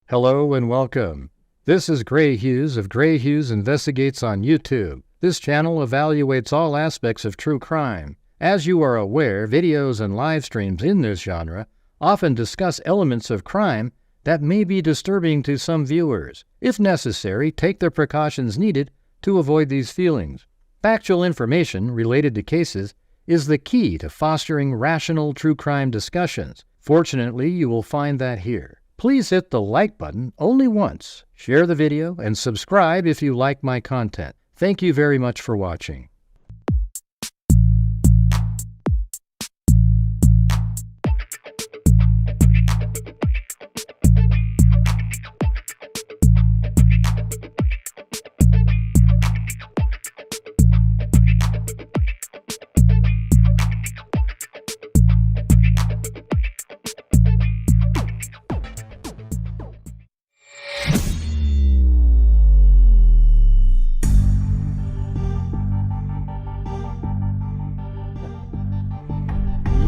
Hello and welcome. This is Grant Hughes of Grant Hughes Investigates on YouTube. This channel evaluates all aspects of true crime. As you are aware, videos and live streams in this genre often discuss elements of crime that may be disturbing to some viewers. If necessary, take the precautions needed to avoid these feelings. Factual information related to cases is the key to fostering rational true crime discussions. Fortunately, you will find that here. Please hit the like button only once, share the video, and subscribe if you like my content. Thank you very much for watching.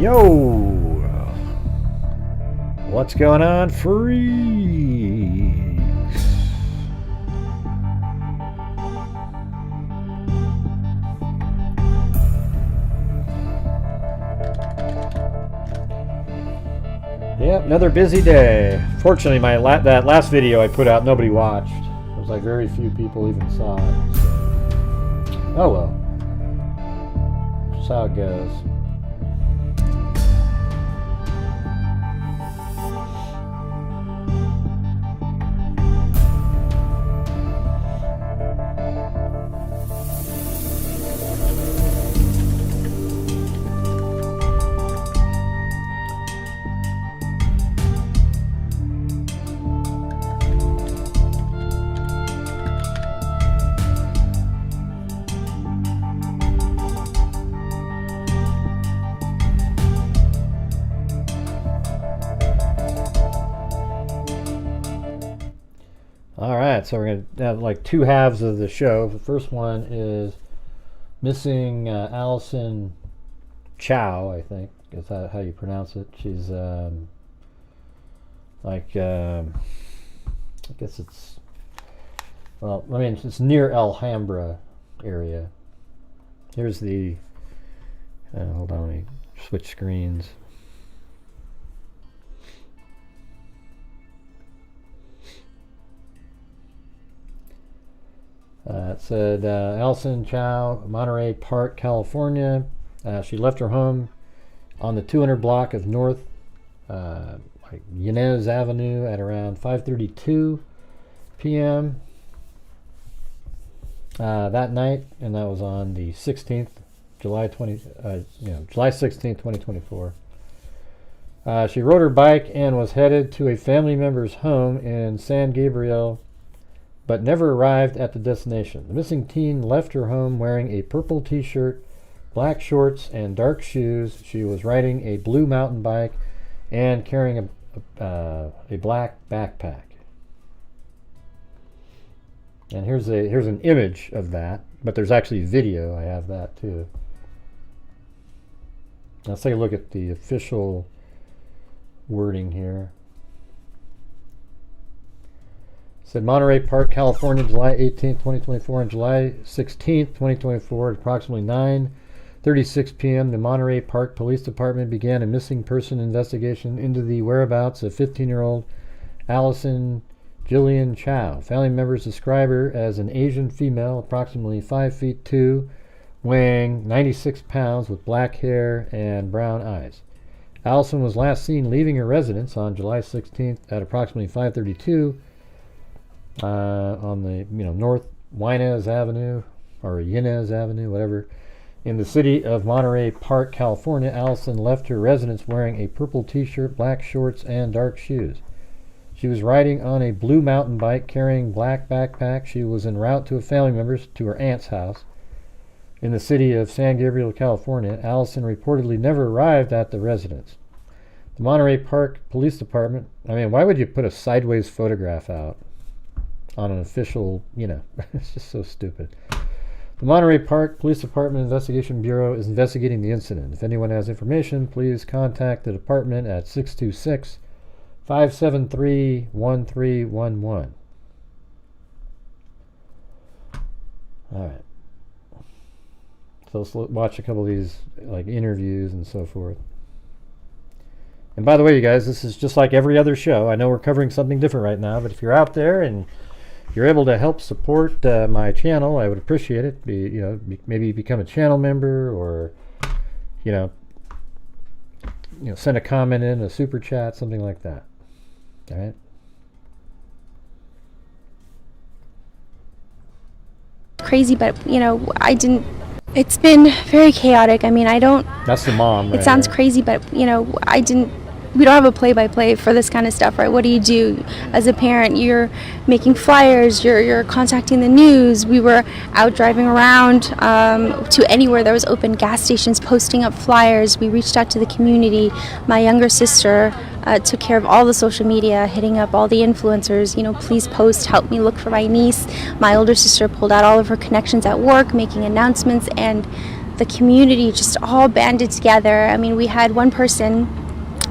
Yo! What's going on, freaks? Yep, another busy day. Fortunately, that last video I put out, nobody watched. It was like very few people even saw it. So. Oh well. Just how it goes. Alright, so we're going to have like two halves of the show. The first one is missing Alison Chao, I think. Is that how you pronounce it? She's I guess it's, well, I mean, it's near Alhambra area. Here's the, hold on, let me switch screens. It said Alison Chao, Monterey Park, California. She left her home on the 200 block of North Yanez Avenue at around 5:32 p.m. That night, and that was on the 16th, July 16th, 2024. She rode her bike and was headed to a family member's home in San Gabriel, but never arrived at the destination. The missing teen left her home wearing a purple t-shirt, black shorts, and dark shoes. She was riding a blue mountain bike and carrying a black backpack. And here's an image of that, but there's actually video. I have that too. Let's take a look at the official wording here. Said Monterey Park, California, July 18th, 2024, and July 16th, 2024, at approximately 9:36 p.m., the Monterey Park Police Department began a missing person investigation into the whereabouts of 15-year-old Alison Jillian Chao. Family members describe her as an Asian female, approximately 5'2", weighing 96 pounds, with black hair and brown eyes. Alison was last seen leaving her residence on July 16th at approximately 5:32 on the North Yanez Avenue, or Yanez Avenue, whatever, in the city of Monterey Park, California. Alison left her residence wearing a purple t-shirt, black shorts, and dark shoes. She was riding on a blue mountain bike, carrying black backpack. She was en route to a family member's, to her aunt's house in the city of San Gabriel, California. Alison reportedly never arrived at the residence. The Monterey Park Police Department, I mean, why would you put a sideways photograph out on an official, it's just so stupid. The Monterey Park Police Department Investigation Bureau is investigating the incident. If anyone has information, please contact the department at 573-1311. All right. So let's watch a couple of these like interviews and so forth. And by the way, you guys, this is just like every other show. I know we're covering something different right now, but if you're out there and you're able to help support my channel, I would appreciate it. Maybe become a channel member, or send a comment in, a super chat, something like that. All right. Crazy, but I didn't. It's been very chaotic. I mean, I don't. That's the mom. It sounds crazy, but I didn't. We don't have a play-by-play for this kind of stuff, right? What do you do as a parent? You're making flyers. You're contacting the news. We were out driving around to anywhere there was open gas stations, posting up flyers. We reached out to the community. My younger sister took care of all the social media, hitting up all the influencers. Please post, help me look for my niece. My older sister pulled out all of her connections at work, making announcements, and the community just all banded together. I mean, we had one person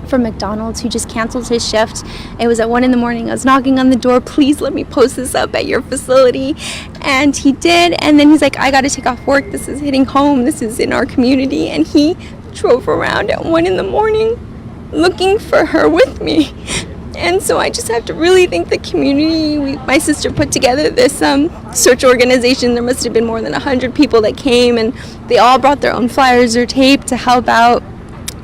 from McDonald's who just canceled his shift. It was at 1 a.m. I was knocking on the door, please let me post this up at your facility, and he did. And then he's like, I gotta take off work, this is hitting home, this is in our community. And he drove around at 1 a.m. looking for her with me. And so I just have to really thank the community. My sister put together this search organization. There must have been more than 100 people that came, and they all brought their own flyers or tape to help out.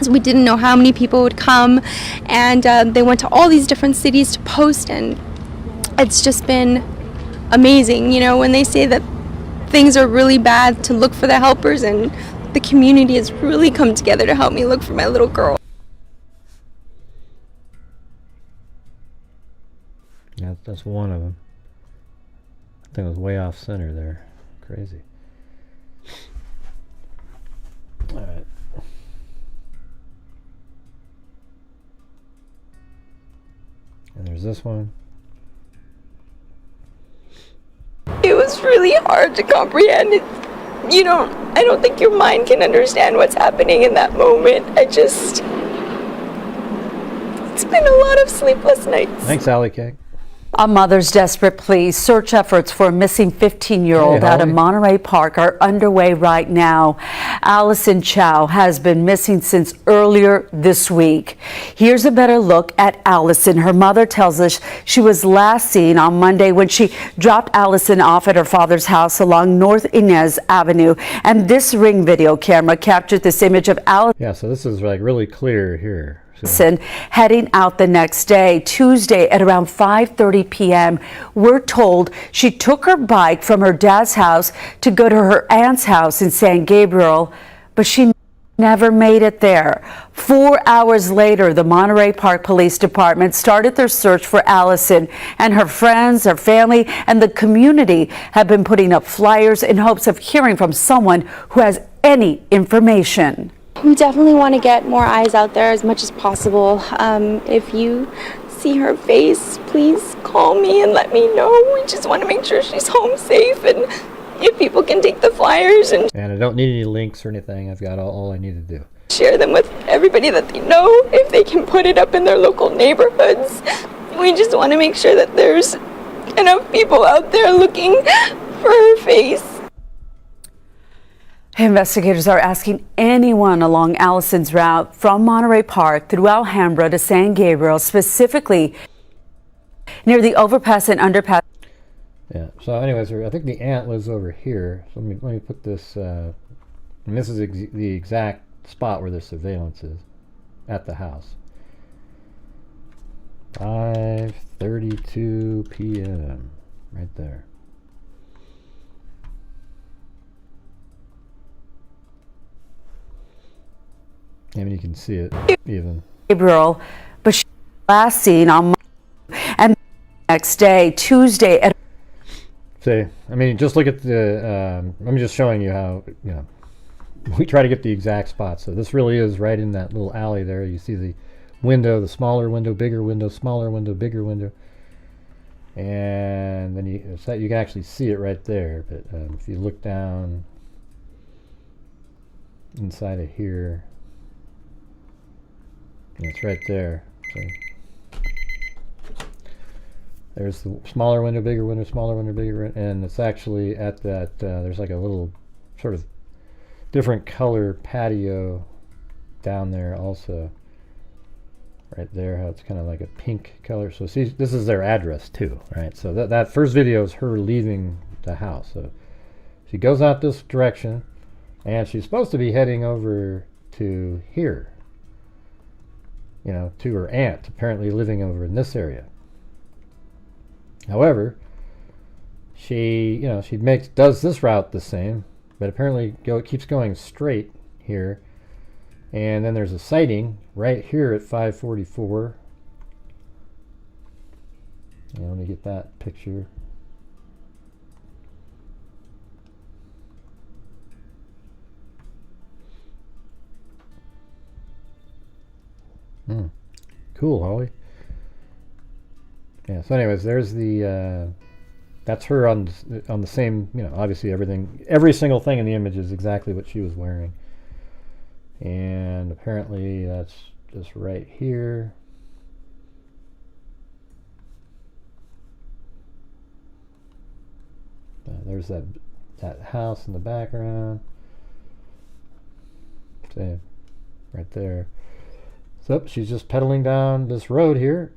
So we didn't know how many people would come, and they went to all these different cities to post, and it's just been amazing. When they say that things are really bad, to look for the helpers, and the community has really come together to help me look for my little girl. Yeah, that's one of them. I think it was way off center there. Crazy. All right. And there's this one. It was really hard to comprehend. I don't think your mind can understand what's happening in that moment. It's been a lot of sleepless nights. Thanks, Allie K. A mother's desperate plea. Search efforts for a missing 15-year-old out of Monterey Park are underway right now. Alison Chao has been missing since earlier this week. Here's a better look at Alison. Her mother tells us she was last seen on Monday when she dropped Alison off at her father's house along North Inez Avenue. And this Ring video camera captured this image of Alison. Yeah, so this is like really clear here. Heading out the next day, Tuesday at around 5:30 p.m. We're told she took her bike from her dad's house to go to her aunt's house in San Gabriel, but she never made it there. 4 hours later, the Monterey Park Police Department started their search for Alison, and her friends, her family, and the community have been putting up flyers in hopes of hearing from someone who has any information. We definitely want to get more eyes out there as much as possible. If you see her face, please call me and let me know. We just want to make sure she's home safe, and if people can take the flyers and I don't need any links or anything. I've got all I need to do. Share them with everybody that they know, if they can put it up in their local neighborhoods. We just want to make sure that there's enough people out there looking for her face. Investigators are asking anyone along Alison's route from Monterey Park through Alhambra to San Gabriel, specifically near the overpass and underpass. Yeah, so anyways, I think the aunt lives over here. So let me put this, and this is the exact spot where the surveillance is at the house. 5:32 p.m. right there. I mean, you can see it even. Gabriel, but she was last seen on Monday, and the next day, Tuesday at. See, I mean, just look at the. I'm just showing you how we try to get the exact spot. So this really is right in that little alley there. You see the window, the smaller window, bigger window, smaller window, bigger window, and then you can actually see it right there. But if you look down inside of here. It's right there. So There's the smaller window, bigger window, smaller window, bigger window, and it's actually at that, there's like a little sort of different color patio down there also. Right there, how it's kind of like a pink color. So see, this is their address too, right? So that first video is her leaving the house. So she goes out this direction, and she's supposed to be heading over to here, you know, to her aunt, apparently living over in this area. However, she, you know, she does this route the same, but apparently keeps going straight here. And then there's a sighting right here at 544. Yeah, let me get that picture. Cool, Holly. Yeah, so anyways, there's the, that's her on the same, you know, obviously every single thing in the image is exactly what she was wearing. And apparently that's just right here. There's that house in the background. See, right there. So she's just pedaling down this road here.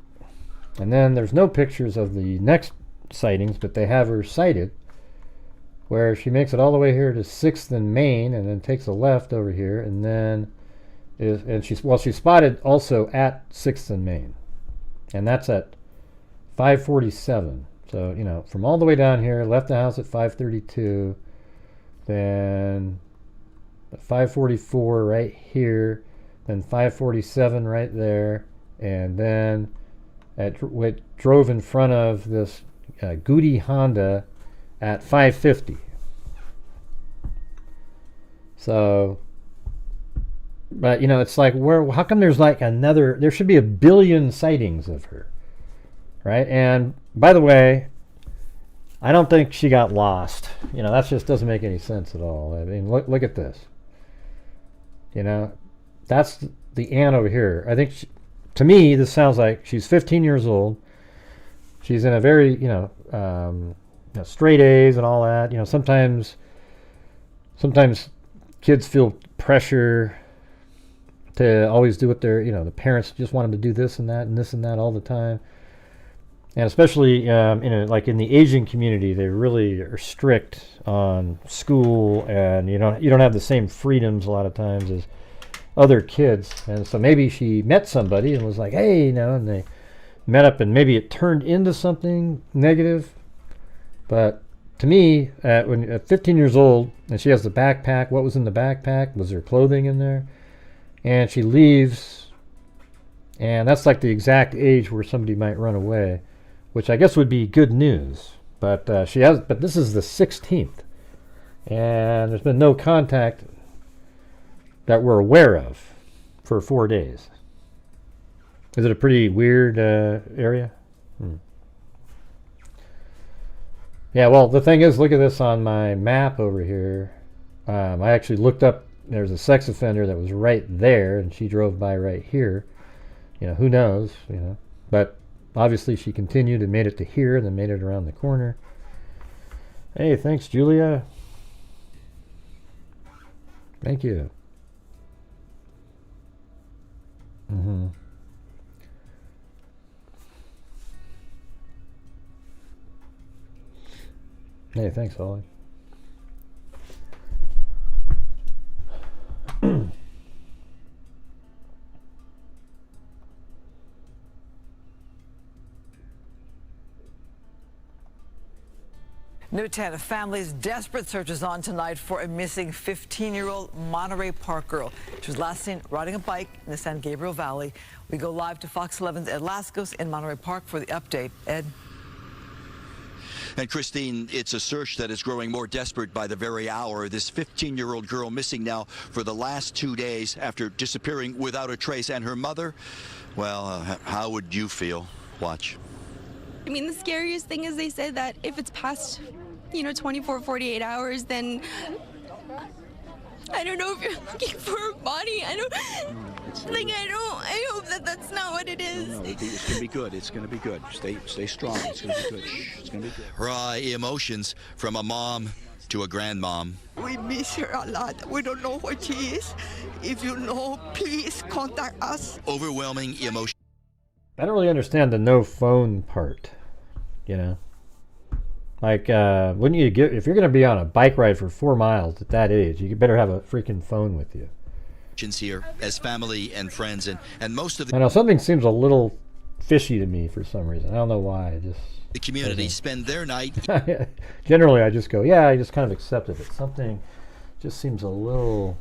And then there's no pictures of the next sightings, but they have her sighted where she makes it all the way here to 6th and Main, and then takes a left over here, and then she's spotted also at 6th and Main, and that's at 547. So, you know, from all the way down here, left the house at 532, then 544 right here, then 547 right there, and then drove in front of this Goody Honda at 550. So, but you know, it's like, how come there's like there should be 1 billion sightings of her, right? And by the way, I don't think she got lost. You know, that just doesn't make any sense at all. I mean, look at this. You know, that's the aunt over here. I think to me, this sounds like she's 15 years old. She's in a very, you know, straight A's and all that. You know, sometimes kids feel pressure to always do what the parents just want them to do this and that and this and that all the time. And especially in the Asian community, they really are strict on school, and you don't have the same freedoms a lot of times as other kids. And so maybe she met somebody and was like, hey, and they met up, and maybe it turned into something negative. But to me, at 15 years old, and she has the backpack, what was in the backpack? Was there clothing in there? And she leaves, and that's like the exact age where somebody might run away, which I guess would be good news. But but this is the 16th, and there's been no contact that we're aware of for 4 days. Is it a pretty weird area? Yeah, well, the thing is, look at this on my map over here. I actually looked up, there's a sex offender that was right there, and she drove by right here. You know, who knows, But obviously she continued and made it to here, and then made it around the corner. Hey, thanks, Julia. Thank you. Hey, thanks, Holly. Newtown, a family's desperate search is on tonight for a missing 15-year-old Monterey Park girl. She was last seen riding a bike in the San Gabriel Valley. We go live to Fox 11's Ed Lascos in Monterey Park for the update. Ed? And Christine, it's a search that is growing more desperate by the very hour. This 15-year-old girl missing now for the last 2 days after disappearing without a trace. And her mother, well, how would you feel? Watch. I mean, the scariest thing is they said that if it's past, 24, 48 hours, then I don't know if you're looking for a body. Like, I hope that that's not what it is. No, it's gonna be good. It's gonna be good. Stay strong. It's gonna be good. It's gonna be good. Raw emotions from a mom to a grandmom. We miss her a lot. We don't know where she is. If you know, please contact us. Overwhelming emotion. I don't really understand the no phone part, you know? Like, wouldn't you get, if you're going to be on a bike ride for 4 miles at that age, you better have a freaking phone with you. Here as family and friends and most of I know, something seems a little fishy to me for some reason. I don't know why. I just... the community spend their night. Generally, I just go, yeah, I just kind of accept it. But something just seems a little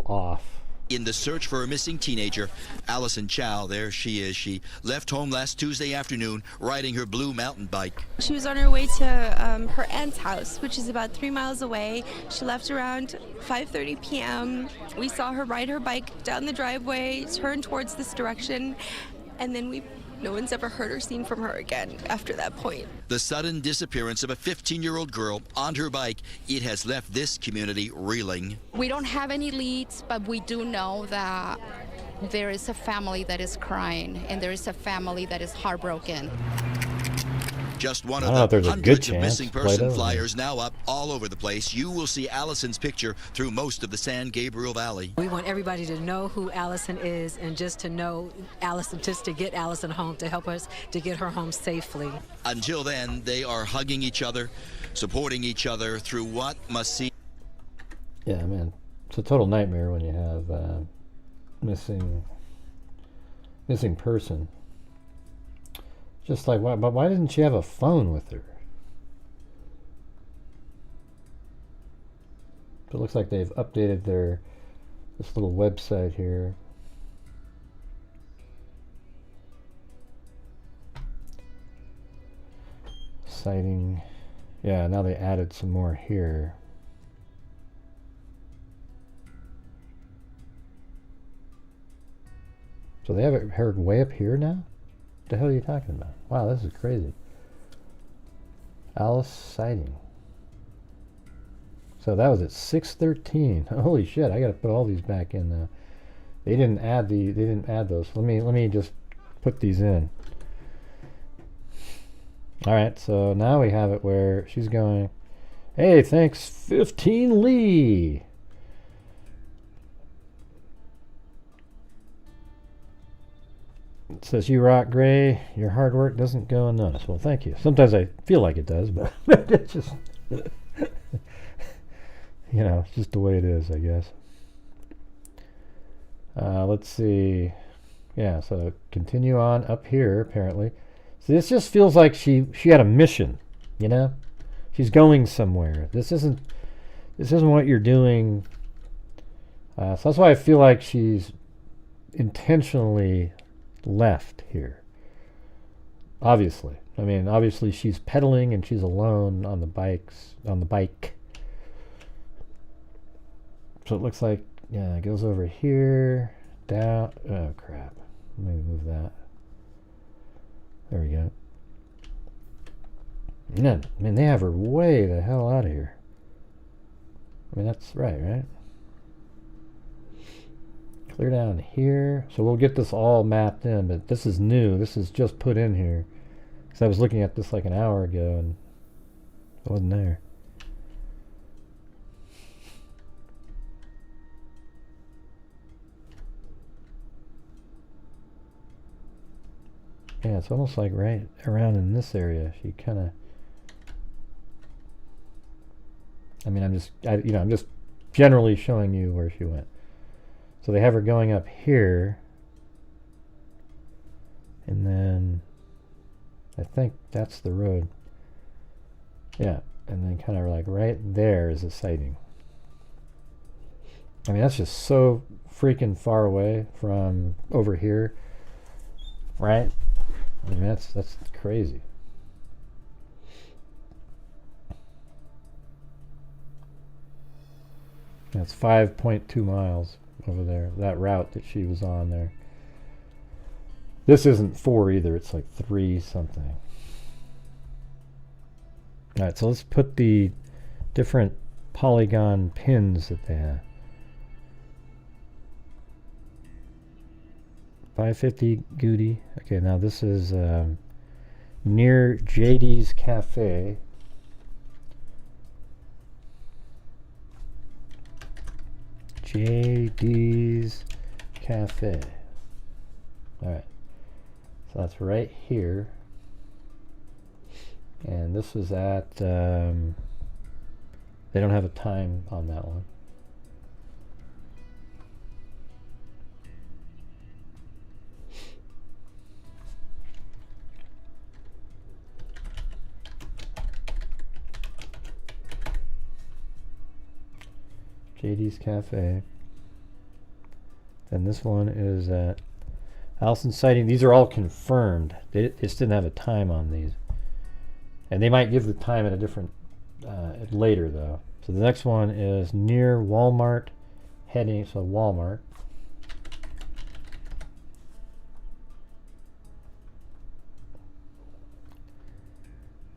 off. In the search for a missing teenager, Alison Chao, there she is. She left home last Tuesday afternoon riding her blue mountain bike. She was on her way to her aunt's house, which is about 3 miles away. She left around 5:30 p.m. We saw her ride her bike down the driveway, turn towards this direction, and then no one's ever heard or seen from her again after that point. The sudden disappearance of a 15-year-old girl on her bike, it has left this community reeling. We don't have any leads, but we do know that there is a family that is crying and there is a family that is heartbroken. Just one of the hundreds of missing person Play-Doh. flyers now up all over the place. You will see Alison's picture through most of the San Gabriel Valley. We want everybody to know who Alison is and just to know Alison, just to get Alison home, to help us to get her home safely. Until then, they are hugging each other, supporting each other through what must seem... Yeah, man. It's a total nightmare when you have missing person. Just like, why didn't she have a phone with her? It looks like they've updated this little website here. Sighting. Yeah, now they added some more here. So they have it heard way up here now? What the hell are you talking about? Wow, this is crazy. Alice sighting. So that was at 6:13. Holy shit! I gotta put all these back in now. They didn't add those. Let me just put these in. All right. So now we have it where she's going. Hey, thanks, 15 Lee. It says, you rock, Gray. Your hard work doesn't go unnoticed. Well, thank you. Sometimes I feel like it does, but it's just, you know, it's just the way it is, I guess. Let's see. Yeah, so continue on up here, apparently. So this just feels like she had a mission, you know? She's going somewhere. This isn't what you're doing. So that's why I feel like she's intentionally left here. Obviously. I mean, obviously she's pedaling and she's alone on the bike. So it looks like, yeah, it goes over here, down. Oh crap. Let me move that. There we go. Yeah, I mean, they have her way the hell out of here. I mean, that's right? Clear down here. So we'll get this all mapped in, but this is new. This is just put in here. Because I was looking at this like an hour ago and it wasn't there. Yeah, it's almost like right around in this area. She kind of... I mean, I'm just generally showing you where she went. So they have her going up here, and then I think that's the road. Yeah, and then kind of like right there is a sighting. I mean, that's just so freaking far away from over here, right? I mean, that's crazy. That's 5.2 miles. Over there, that route that she was on there. This isn't 4 either, it's like 3 something. Alright, so let's put the different polygon pins that they have. 550 Goody. Okay, now this is near JD's Cafe. JD's Cafe. Alright. So that's right here. And this was at, they don't have a time on that one. JD's Cafe. And this one is at Alison sighting. These are all confirmed. They just didn't have a time on these. And they might give the time at a different, later though. So the next one is near Walmart, heading, so Walmart.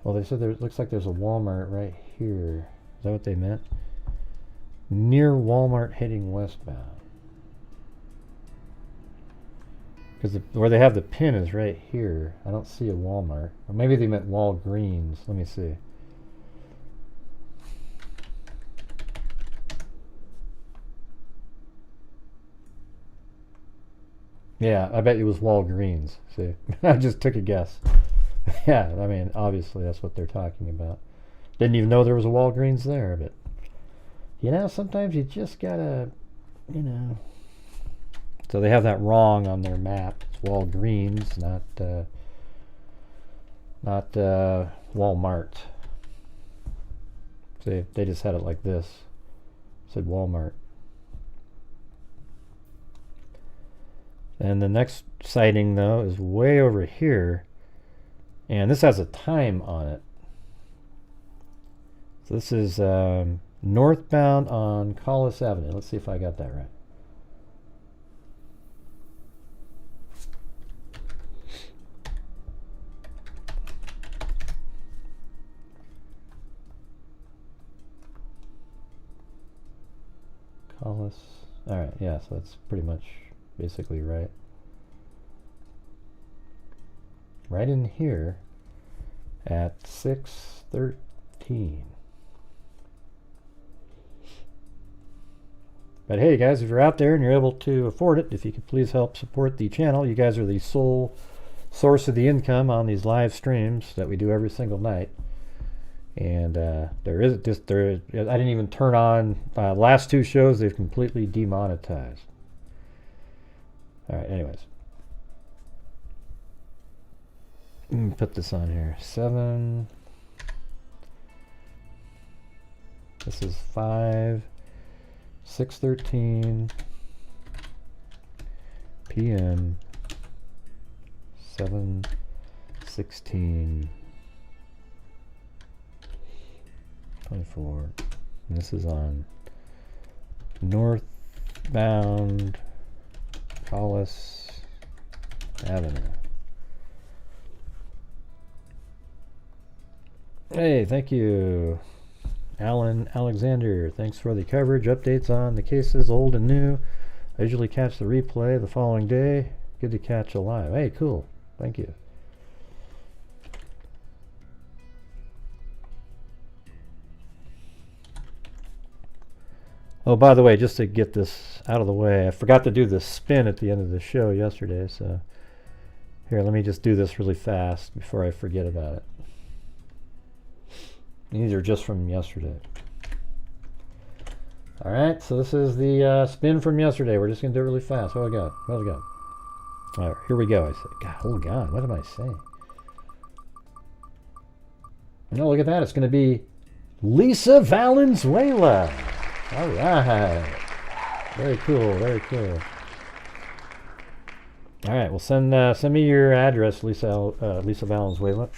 Well, they said there looks like there's a Walmart right here. Is that what they meant? Near Walmart heading westbound. Because where they have the pin is right here. I don't see a Walmart. Or maybe they meant Walgreens. Let me see. Yeah, I bet it was Walgreens. See, I just took a guess. Yeah, I mean, obviously that's what they're talking about. Didn't even know there was a Walgreens there, but you know, sometimes you just gotta, you know. So they have that wrong on their map. It's Walgreens, not Walmart. See, they just had it like this. It said Walmart. And the next sighting, though, is way over here. And this has a time on it. So this is northbound on Collis Avenue. Let's see if I got that right. Collis. All right, yeah, so that's pretty much basically right. Right in here at 6:13. But hey guys, if you're out there and you're able to afford it, if you could please help support the channel. You guys are the sole source of the income on these live streams that we do every single night. And I didn't even turn on last two shows. They've completely demonetized. All right, anyways. Put this on here. 7. This is 5. 6:13 p.m. 7:16 24. And this is on northbound Collis Avenue. Hey, thank you, Alan Alexander. Thanks for the coverage. Updates on the cases, old and new. I usually catch the replay the following day. Good to catch a live. Hey, cool. Thank you. Oh, by the way, just to get this out of the way, I forgot to do the spin at the end of the show yesterday, so here, let me just do this really fast before I forget about it. These are just from yesterday. All right, so this is the spin from yesterday. We're just going to do it really fast. What do I got? What do I got? All right, here we go. I said, God, oh God, what am I saying? No, look at that. It's going to be Lisa Valenzuela. All right. Very cool, very cool. All right, well, send me your address, Lisa Valenzuela.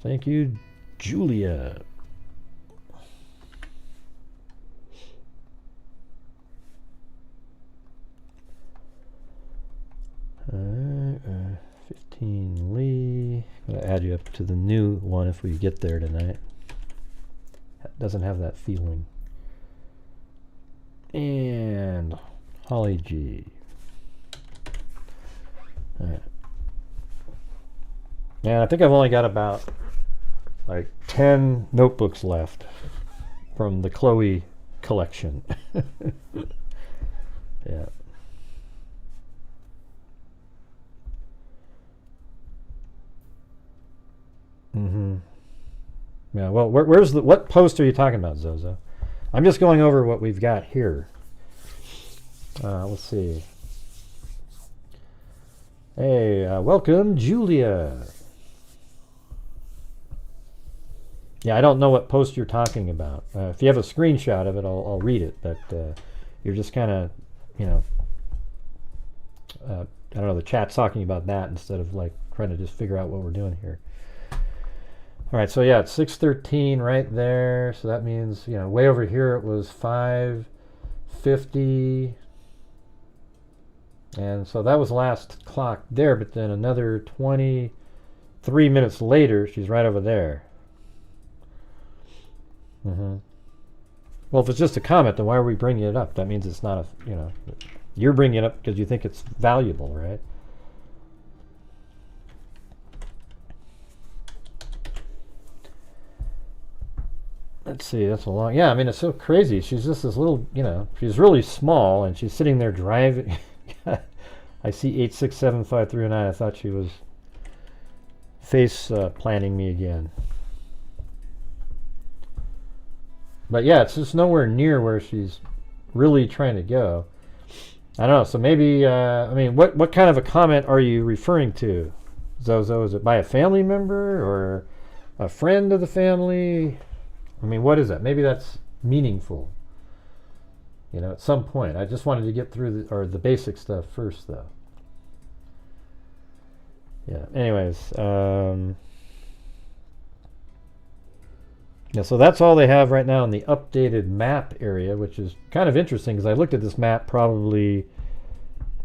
Thank you, Julia. All right, 15 Lee. I'm going to add you up to the new one if we get there tonight. Doesn't have that feeling. And Holly G. All right. And I think I've only got about like 10 notebooks left from the Chloe collection. Yeah. Mm-hmm. Yeah, well, what post are you talking about, Zozo? I'm just going over what we've got here. Let's see. Hey, welcome, Julia. Yeah, I don't know what post you're talking about. If you have a screenshot of it, I'll read it. But you're just kind of, you know, I don't know, the chat's talking about that instead of like trying to just figure out what we're doing here. All right, so yeah, it's 6:13 right there. So that means, you know, way over here it was 5:50. And so that was last clock there, but then another 23 minutes later, she's right over there. Mm-hmm. Well, if it's just a comment, then why are we bringing it up? That means it's not a, you know, you're bringing it up because you think it's valuable, right? Let's see, that's a long, yeah, I mean, it's so crazy. She's just this little, you know, she's really small, and she's sitting there driving. I see 8675309. I thought she was face planting me again. But yeah, it's just nowhere near where she's really trying to go. I don't know, so maybe, I mean, what kind of a comment are you referring to, Zozo? Is it by a family member or a friend of the family? I mean, what is that? Maybe that's meaningful, you know, at some point. I just wanted to get through the basic stuff first, though. Yeah, anyways. Yeah, so that's all they have right now in the updated map area, which is kind of interesting because I looked at this map probably,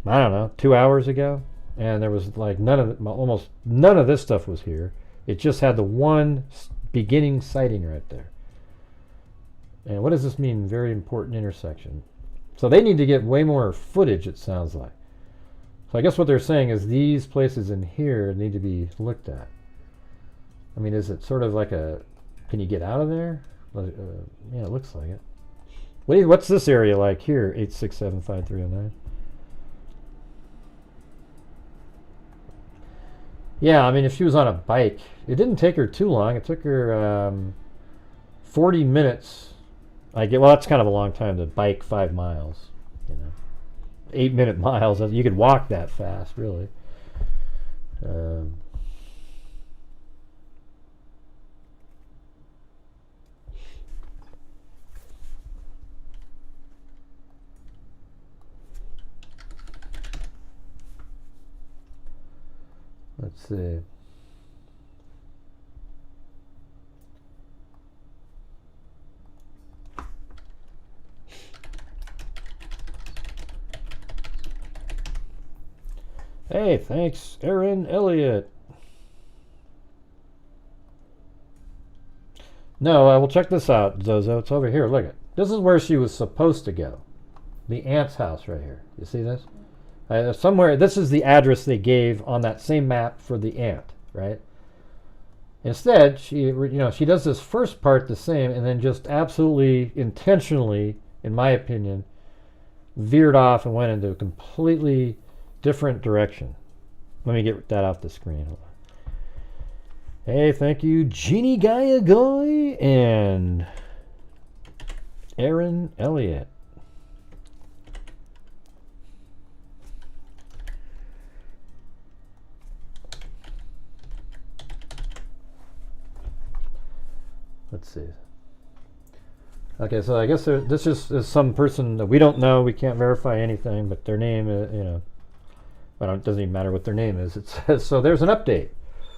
I don't know, 2 hours ago, and there was like almost none of this stuff was here. It just had the one beginning sighting right there. And what does this mean? Very important intersection. So they need to get way more footage, it sounds like. So I guess what they're saying is these places in here need to be looked at. I mean, is it sort of like a, can you get out of there? Yeah, it looks like it. What's this area like here? 8675309. Yeah, I mean, if she was on a bike, it didn't take her too long. It took her 40 minutes. Well, that's kind of a long time to bike 5 miles, you know. 8-minute miles. You could walk that fast, really. Let's see. Hey, thanks, Aaron Elliott. No, I will check this out, Zozo. It's over here. Look at this is where she was supposed to go. The aunt's house right here. You see this? Somewhere. This is the address they gave on that same map for the aunt, right? Instead, she does this first part the same, and then just absolutely intentionally, in my opinion, veered off and went into a completely different direction. Let me get that off the screen. Hold on. Hey, thank you, Jeannie Gaia Goy and Aaron Elliott. Let's see. Okay, so I guess this is some person that we don't know. We can't verify anything, but their name, you know, well, it doesn't even matter what their name is. It says, so there's an update.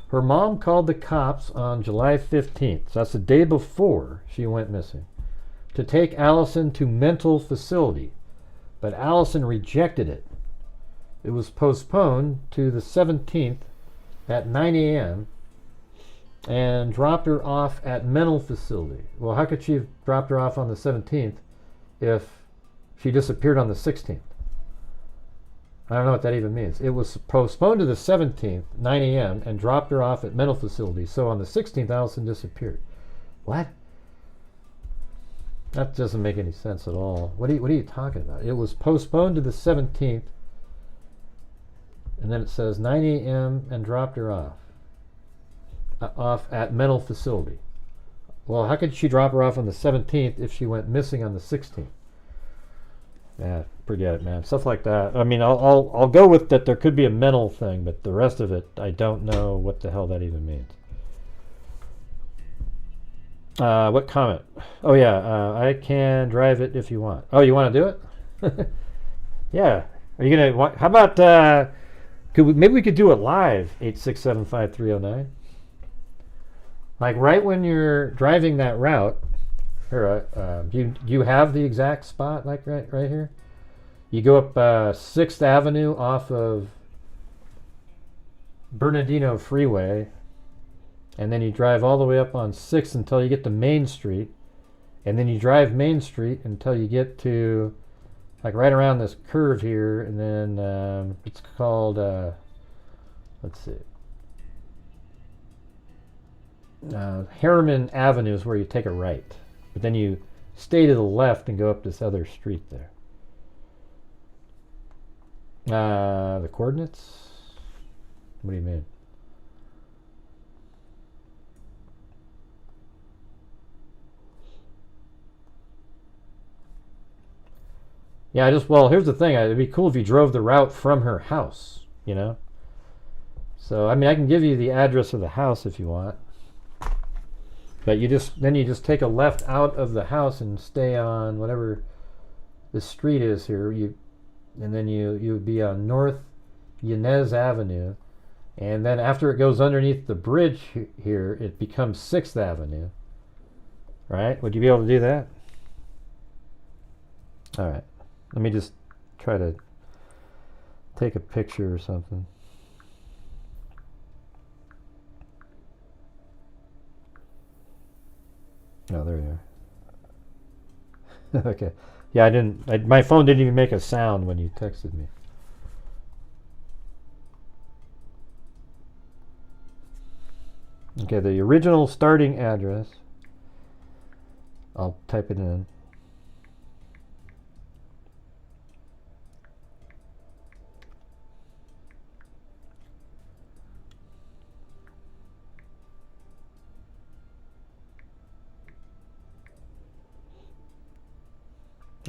Her mom called the cops on July 15th, so that's the day before she went missing, to take Alison to mental facility, but Alison rejected it. It was postponed to the 17th at 9 a.m. and dropped her off at mental facility. Well, how could she have dropped her off on the 17th if she disappeared on the 16th. I don't know what that even means. It was postponed to the 17th, 9 a.m., and dropped her off at mental facility. So on the 16th, Alison disappeared. What? That doesn't make any sense at all. What are you talking about? It was postponed to the 17th, and then it says 9 a.m. and dropped her off at mental facility. Well, how could she drop her off on the 17th if she went missing on the 16th? Yeah, forget it, man. Stuff like that. I mean, I'll go with that. There could be a mental thing, but the rest of it, I don't know what the hell that even means. What comment? Oh yeah, I can drive it if you want. Oh, you want to do it? Yeah. Are you gonna? How about? Maybe we could do it live. 8675309. Like right when you're driving that route. Here, do you have the exact spot? Like right here. You go up 6th Avenue off of Bernardino Freeway. And then you drive all the way up on 6th until you get to Main Street. And then you drive Main Street until you get to, like, right around this curve here. And then it's called, let's see. Harriman Avenue is where you take a right. But then you stay to the left and go up this other street there. The coordinates? What do you mean? Yeah, well, here's the thing. It'd be cool if you drove the route from her house, you know? So, I mean, I can give you the address of the house if you want. But you just take a left out of the house and stay on whatever the street is here. And then you would be on North Yanez Avenue. And then after it goes underneath the bridge here, it becomes 6th Avenue. Right? Would you be able to do that? All right. Let me just try to take a picture or something. Oh, there you are. Okay. Yeah, my phone didn't even make a sound when you texted me. Okay, the original starting address. I'll type it in.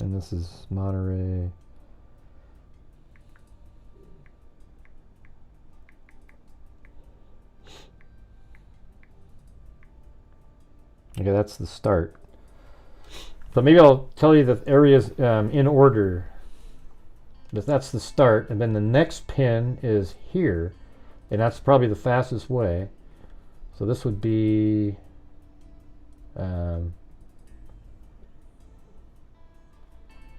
And this is Monterey. Okay, that's the start. So maybe I'll tell you the areas in order. That's the start, and then the next pin is here, and that's probably the fastest way. So this would be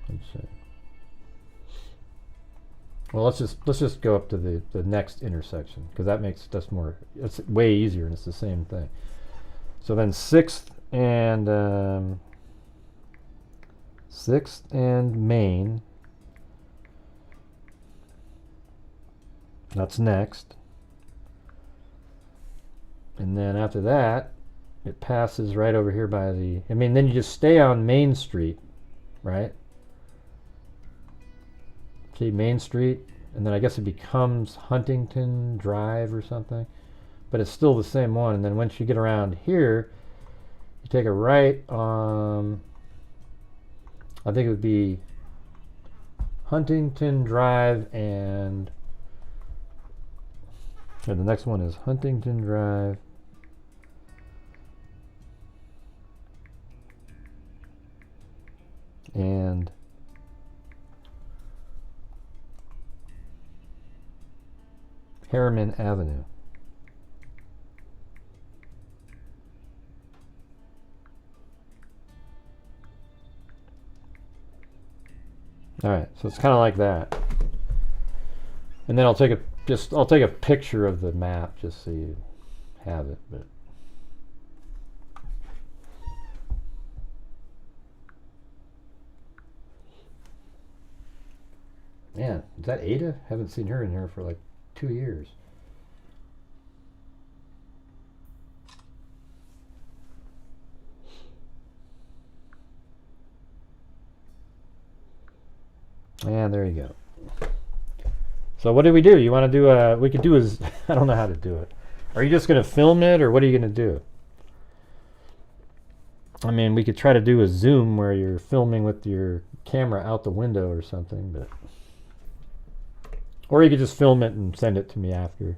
let's see. Well, let's just go up to the next intersection, because that's more, it's way easier and it's the same thing. So then 6th and Main. That's next. And then after that, it passes right over here by then you just stay on Main Street, right? Okay, Main Street, and then I guess it becomes Huntington Drive or something, but it's still the same one. And then once you get around here, you take a right on, I think it would be Huntington Drive, and the next one is Huntington Drive, and Harriman Avenue. All right, so it's kind of like that. And then I'll take a picture of the map just so you have it. But Man, is that Ada? Haven't seen her in here for like 2 years. And there you go. So what do we do? You want to do a... We could do is... I don't know how to do it. Are you just going to film it, or what are you going to do? I mean, we could try to do a zoom where you're filming with your camera out the window or something, but... Or you could just film it and send it to me after.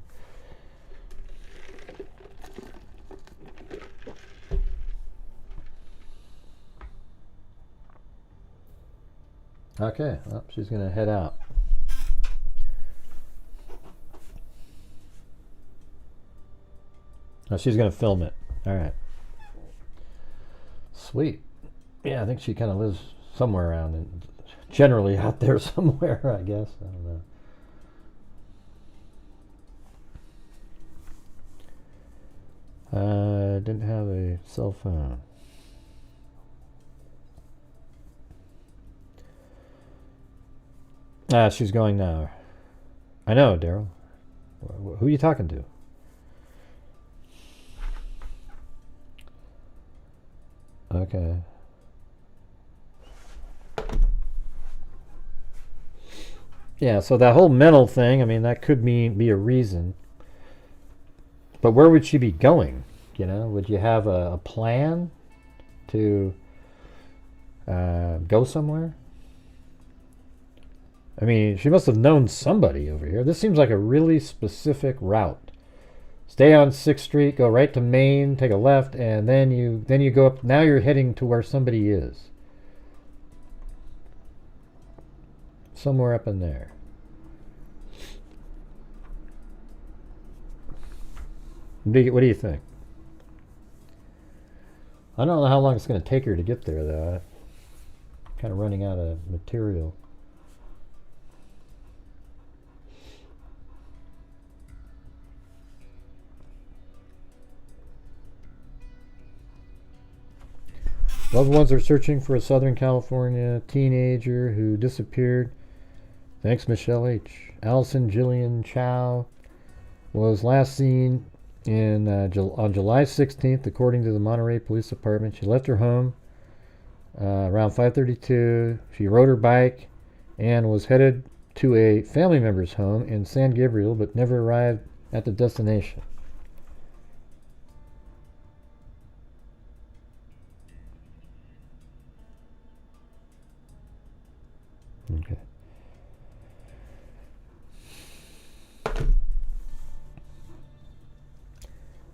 Okay, well, she's going to head out. Oh, she's going to film it. All right. Sweet. Yeah, I think she kind of lives somewhere around, and generally out there somewhere, I guess. I don't know. I didn't have a cell phone. Ah, she's going now. I know, Daryl. Who are you talking to? Okay. Yeah, so that whole mental thing, I mean, that could be a reason. But where would she be going? You know, would you have a plan to go somewhere? I mean, she must have known somebody over here. This seems like a really specific route. Stay on 6th Street, go right to Main, take a left, and then you go up. Now you're heading to where somebody is. Somewhere up in there. What do you think? I don't know how long it's going to take her to get there, though. I'm kind of running out of material. Loved ones are searching for a Southern California teenager who disappeared. Thanks, Michelle H. Alison Jillian Chao was last seen on July 16th, according to the Monterey Police Department. She left her home around 5:32. She rode her bike and was headed to a family member's home in San Gabriel, but never arrived at the destination. Okay.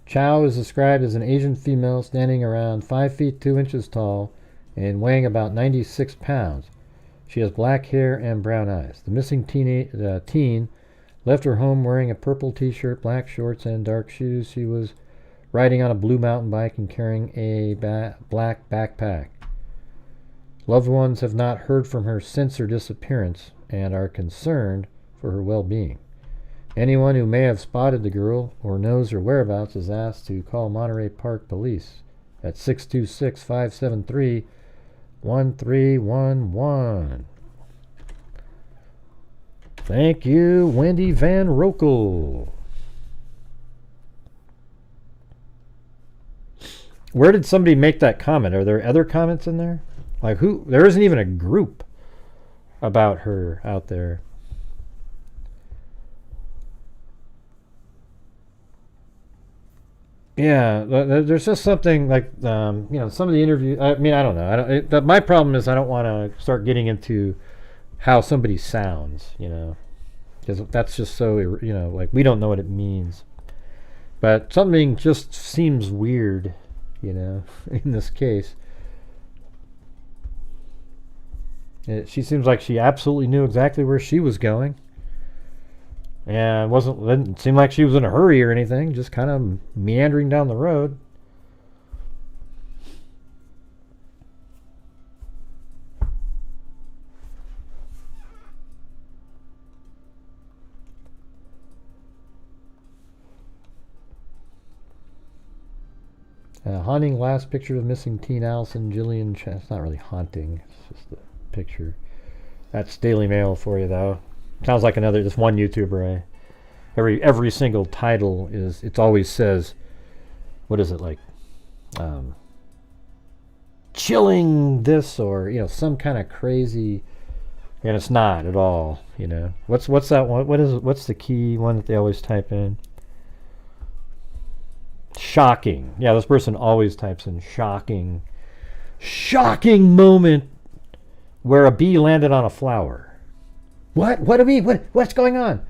Chao is described as an Asian female standing around 5 feet 2 inches tall and weighing about 96 pounds. She has black hair and brown eyes. The missing teen left her home wearing a purple t-shirt, black shorts, and dark shoes. She was riding on a blue mountain bike and carrying a black backpack. Loved ones have not heard from her since her disappearance and are concerned for her well-being. Anyone who may have spotted the girl or knows her whereabouts is asked to call Monterey Park Police at 626-573-1311. Thank you, Wendy Van Rokel. Where did somebody make that comment? Are there other comments in there? Like who? There isn't even a group about her out there. Yeah, there's just something like, some of the interviews. I mean, I don't know. My problem is I don't want to start getting into how somebody sounds, because that's just so, like we don't know what it means. But something just seems weird, in this case. She seems like she absolutely knew exactly where she was going. And didn't seem like she was in a hurry or anything, just kind of meandering down the road. Haunting last picture of missing teen Alison Jillian Chao. It's not really haunting, it's just a picture. That's Daily Mail for you, though. Sounds like this one YouTuber. Every single title it always says, what is it, like chilling this, or some kind of crazy, and it's not at all. What's that one? What's the key one that they always type in? Shocking. Yeah, this person always types in shocking moment where a bee landed on a flower. What do we mean? What's going on?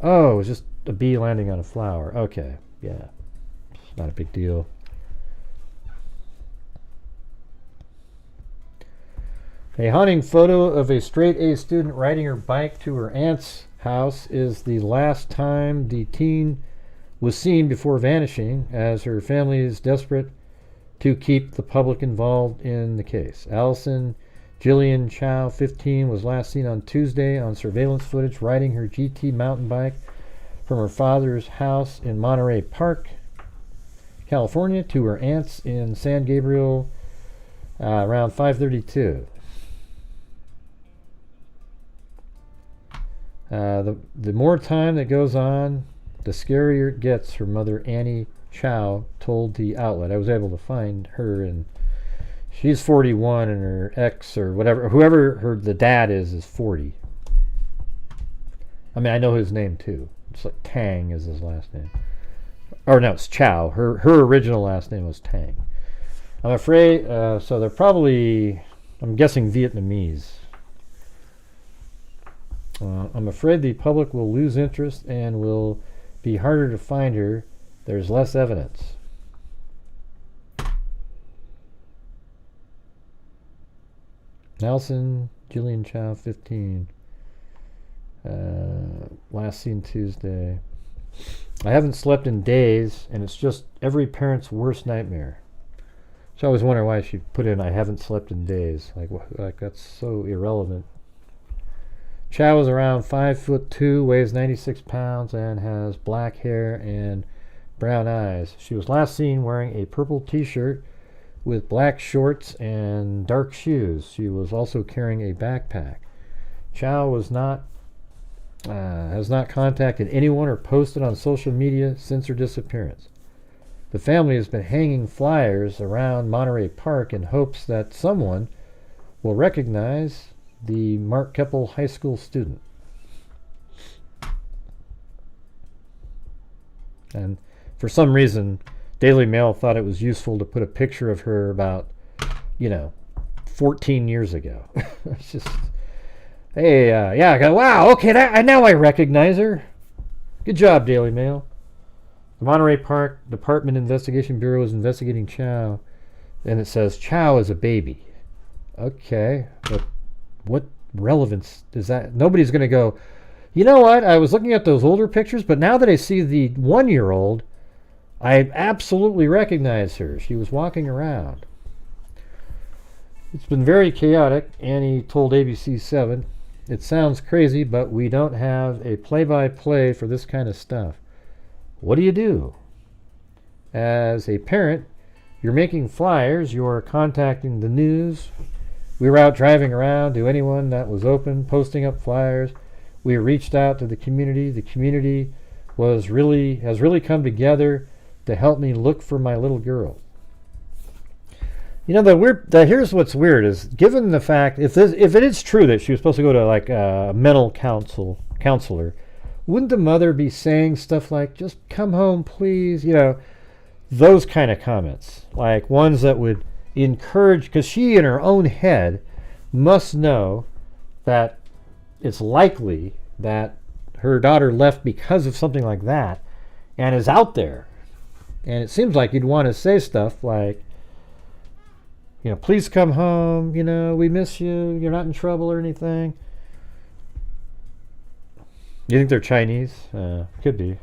Oh, it's just a bee landing on a flower. Okay, yeah, it's not a big deal. A haunting photo of a straight-A student riding her bike to her aunt's house is the last time the teen was seen before vanishing, as her family is desperate to keep the public involved in the case. Alison Jillian Chao, 15, was last seen on Tuesday on surveillance footage riding her GT mountain bike from her father's house in Monterey Park, California, to her aunt's in San Gabriel around 5:32. The more time that goes on, the scarier it gets, her mother Annie Chao told the outlet. I was able to find her, and she's 41, and her ex, or whoever the dad is 40. I mean, I know his name too. It's like Tang is his last name. Or no, it's Chao. Her original last name was Tang. I'm afraid, so they're probably, I'm guessing, Vietnamese. I'm afraid the public will lose interest and will be harder to find her. There's less evidence. Alison Jillian Chao, 15. Last seen Tuesday. I haven't slept in days, and it's just every parent's worst nightmare. So I always wonder why she put in, I haven't slept in days. Like that's so irrelevant. Chao is around 5'2", weighs 96 pounds, and has black hair and brown eyes. She was last seen wearing a purple t-shirt with black shorts and dark shoes. She was also carrying a backpack. Chao has not contacted anyone or posted on social media since her disappearance. The family has been hanging flyers around Monterey Park in hopes that someone will recognize the Mark Keppel High School student. And for some reason, Daily Mail thought it was useful to put a picture of her about, 14 years ago. It's just, hey, wow, okay, now I recognize her. Good job, Daily Mail. The Monterey Park Department Investigation Bureau is investigating Chao, and it says Chao is a baby. Okay, but what relevance is that? Nobody's going to go, you know what, I was looking at those older pictures, but now that I see the 1-year-old, I absolutely recognize her. She was walking around. It's been very chaotic, Annie told ABC 7. It sounds crazy, but we don't have a play-by-play for this kind of stuff. What do you do? As a parent, you're making flyers, you're contacting the news. We were out driving around to anyone that was open, posting up flyers. We reached out to the community. The community has really come together to help me look for my little girl. Here's what's weird is, given the fact, if it is true that she was supposed to go to like a mental counselor, wouldn't the mother be saying stuff like, just come home, please? Those kind of comments, like ones that would encourage, because she in her own head must know that it's likely that her daughter left because of something like that and is out there. And it seems like you'd want to say stuff like, please come home, we miss you, you're not in trouble or anything. You think they're Chinese? Could be.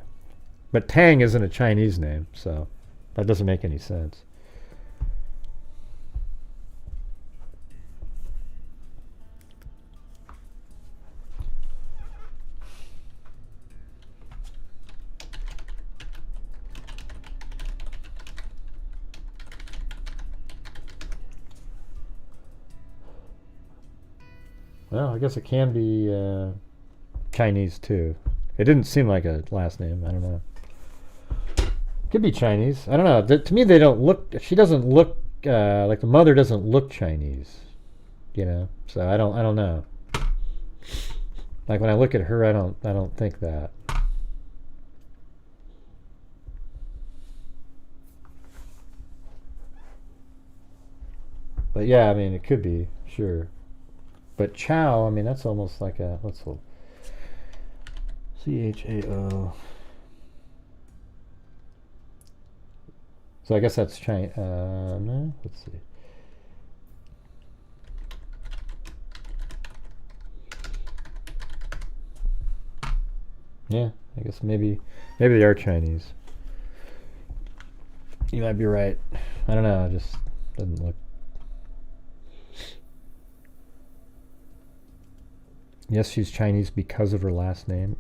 But Tang isn't a Chinese name, so that doesn't make any sense. Well, I guess it can be Chinese too. It didn't seem like a last name. I don't know. Could be Chinese. I don't know. To me, they don't look. She doesn't look like the mother doesn't look Chinese. You know. So I don't know. Like when I look at her, I don't think that. But yeah, I mean, it could be, sure. But Chao, I mean, that's almost like a, let's look. C-H-A-O. So I guess that's China. No, let's see. Yeah, I guess maybe they are Chinese. You might be right. I don't know, it just doesn't look. Yes, she's Chinese because of her last name.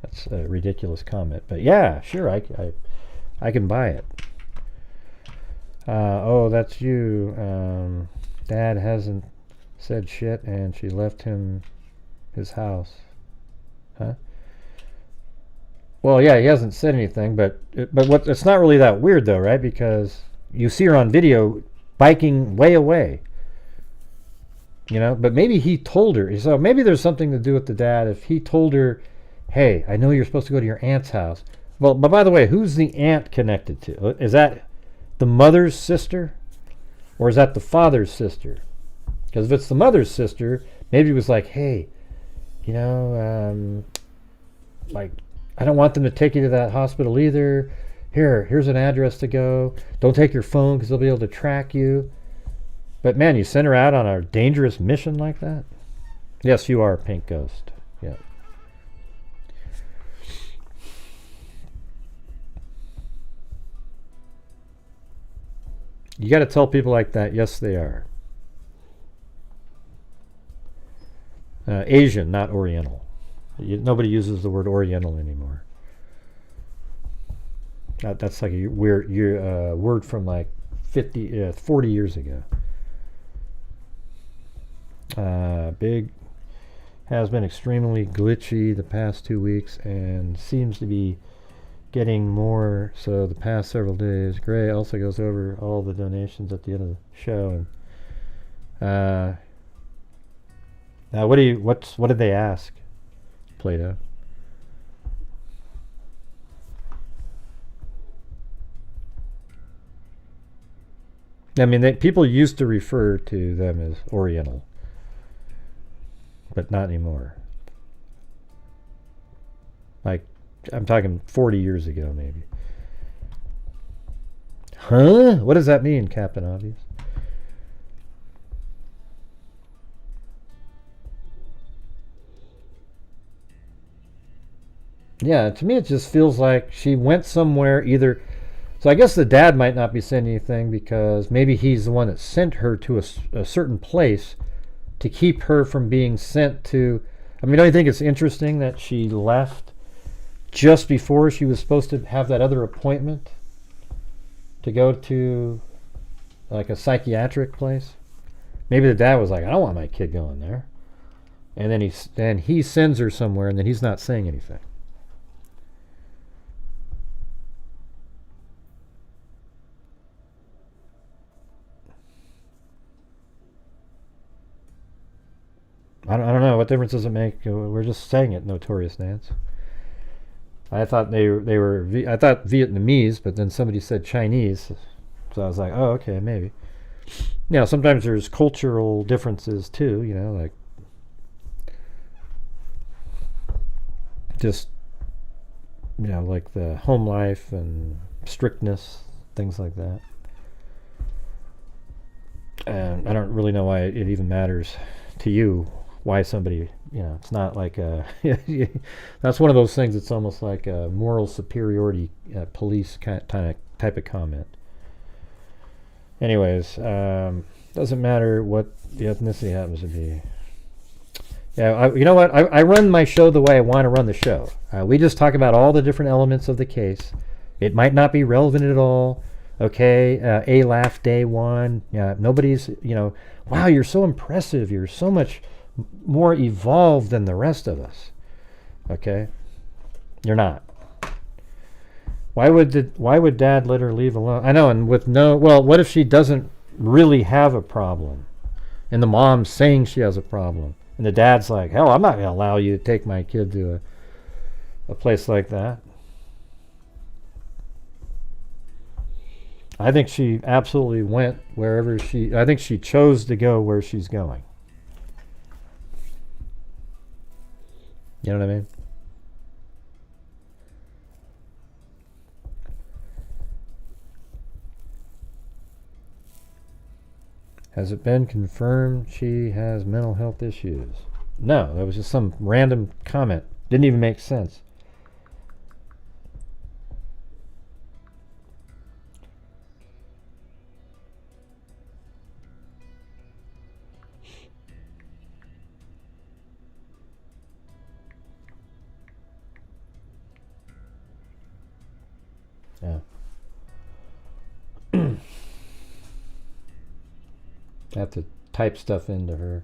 That's a ridiculous comment, but yeah, sure, I can buy it. Oh, that's you. Dad hasn't said shit, and she left him his house. Huh? Well, yeah, he hasn't said anything, but what? It's not really that weird though, right? Because you see her on video biking way away. You know, but maybe he told her. So maybe there's something to do with the dad. If he told her, hey, I know you're supposed to go to your aunt's house. Well, but by the way, who's the aunt connected to? Is that the mother's sister? Or is that the father's sister? Because if it's the mother's sister, maybe it was like, hey, you know, like, I don't want them to take you to that hospital either. Here's an address to go. Don't take your phone because they'll be able to track you. But man, you send her out on a dangerous mission like that? Yes, you are a pink ghost. Yeah. You got to tell people like that, yes, they are. Asian, not Oriental. Nobody uses the word Oriental anymore. That's like a weird word from like 40 years ago. Big has been extremely glitchy the past 2 weeks and seems to be getting more so the past several days. Gray also goes over all the donations at the end of the show. And now what did they ask, Plato? I mean, people used to refer to them as Oriental, but not anymore. Like, I'm talking 40 years ago, maybe. Huh? What does that mean, Captain Obvious? Yeah, to me it just feels like she went somewhere either. So I guess the dad might not be saying anything because maybe he's the one that sent her to a certain place to keep her from being sent to. I mean, don't you think it's interesting that she left just before she was supposed to have that other appointment to go to like a psychiatric place? Maybe the dad was like, I don't want my kid going there. And then he sends her somewhere and then he's not saying anything. I don't know. What difference does it make? We're just saying it, Notorious Nance. I thought they were I thought Vietnamese, but then somebody said Chinese, so I was like, oh, okay, maybe. You know, sometimes there's cultural differences too. You know, like just like the home life and strictness, things like that. And I don't really know why it even matters to you. Why somebody, it's not like that's one of those things. It's almost like a moral superiority police type of comment. Anyways, doesn't matter what the ethnicity happens to be. Yeah, you know what? I run my show the way I want to run the show. We just talk about all the different elements of the case. It might not be relevant at all. Okay, A laugh day one. Yeah, nobody's, wow, you're so impressive. You're so much more evolved than the rest of us. Okay? You're not. Why would Dad let her leave alone? I know, and with no, well, what if she doesn't really have a problem? And the mom's saying she has a problem. And the dad's like, hell, I'm not going to allow you to take my kid to a place like that. I think she absolutely went wherever I think she chose to go where she's going. You know what I mean? Has it been confirmed she has mental health issues? No, that was just some random comment. Didn't even make sense. Yeah. I have to type stuff into her.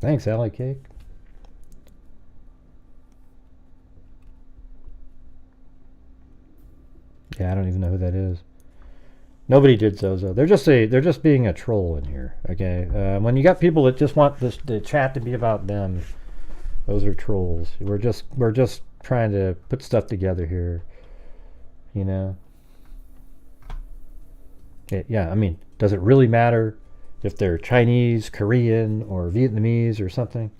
Thanks, Allie Cake. Yeah, I don't even know who that is. Nobody did Zozo. They're just being a troll in here. Okay, when you got people that just want the chat to be about them, those are trolls. We're just trying to put stuff together here. You know. Yeah, I mean, does it really matter if they're Chinese, Korean, or Vietnamese or something?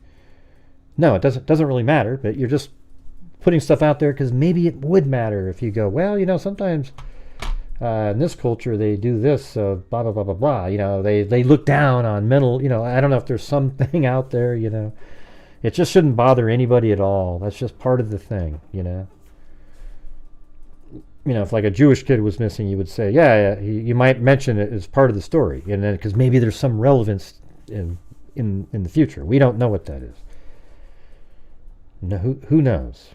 No, it doesn't really matter, but you're just putting stuff out there because maybe it would matter if you go, well, you know, sometimes in this culture they do this, blah, blah, blah, blah, blah. You know, they look down on mental, you know, I don't know if there's something out there, you know. It just shouldn't bother anybody at all. That's just part of the thing, you know. You know, if like a Jewish kid was missing, you would say, yeah, you might mention it as part of the story, and then because maybe there's some relevance in the future. We don't know what that is. No, who knows?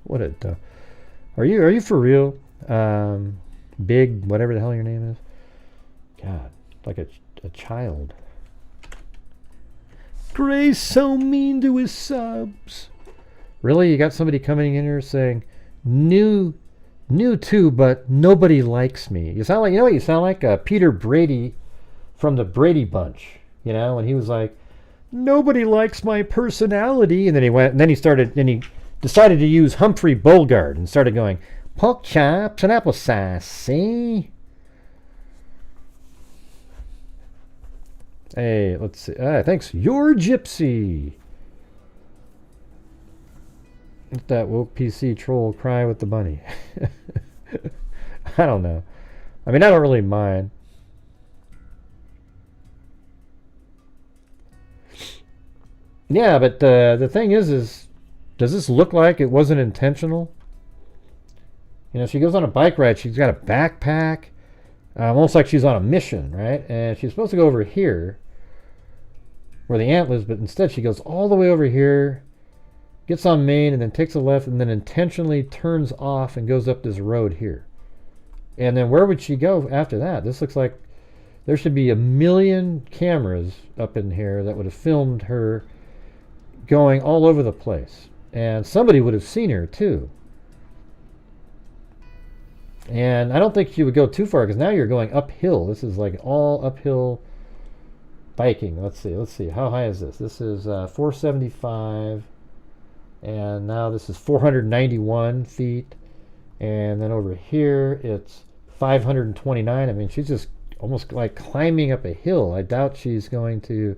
What a are you for real? Big whatever the hell your name is. God, like a child. Gray's so mean to his subs. Really? You got somebody coming in here saying, new too, but nobody likes me. You sound like, you know what you sound like? Peter Brady from the Brady Bunch. You know, when he was like, nobody likes my personality. And then he decided to use Humphrey Bogart and started going, pork chops and applesauce, see? Hey, let's see. Thanks. You're Gypsy. Let that woke PC troll cry with the bunny. I don't know. I mean, I don't really mind. Yeah, but the thing is does this look like it wasn't intentional? You know, she goes on a bike ride. She's got a backpack. Almost like she's on a mission, right? And she's supposed to go over here where the ant lives, but instead she goes all the way over here, gets on Main, and then takes a left, and then intentionally turns off and goes up this road here. And then where would she go after that? This There should be 1,000,000 cameras up in here that would have filmed her going all over the place. And somebody would have seen her too. And I don't think she would go too far, because now you're going uphill. This is like all uphill biking. Let's see. How high is this? This is 475. And now this is 491 feet. And then over here it's 529. I mean, she's just almost like climbing up a hill. I doubt she's going to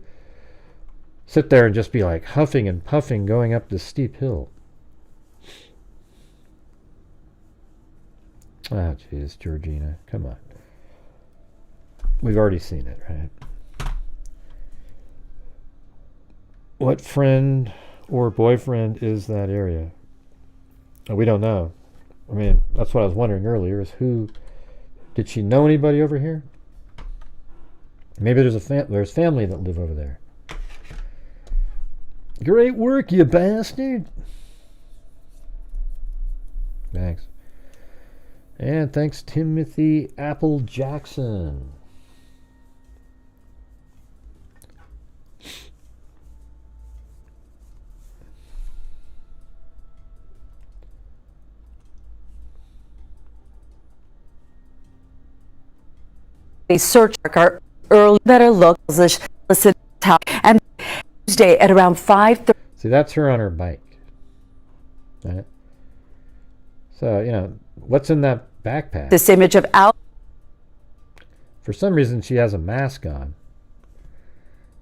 sit there and just be like huffing and puffing going up this steep hill. Ah, jeez, Georgina, come on. We've already seen it, right? What friend or boyfriend is that area? We don't know. I mean, that's what I was wondering earlier, is who... Did she know anybody over here? Maybe there's family that live over there. Great work, you bastard. Thanks. And thanks, Timothy Apple Jackson. A search our early better look, listen, and Tuesday at around 5:30. See, that's her on her bike. Right? So, you know, what's in that backpack? This image of For some reason, she has a mask on.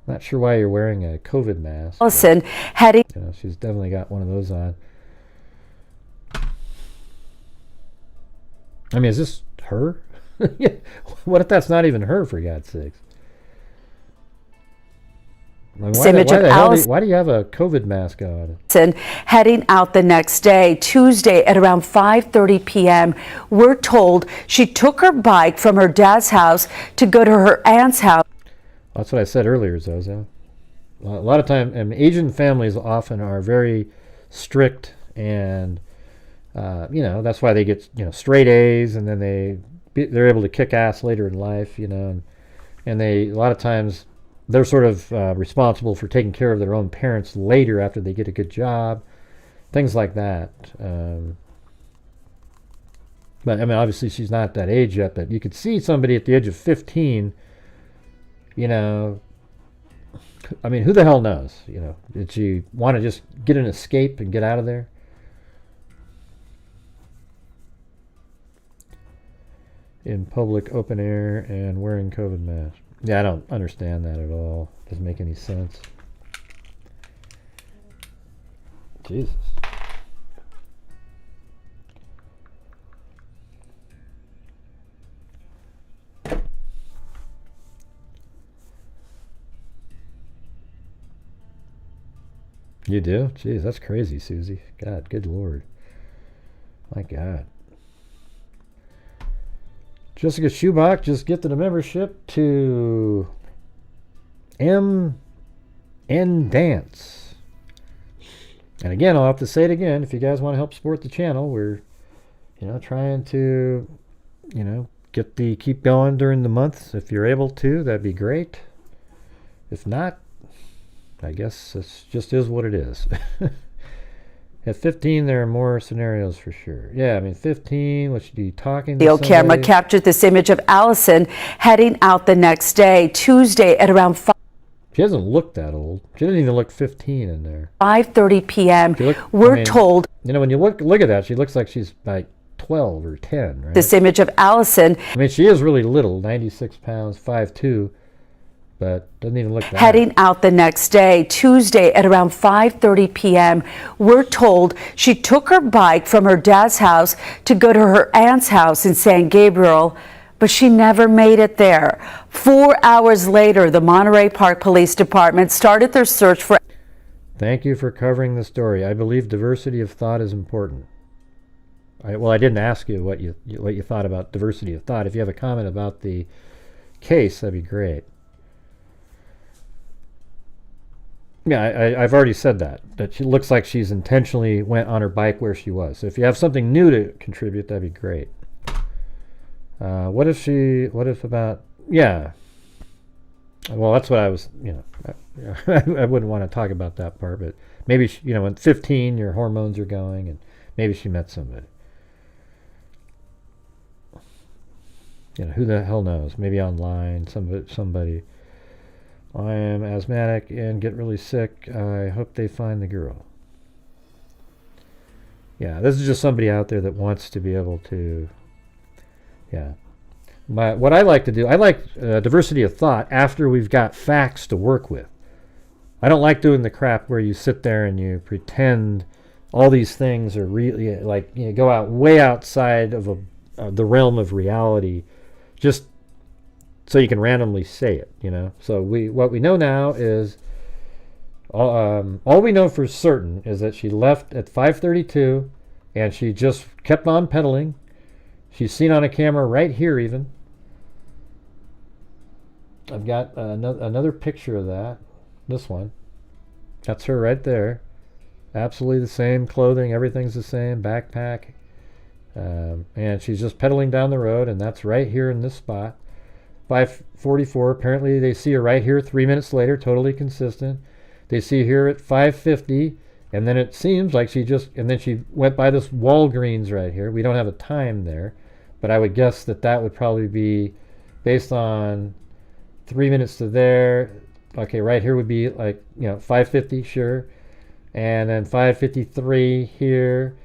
Not sure why you're wearing a COVID mask. Alison heading. You know, she's definitely got one of those on. I mean, is this her? What if that's not even her, for God's sakes? I mean, why do you have a COVID mask on? Heading out the next day, Tuesday at around 5:30 p.m. We're told she took her bike from her dad's house to go to her aunt's house. That's what I said earlier, Zozo. A lot of time, Asian families often are very strict, and you know, that's why they get, you know, straight A's, and then they're able to kick ass later in life, you know, and they, a lot of times, they're sort of responsible for taking care of their own parents later after they get a good job, things like that. But I mean, obviously she's not that age yet, but you could see somebody at the age of 15, you know, I mean, who the hell knows, you know, did she want to just get an escape and get out of there? In public, open air, and wearing COVID masks. Yeah, I don't understand that at all. Doesn't make any sense. Jesus. You do? Jeez, that's crazy, Susie. God, good Lord. My God. Jessica Schubach just gifted a membership to MN Dance. And again, I'll have to say it again. If you guys want to help support the channel, we're, you know, trying to, you know, keep going during the month. If you're able to, that'd be great. If not, I guess it just is what it is. At 15, there are more scenarios for sure. Yeah, I mean, 15, what should be talking to somebody? Camera captured this image of Alison heading out the next day, Tuesday at around 5. She doesn't look that old. She doesn't even look 15 in there. 5:30 p.m. We're told. You know, when you look at that, she looks like she's like 12 or 10, right? This image of Alison. I mean, she is really little, 96 pounds, 5'2", but doesn't even look that. Heading out the next day, Tuesday at around 5:30 p.m. We're told she took her bike from her dad's house to go to her aunt's house in San Gabriel, but she never made it there. 4 hours later, the Monterey Park Police Department started their search for... Thank you for covering the story. I believe diversity of thought is important. Well, I didn't ask you what you thought about diversity of thought. If you have a comment about the case, that'd be great. Yeah, I've already said that she looks like she's intentionally went on her bike where she was. So if you have something new to contribute, that'd be great. Yeah, Well, that's what I was, I wouldn't want to talk about that part, but maybe, when 15, your hormones are going, and maybe she met somebody. Who the hell knows? Maybe online, somebody. I am asthmatic and get really sick. I hope they find the girl. Yeah, this is just somebody out there that wants to be able to, what I like to do, I like diversity of thought after we've got facts to work with. I don't like doing the crap where you sit there and you pretend all these things are really, go out way outside of the realm of reality, just so you can randomly say it, So what we know now is, all we know for certain is that she left at 5:32, and she just kept on pedaling. She's seen on a camera right here even. I've got another picture of that. This one. That's her right there. Absolutely the same clothing. Everything's the same. Backpack. And she's just pedaling down the road, and that's right here in this spot. 5:44. Apparently they see her right here 3 minutes later. Totally consistent. They see her at 5:50. And then it seems like and then she went by this Walgreens right here. We don't have a time there, but I would guess that would probably be based on 3 minutes to there. Okay, right here would be 5:50, sure. And then 5:53 here,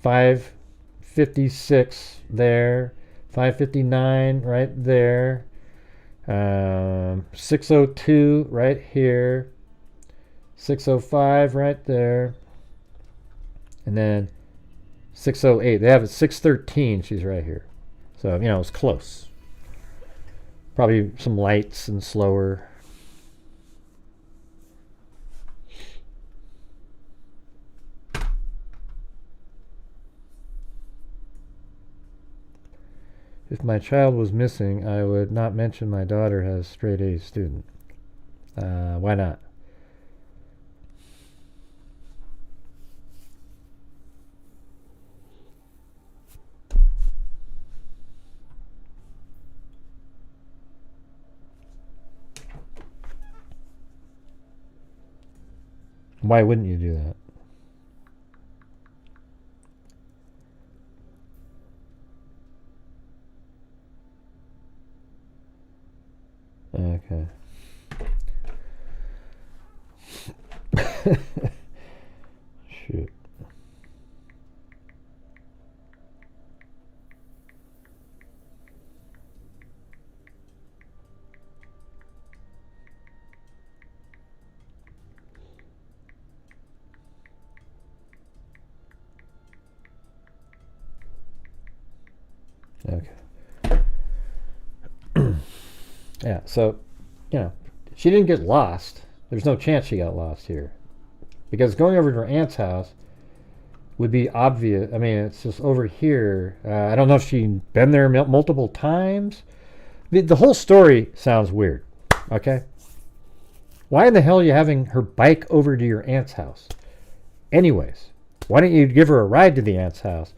5:56 there, 5:59 right there, 6:02 right here, 6:05 right there, and then 6:08. They have it 6:13. She's right here. So, it's close. Probably some lights and slower. If my child was missing, I would not mention my daughter has straight A student. Why not? Why wouldn't you do that? Okay. Shoot. Okay. Yeah, so, she didn't get lost. There's no chance she got lost here. Because going over to her aunt's house would be obvious. I mean, it's just over here. I don't know if she'd been there multiple times. The whole story sounds weird, okay? Why in the hell are you having her bike over to your aunt's house? Anyways, why don't you give her a ride to the aunt's house?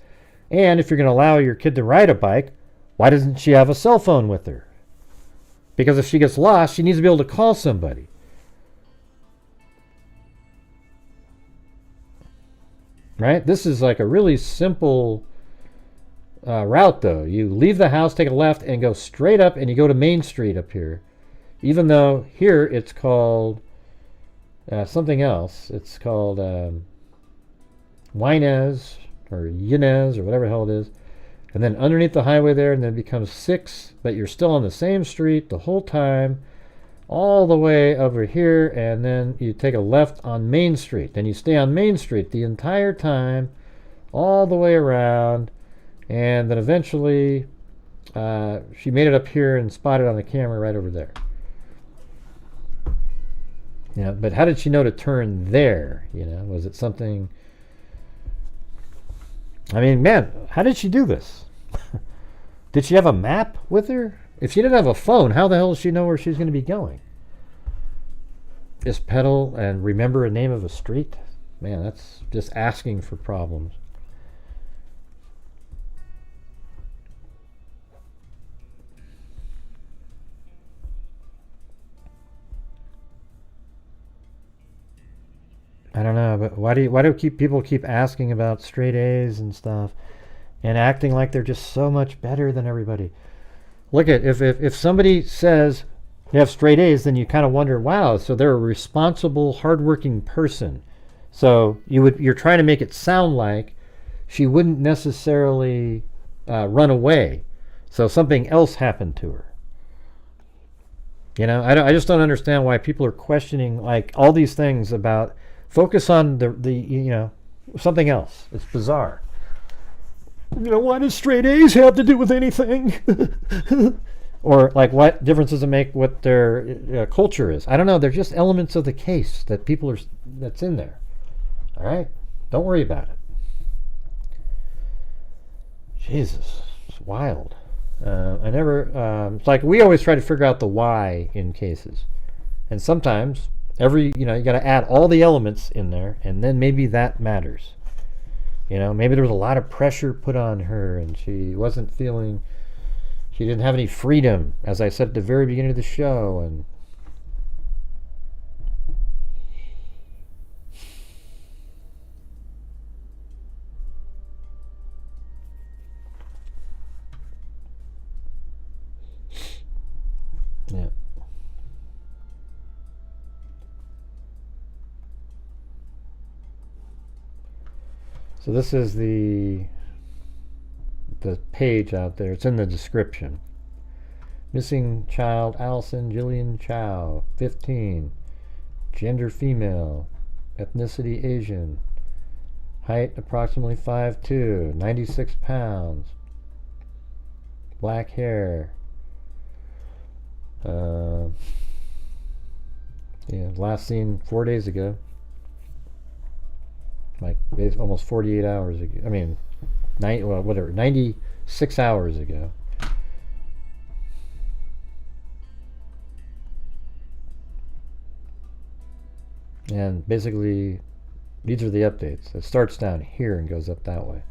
And if you're going to allow your kid to ride a bike, why doesn't she have a cell phone with her? Because if she gets lost, she needs to be able to call somebody. Right? This is like a really simple route, though. You leave the house, take a left, and go straight up, and you go to Main Street up here. Even though here it's called something else. It's called Winez or Yinez or whatever the hell it is. And then underneath the highway there, and then it becomes 6, but you're still on the same street the whole time, all the way over here, and then you take a left on Main Street. Then you stay on Main Street the entire time, all the way around, and then eventually she made it up here and spotted on the camera right over there. But how did she know to turn there? Was it something... I mean, man, how did she do this? Did she have a map with her? If she didn't have a phone, how the hell does she know where she's going to be going? Just pedal and remember a name of a street? Man, that's just asking for problems. Why do people keep asking about straight A's and stuff, and acting like they're just so much better than everybody? Look at if somebody says they have straight A's, then you kind of wonder, wow, so they're a responsible, hardworking person. So you're trying to make it sound like she wouldn't necessarily run away. So something else happened to her. You know, I just don't understand why people are questioning like all these things about. Focus on the something else. It's bizarre. Why does straight A's have to do with anything? Or like, what difference does it make what their culture is? I don't know. They're just elements of the case that that's in there. All right, don't worry about it. Jesus, it's wild. It's like we always try to figure out the why in cases, and sometimes you got to add all the elements in there, and then maybe that matters. Maybe there was a lot of pressure put on her, and she didn't have any freedom, as I said at the very beginning of the show, and yeah. So this is the page out there. It's in the description. Missing child Alison Jillian Chao, 15, gender female, ethnicity Asian, height approximately 5'2", 96 pounds, black hair. Last seen 4 days ago. Like almost 48 hours ago. 96 hours ago. And basically, these are the updates. It starts down here and goes up that way.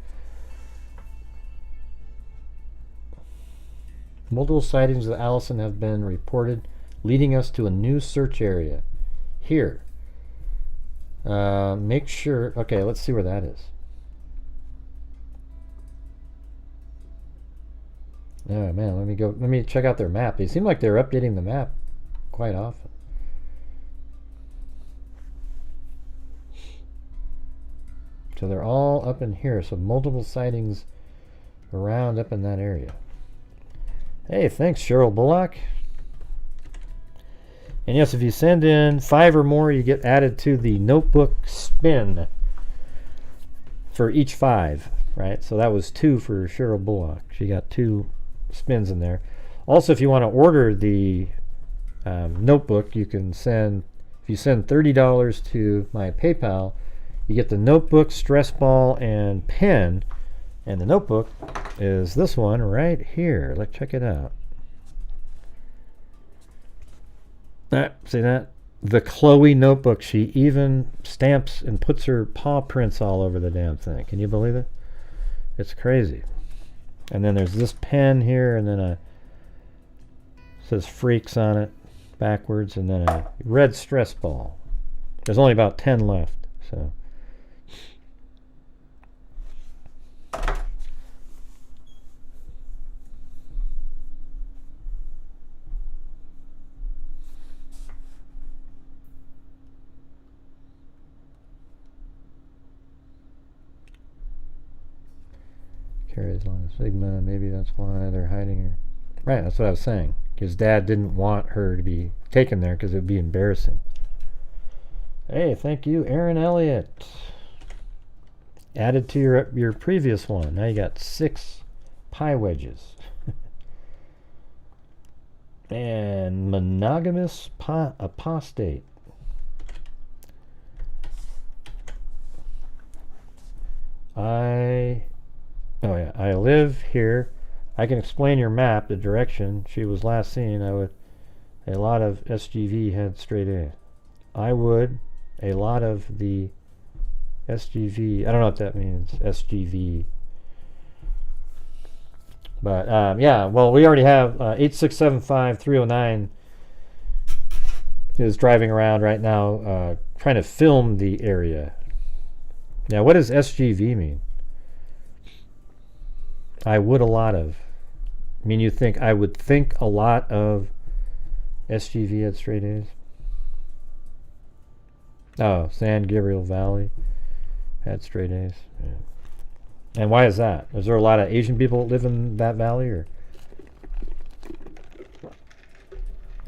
Multiple sightings of Alison have been reported, leading us to a new search area. Here. Make sure. Okay, let's see where that is. Oh man, let me check out their map. They seem like they're updating the map quite often. So they're all up in here. So multiple sightings around up in that area. Hey, thanks, Cheryl Bullock. And yes, if you send in 5 or more, you get added to the notebook spin for each 5, right? So that was 2 for Cheryl Bullock. She got 2 spins in there. Also, if you want to order the notebook, you can send, if you send $30 to my PayPal, you get the notebook, stress ball, and pen. And the notebook is this one right here. Let's check it out. See that? The Chloe notebook. She even stamps and puts her paw prints all over the damn thing. Can you believe it? It's crazy. And then there's this pen here, and then says Freaks on it backwards, and then a red stress ball. There's only about 10 left, so. Carries on a Sigma, maybe that's why they're hiding her. Right, that's what I was saying. His dad didn't want her to be taken there because it would be embarrassing. Hey, thank you, Aaron Elliott. Added to your previous one. Now you got 6 pie wedges. And monogamous apostate. Oh yeah, I live here. I can explain your map, the direction she was last seen. A lot of SGV had straight A. A lot of the SGV, I don't know what that means, SGV. But yeah, well, we already have 8675-309 is driving around right now trying to film the area. Yeah, what does SGV mean? I would a lot of. I mean, you think I would think a lot of SGV had straight A's? Oh, San Gabriel Valley had straight A's. Yeah. And why is that? Is there a lot of Asian people that live in that valley,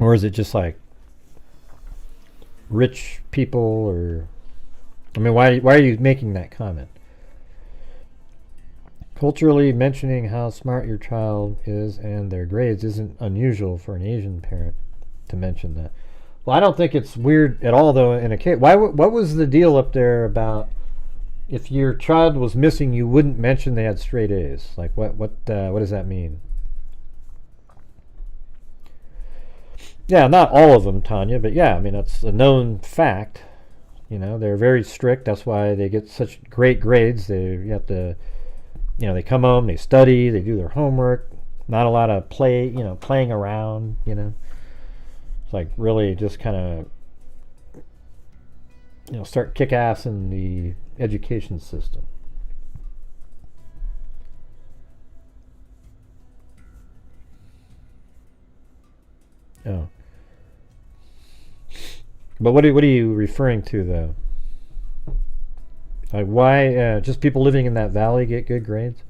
or is it just like rich people? Or I mean, why are you making that comment? Culturally, mentioning how smart your child is and their grades isn't unusual for an Asian parent to mention that. Well, I don't think it's weird at all, though. In a case, what was the deal up there about if your child was missing, you wouldn't mention they had straight A's? Like, what does that mean? Yeah, not all of them, Tanya, but yeah, I mean, that's a known fact. You know, they're very strict. That's why they get such great grades. You have to, you know, they come home, they study, they do their homework. Not a lot of playing around, you know. It's like really just kind of, you know, start kick ass in the education system. Oh. But what are you referring to, though? Like, why just people living in that valley get good grades?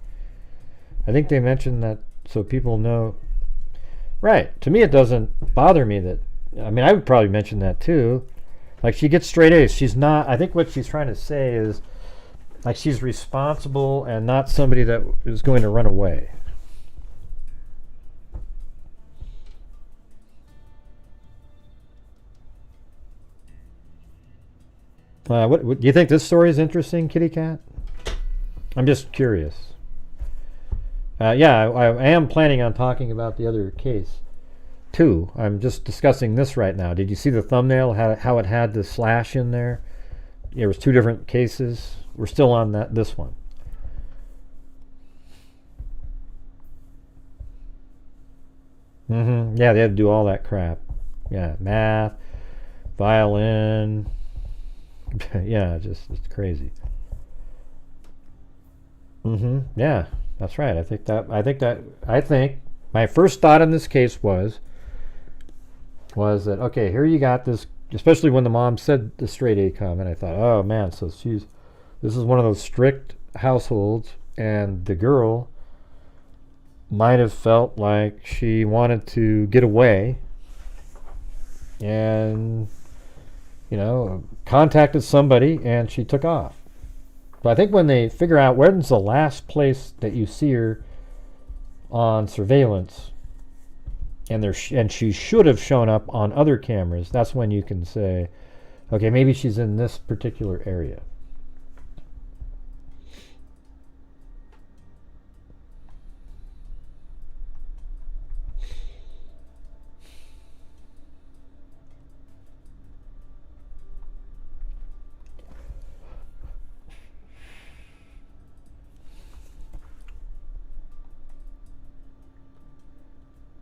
I think they mentioned that so people know. Right. To me, it doesn't bother me that. I mean, I would probably mention that too. Like, she gets straight A's. She's not. I think what she's trying to say is, like, she's responsible and not somebody that is going to run away. What do you think this story is interesting, Kitty Cat? I'm just curious. Yeah, I am planning on talking about the other case too. I'm just discussing this right now. Did you see the thumbnail? How it had the slash in there? There was two different cases. We're still on this one. Yeah, they had to do all that crap. Yeah, math, violin. Yeah, it's crazy. Yeah, that's right. I think my first thought in this case was that, okay, here you got this, especially when the mom said the straight A comment, I thought, oh man, so this is one of those strict households, and the girl might have felt like she wanted to get away and, you know, contacted somebody and she took off. But I think when they figure out when's the last place that you see her on surveillance, and she should have shown up on other cameras, that's when you can say, okay, maybe she's in this particular area.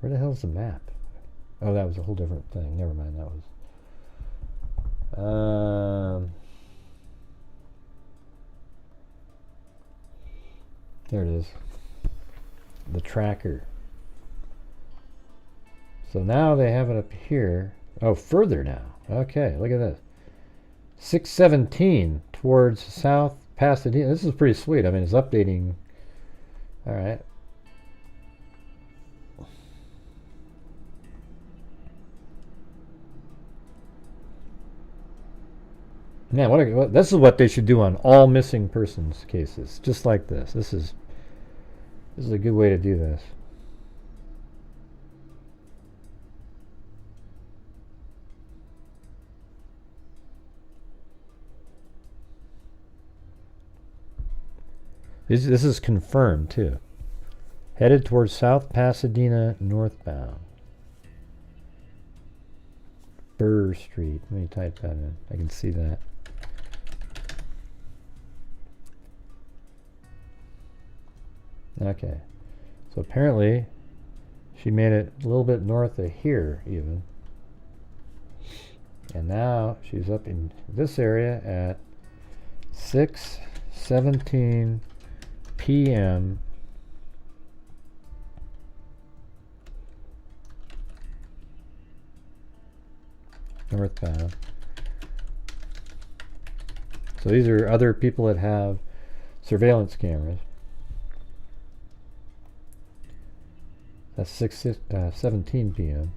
Where the hell's the map? Oh, that was a whole different thing. Never mind, that was... there it is. The tracker. So now they have it up here. Oh, further now. Okay, look at this. 617 towards South Pasadena. This is pretty sweet. I mean, it's updating. All right. Man, this is what they should do on all missing persons cases, just like this. This is a good way to do this. This is confirmed too. Headed towards South Pasadena northbound. Burr Street. Let me type that in. I can see that. Okay, so apparently she made it a little bit north of here even, and now she's up in this area at 6 6:17 p.m. northbound. So these are other people that have surveillance cameras. That's 6:17 p.m.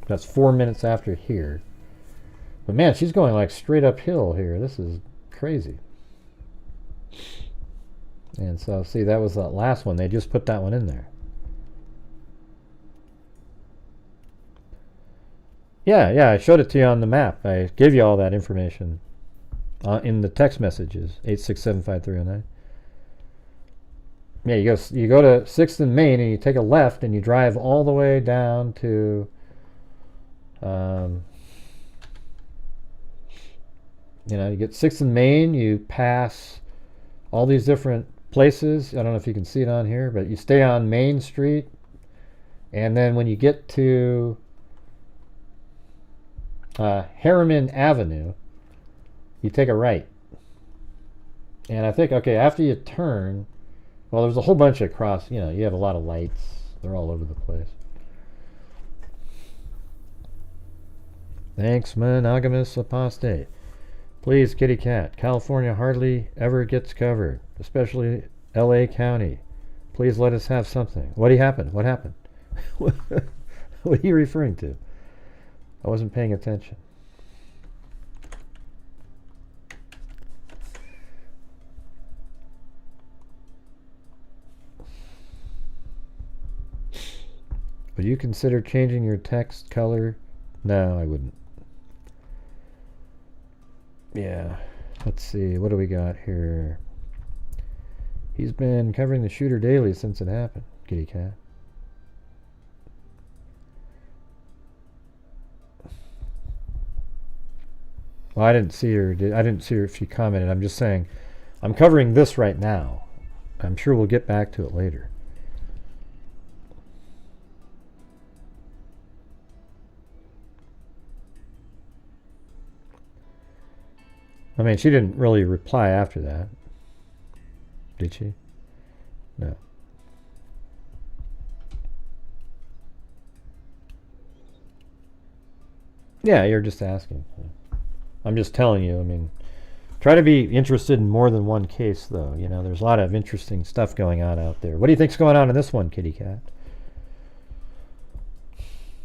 That's 4 minutes after here. But man, she's going like straight uphill here. This is crazy. And so, see, that was that last one. They just put that one in there. Yeah, I showed it to you on the map. I gave you all that information in the text messages. 8675309. Yeah, you go to 6th and Main, and you take a left, and you drive all the way down to you get 6th and Main. You pass all these different places. I don't know if you can see it on here, but you stay on Main Street, and then when you get to Harriman Avenue, you take a right. And I think, okay, after you turn, well, there's a whole bunch of you have a lot of lights. They're all over the place. Thanks, monogamous apostate. Please, kitty cat. California hardly ever gets covered, especially LA County. Please let us have something. What happened? What happened? What are you referring to? I wasn't paying attention. Would you consider changing your text color? No, I wouldn't. Yeah, let's see. What do we got here? He's been covering the shooter daily since it happened, kitty cat. Well, I didn't see her. I didn't see her if she commented. I'm just saying, I'm covering this right now. I'm sure we'll get back to it later. I mean, she didn't really reply after that, did she? No. Yeah, you're just asking. I'm just telling you, I mean, try to be interested in more than one case, though. You know, there's a lot of interesting stuff going on out there. What do you think's going on in this one, kitty cat?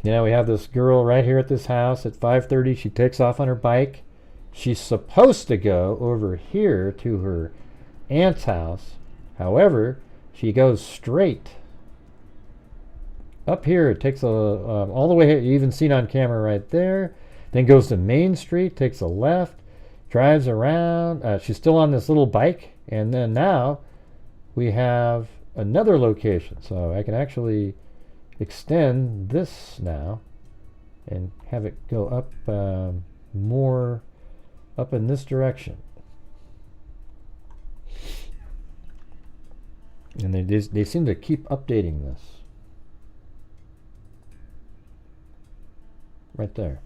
You know, we have this girl right here at this house at 5:30. She takes off on her bike. She's supposed to go over here to her aunt's house. However, she goes straight up here. It takes all the way here. You even seen on camera right there. Then goes to Main Street, takes a left, drives around. She's still on this little bike. And then now we have another location. So I can actually extend this now and have it go up more up in this direction. And they seem to keep updating this. Right there.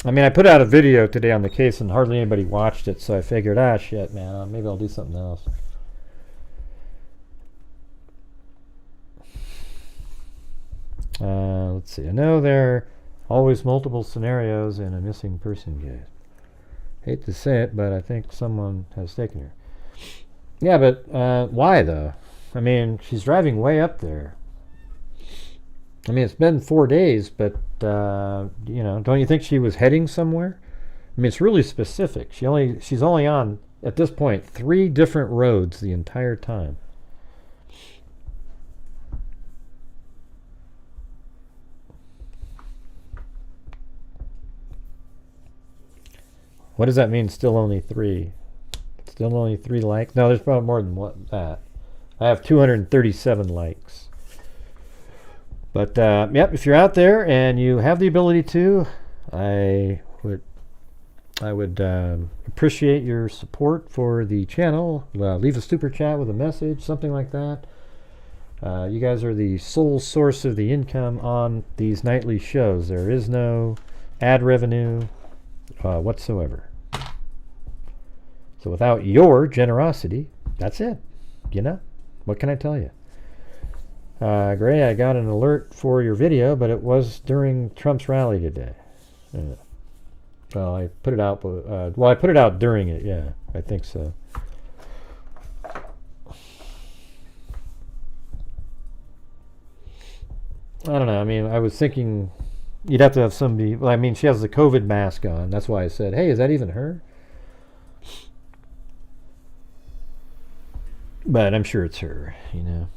I mean, I put out a video today on the case and hardly anybody watched it, so I figured, shit, man, maybe I'll do something else. Let's see. I know there are always multiple scenarios in a missing person case. Hate to say it, but I think someone has taken her. Yeah, but why, though? I mean, she's driving way up there. I mean, it's been 4 days, but, you know, don't you think she was heading somewhere? I mean, it's really specific. She's only on, at this point, 3 different roads the entire time. What does that mean, still only 3? Still only 3 likes? No, there's probably more than that. I have 237 likes. But, yep, if you're out there and you have the ability to, I would appreciate your support for the channel. Leave a super chat with a message, something like that. You guys are the sole source of the income on these nightly shows. There is no ad revenue. whatsoever. So without your generosity, that's it. You know? What can I tell you? Gray, I got an alert for your video, but it was during Trump's rally today. Well, I put it out. I put it out during it. Yeah, I think so. I don't know. I mean, I was thinking you'd have to have somebody. Well, I mean, she has the COVID mask on. That's why I said, "Hey, is that even her?" But I'm sure it's her. You know.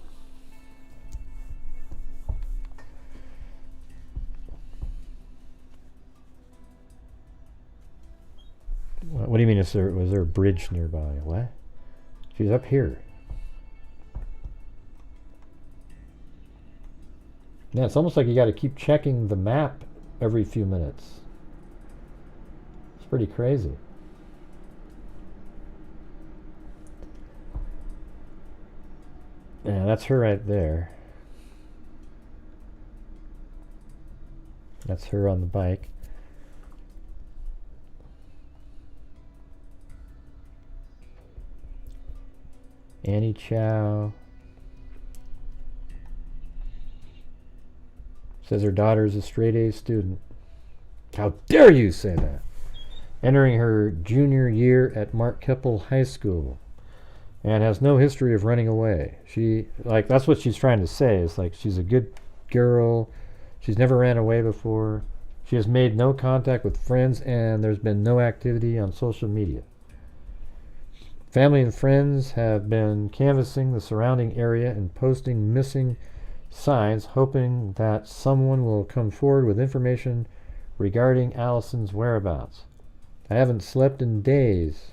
What do you mean? Was there a bridge nearby? What? She's up here. Yeah, it's almost like you got to keep checking the map every few minutes. It's pretty crazy. Yeah, that's her right there. That's her on the bike. Annie Chao says her daughter is a straight A student. How dare you say that? Entering her junior year at Mark Keppel High School and has no history of running away. That's what she's trying to say. Is like she's a good girl. She's never ran away before. She has made no contact with friends and there's been no activity on social media. Family and friends have been canvassing the surrounding area and posting missing signs, hoping that someone will come forward with information regarding Alison's whereabouts. I haven't slept in days,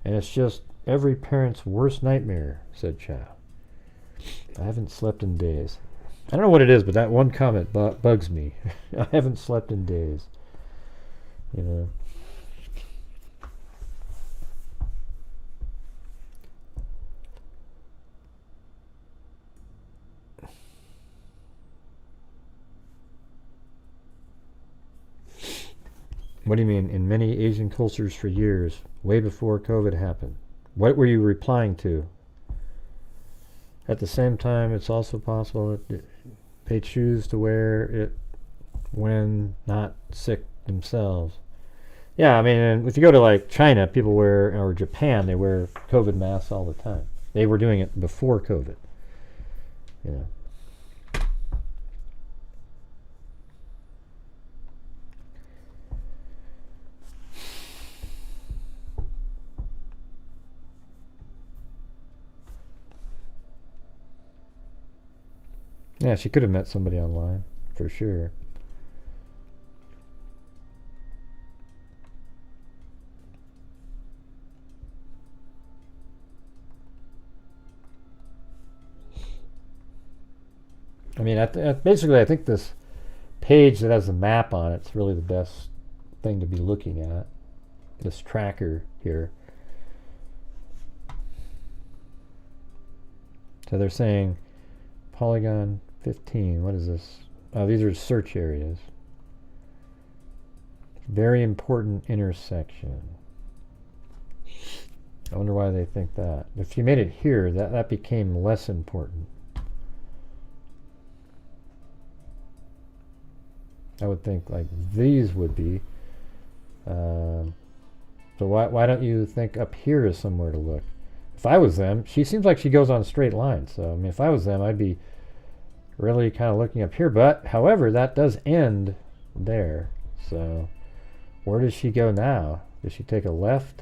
and it's just every parent's worst nightmare, said Chao. I haven't slept in days. I don't know what it is, but that one comment bugs me. I haven't slept in days. You know. What do you mean? In many Asian cultures for years, way before COVID happened. What were you replying to? At the same time, it's also possible that they choose to wear it when not sick themselves. Yeah, I mean, if you go to like China, people wear, or Japan, they wear COVID masks all the time. They were doing it before COVID. You know. Yeah, she could have met somebody online, for sure. I mean, basically, I think this page that has the map on it's really the best thing to be looking at. This tracker here. So they're saying Polygon 15. What is this? Oh, these are search areas. Very important intersection. I wonder why they think that. If you made it here, that became less important. I would think like these would be. So why don't you think up here is somewhere to look? If I was them, she seems like she goes on straight lines. So I mean, if I was them, I'd be really kind of looking up here. But however, that does end there. So where does she go now? Does she take a left?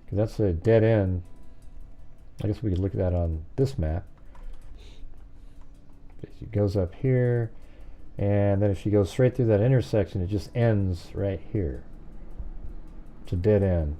Because that's a dead end. I guess we could look at that on this map. She goes up here. And then if she goes straight through that intersection, it just ends right here. It's a dead end.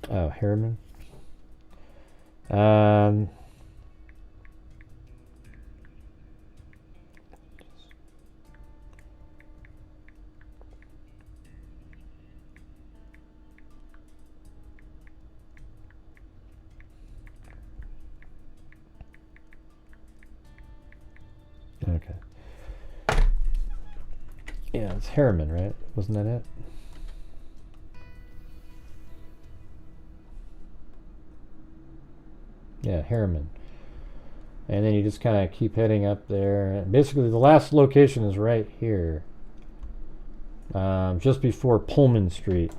Oh, Harriman. Okay. Yeah, it's Harriman, right? Wasn't that it? Yeah, Harriman. And then you just kind of keep heading up there. Basically, the last location is right here. Just before Pullman Street.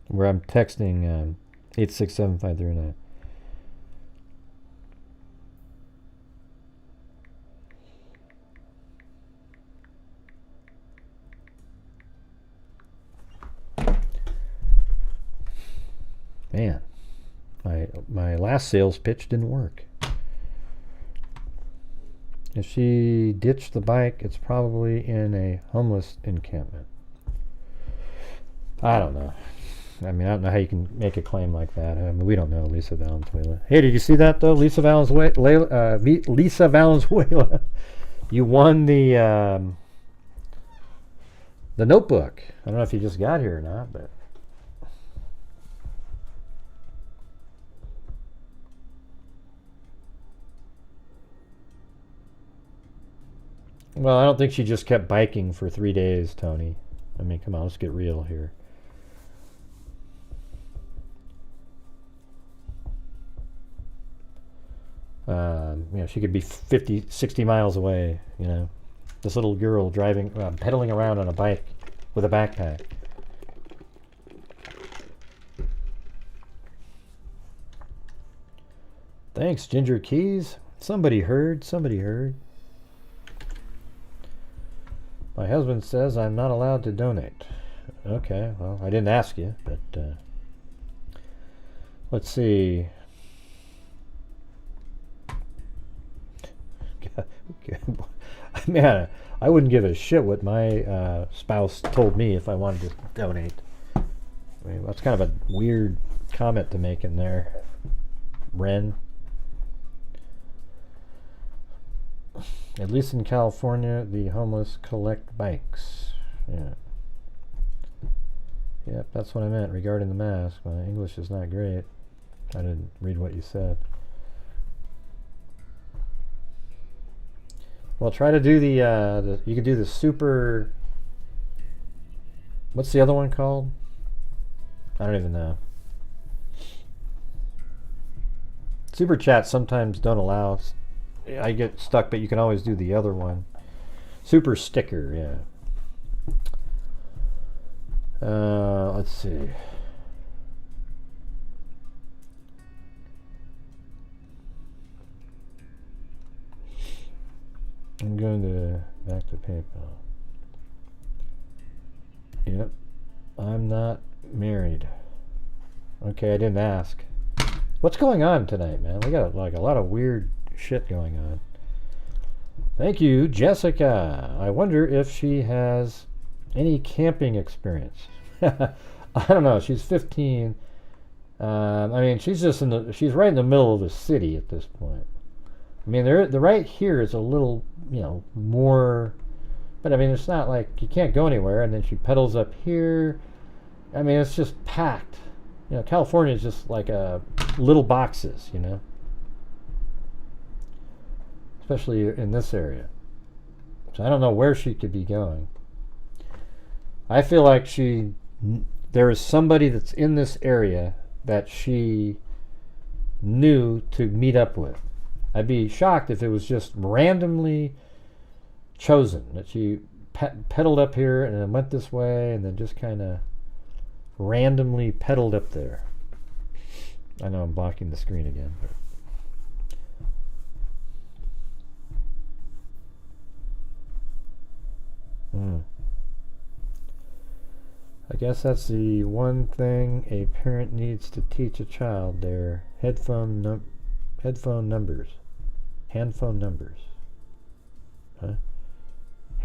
Where I'm texting 8675309. Man, my last sales pitch didn't work. If she ditched the bike, it's probably in a homeless encampment. I don't know. I mean, I don't know how you can make a claim like that. I mean, we don't know Lisa Valenzuela. Hey, did you see that though? Lisa Valenzuela. You won the Notebook. I don't know if you just got here or not, but. Well, I don't think she just kept biking for 3 days, Tony. I mean, come on, let's get real here. You know, she could be 50, 60 miles away, you know. This little girl driving, pedaling around on a bike with a backpack. Thanks, Ginger Keys. Somebody heard. My husband says I'm not allowed to donate. Okay, well, I didn't ask you, but let's see. Man, I wouldn't give a shit what my spouse told me if I wanted to donate. I mean, that's kind of a weird comment to make in there. Ren. At least in California, the homeless collect bikes. Yeah. Yep, that's what I meant regarding the mask. My English is not great. I didn't read what you said. Well, try to do the you can do the super. What's the other one called? I don't even know. Super chats sometimes don't allow. I get stuck, but you can always do the other one. Super sticker, yeah. Let's see. I'm going to back to PayPal. Yep. I'm not married. Okay, I didn't ask. What's going on tonight, man? We got like a lot of weird shit going on. Thank you, Jessica. I wonder if she has any camping experience. I don't know. She's 15. I mean, she's just she's right in the middle of the city at this point. I mean, the right here is a little, you know, more, but I mean, it's not like you can't go anywhere. And then she pedals up here. I mean, it's just packed. You know, California is just like little boxes, you know. Especially in this area. So I don't know where she could be going. I feel like there is somebody that's in this area that she knew to meet up with. I'd be shocked if it was just randomly chosen, that she pedaled up here and then went this way and then just kind of randomly pedaled up there. I know I'm blocking the screen again, but I guess that's the one thing a parent needs to teach a child, their headphone numbers. Handphone numbers. Huh?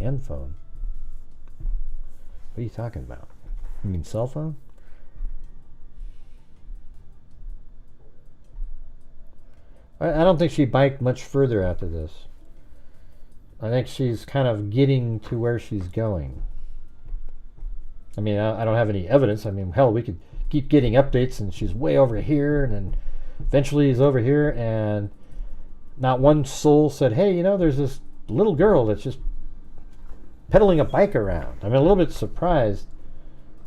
Handphone? What are you talking about? You mean cell phone? I don't think she biked much further after this. I think she's kind of getting to where she's going. I mean, I don't have any evidence. I mean, hell, we could keep getting updates and she's way over here and then eventually he's over here and not one soul said, hey, you know, there's this little girl that's just pedaling a bike around. I'm a little bit surprised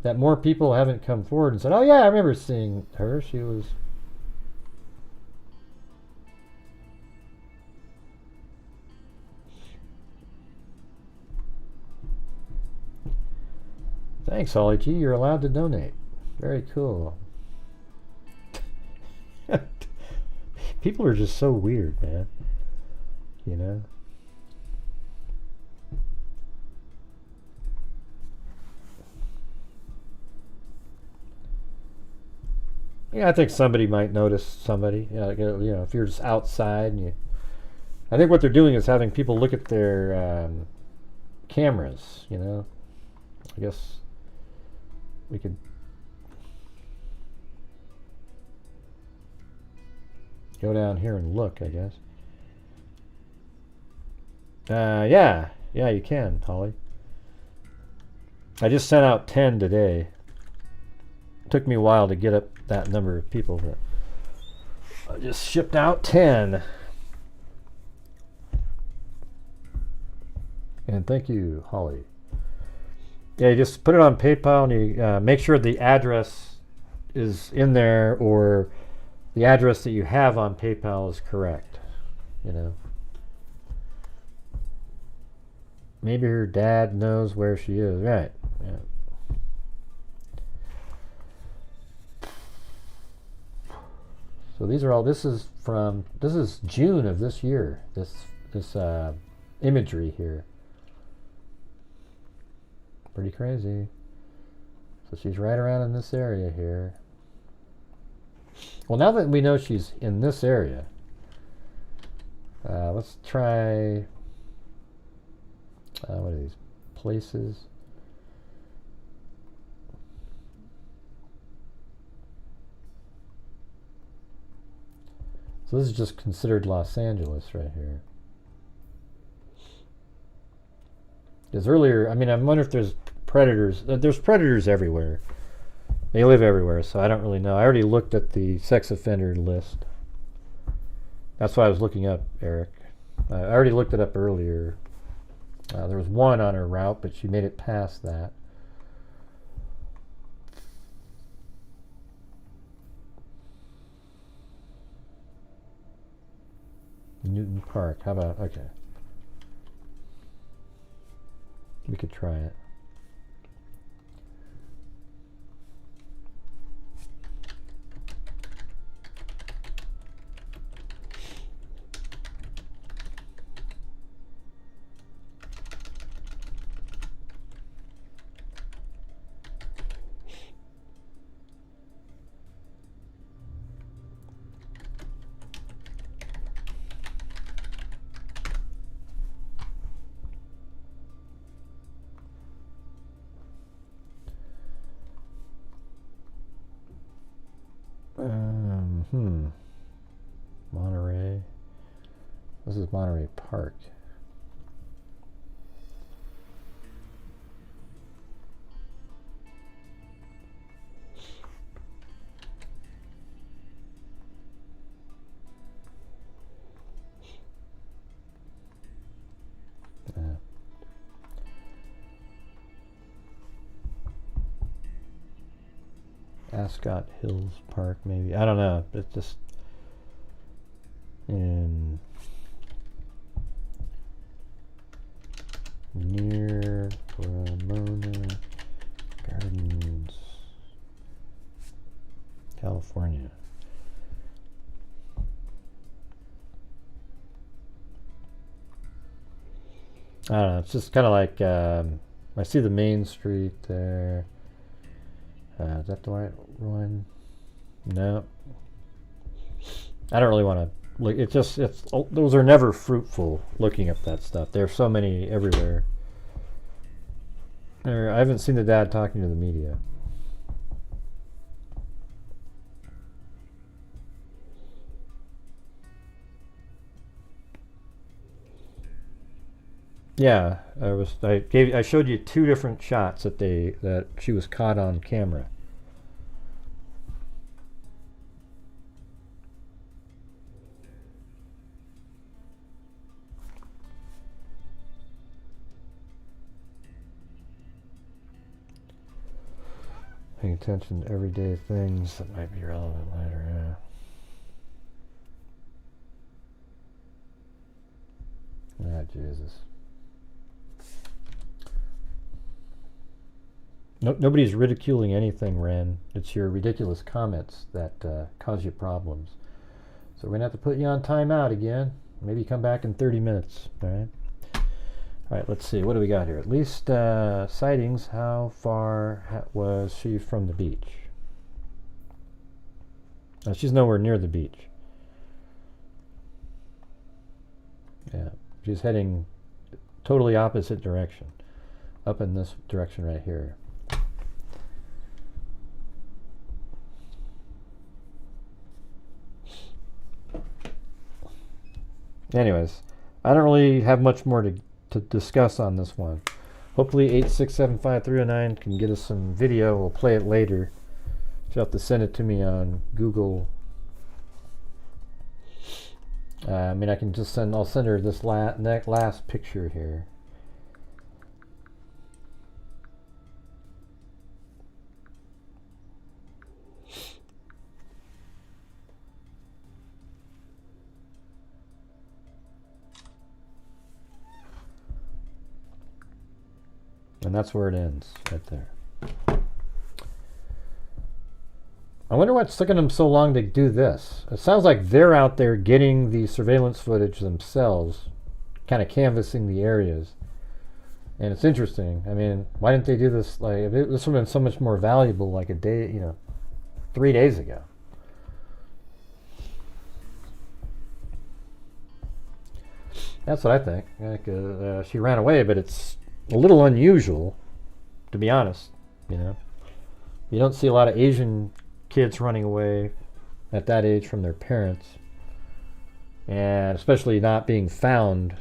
that more people haven't come forward and said, oh yeah, I remember seeing her. She was... Thanks, Ollie G. You're allowed to donate. Very cool. People are just so weird, man. You know? Yeah, I think somebody might notice somebody. You know, if you're just outside and you... I think what they're doing is having people look at their cameras, you know? I guess we could go down here and look, I guess. Yeah, you can, Holly. I just sent out 10 today. It took me a while to get up that number of people, but I just shipped out 10. And thank you, Holly. Yeah, you just put it on PayPal and you make sure the address is in there or the address that you have on PayPal is correct, you know. Maybe her dad knows where she is. Right, yeah. So these are all, this is June of this year, this imagery here. Pretty crazy. So she's right around in this area here. Well, now that we know she's in this area, let's try, what are these places? So this is just considered Los Angeles right here. Because earlier, I mean, I wonder if there's predators. There's predators everywhere. They live everywhere, so I don't really know. I already looked at the sex offender list. That's why I was looking up, Eric. I already looked it up earlier. There was one on her route, but she made it past that. Newton Park. How about, okay. We could try it. Monterey. This is Monterey Park. Ascot Hills Park, maybe. I don't know. It's just in near Ramona Gardens, California. I don't know. It's just kind of like I see the main street there. Is that the right one? No. I don't really want to like those are never fruitful. Looking at that stuff, there's so many everywhere. I haven't seen the dad talking to the media. Yeah, I showed you 2 different shots that she was caught on camera. Paying attention to everyday things that might be relevant later, yeah. Ah, Jesus. Nobody's ridiculing anything, Ren. It's your ridiculous comments that cause you problems. So we're going to have to put you on timeout again. Maybe come back in 30 minutes, all right? All right, let's see. What do we got here? At least sightings. How far was she from the beach? She's nowhere near the beach. Yeah, she's heading totally opposite direction. Up in this direction right here. Anyways, I don't really have much more to discuss on this one. Hopefully 8675309 can get us some video. We'll play it later. You'll have to send it to me on Google. I mean, I can just I'll send her this last picture here. And that's where it ends, right there. I wonder what's taking them so long to do this. It sounds like they're out there getting the surveillance footage themselves, kind of canvassing the areas. And it's interesting. I mean, why didn't they do this? Like, this would have been so much more valuable like a day, 3 days ago. That's what I think. Like, she ran away, but it's a little unusual, to be honest. You don't see a lot of Asian kids running away at that age from their parents, and especially not being found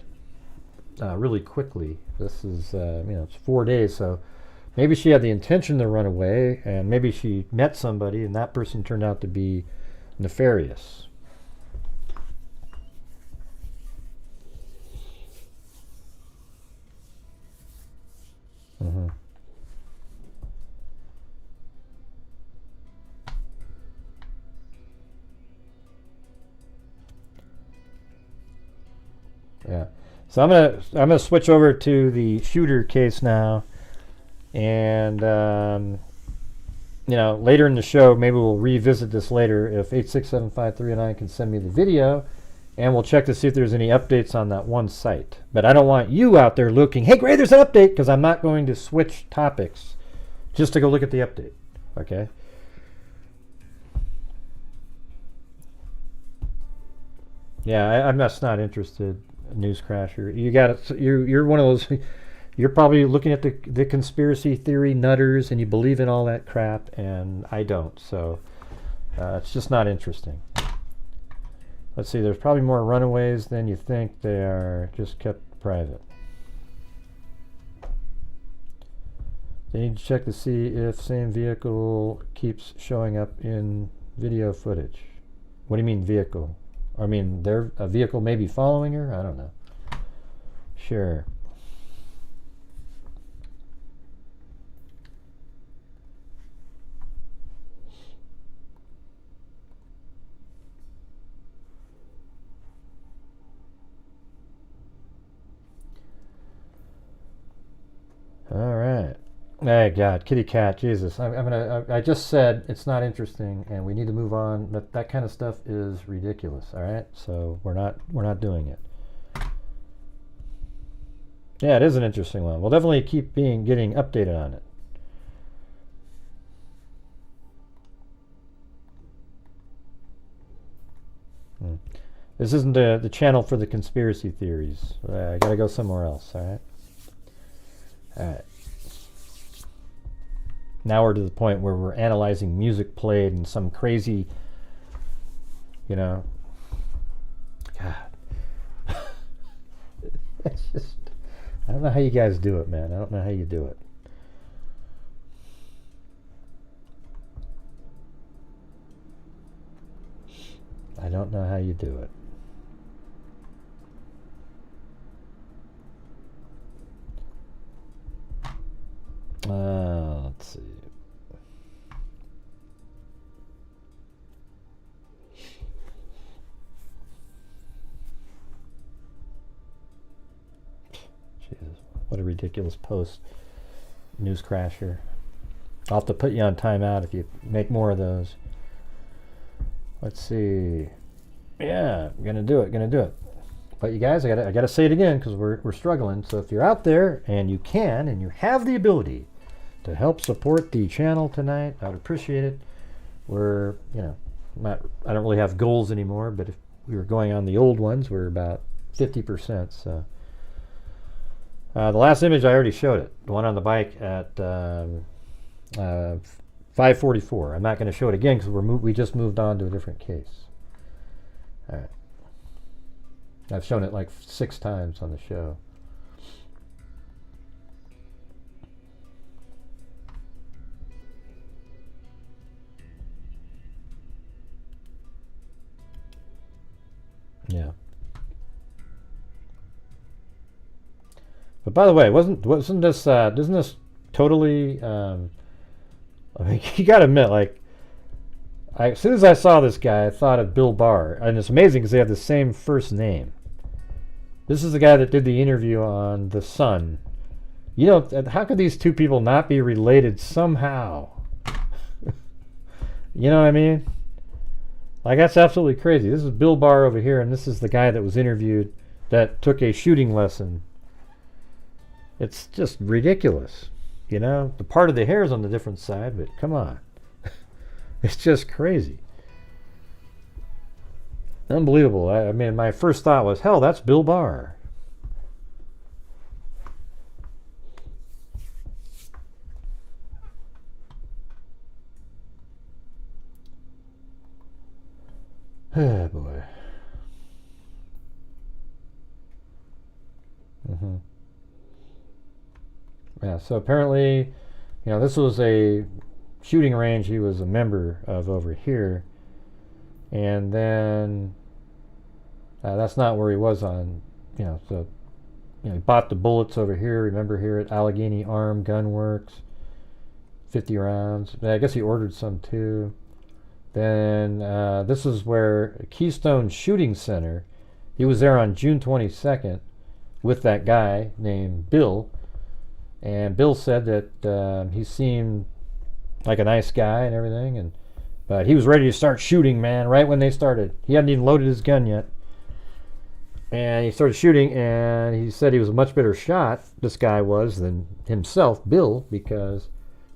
really quickly. This is it's 4 days, so maybe she had the intention to run away, and maybe she met somebody and that person turned out to be Nefarious. Mm-hmm. Yeah. So I'm gonna switch over to the shooter case now, and later in the show maybe we'll revisit this later if 8675309 can send me the video, and we'll check to see if there's any updates on that one site. But I don't want you out there looking, hey Gray, there's an update, because I'm not going to switch topics just to go look at the update. Okay. Yeah, I'm just not interested. News crasher, you got it. You're one of those. You're probably looking at the conspiracy theory nutters, and you believe in all that crap, and I don't. So it's just not interesting. Let's see. There's probably more runaways than you think. They are just kept private. They need to check to see if same vehicle keeps showing up in video footage. What do you mean vehicle? I mean, a vehicle may be following her? I don't know. Sure. All right. Hey, God, kitty cat, Jesus. I just said it's not interesting, and we need to move on. That kind of stuff is ridiculous. All right, so we're not doing it. Yeah, it is an interesting one. We'll definitely keep getting updated on it. This isn't the channel for the conspiracy theories. I gotta go somewhere else, alright? Alright. Now we're to the point where we're analyzing music played in some crazy, you know, God. It's just, I don't know how you guys do it, man. I don't know how you do it. I don't know how you do it. Let's see. Jesus, what a ridiculous post. News crasher. I'll have to put you on timeout if you make more of those. Let's see. Yeah, gonna do it. But you guys, I gotta say it again because we're struggling. So if you're out there and you can and you have the ability to help support the channel tonight, I would appreciate it. We're, you know, I don't really have goals anymore, but if we were going on the old ones, we're about 50%. So the last image I already showed it, the one on the bike at 5:44. I'm not going to show it again because we just moved on to a different case. All right. I've shown it like 6 times on the show. Yeah. But by the way, wasn't this isn't this totally I mean, you gotta admit, like, as soon as I saw this guy, I thought of Bill Barr, and it's amazing because they have the same first name. This is the guy that did the interview on The Sun. You know, how could these two people not be related somehow? You know what I mean? Like, that's absolutely crazy. This is Bill Barr over here, and this is the guy that was interviewed that took a shooting lesson. It's just ridiculous. You know, the part of the hair is on the different side, but come on. It's just crazy. Unbelievable. I mean, my first thought was, hell, that's Bill Barr. Oh, boy. Yeah, so apparently, you know, this was a shooting range he was a member of over here. And then that's not where he was on, you know, so, you know, he bought the bullets over here, remember, here at Allegheny Arm Gun Works, 50 rounds. I guess he ordered some too. Then this is where Keystone Shooting Center, he was there on June 22nd with that guy named Bill. And Bill said that he seemed like a nice guy and everything, but he was ready to start shooting, man, right when they started. He hadn't even loaded his gun yet. And he started shooting, and he said he was a much better shot, this guy was, than himself, Bill, because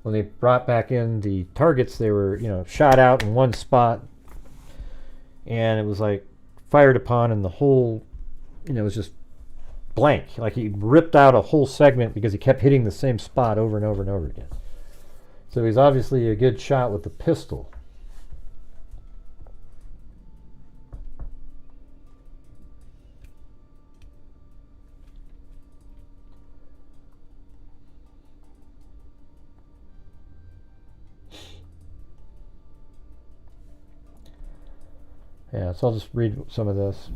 when they brought back in the targets, they were, you know, shot out in one spot, and it was like fired upon, and the whole, you know, it was just blank. Like he ripped out a whole segment because he kept hitting the same spot over and over and over again. So he's obviously a good shot with the pistol. Yeah, so I'll just read some of this.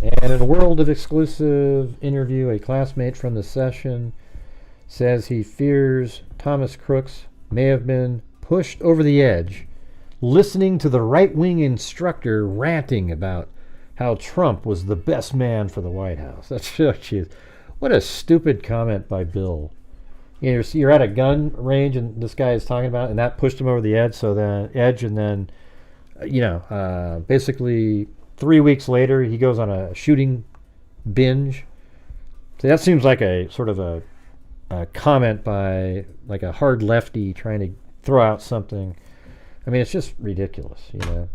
And in a world of exclusive interview, a classmate from the session says he fears Thomas Crooks may have been pushed over the edge listening to the right-wing instructor ranting about how Trump was the best man for the White House. That's geez, what a stupid comment by Bill. You know, you're at a gun range and this guy is talking about it, and that pushed him over the edge, and then you know, basically 3 weeks later, he goes on a shooting binge. So that seems like a sort of a comment by like a hard lefty trying to throw out something. I mean, it's just ridiculous, you know.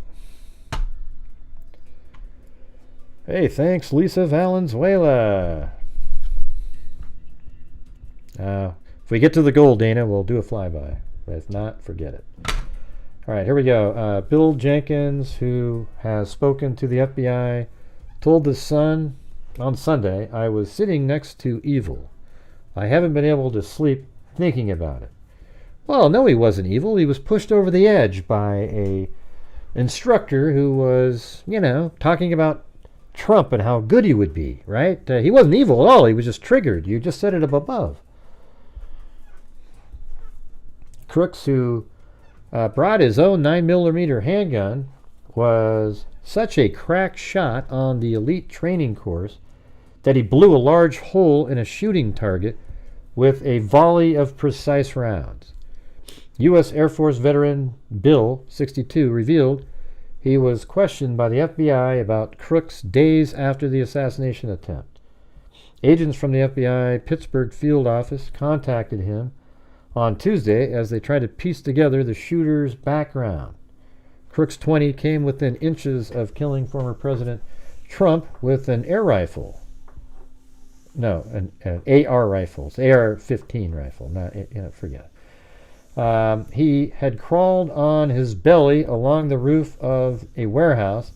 Hey, thanks, Lisa Valenzuela. If we get to the goal, Dana, we'll do a flyby. But if not, forget it. All right, here we go. Bill Jenkins, who has spoken to the FBI, told the Sun on Sunday, "I was sitting next to evil. I haven't been able to sleep thinking about it." Well, no, he wasn't evil. He was pushed over the edge by a instructor who was, talking about Trump and how good he would be, right? He wasn't evil at all. He was just triggered. You just set it up above. Crooks, who brought his own 9mm handgun, was such a crack shot on the elite training course that he blew a large hole in a shooting target with a volley of precise rounds. U.S. Air Force veteran Bill, 62, revealed he was questioned by the FBI about Crooks days after the assassination attempt. Agents from the FBI Pittsburgh field office contacted him on Tuesday as they tried to piece together the shooter's background. Crooks 20 came within inches of killing former President Trump with an air rifle. No, an AR rifles, AR-15 rifle. Not, forget it. He had crawled on his belly along the roof of a warehouse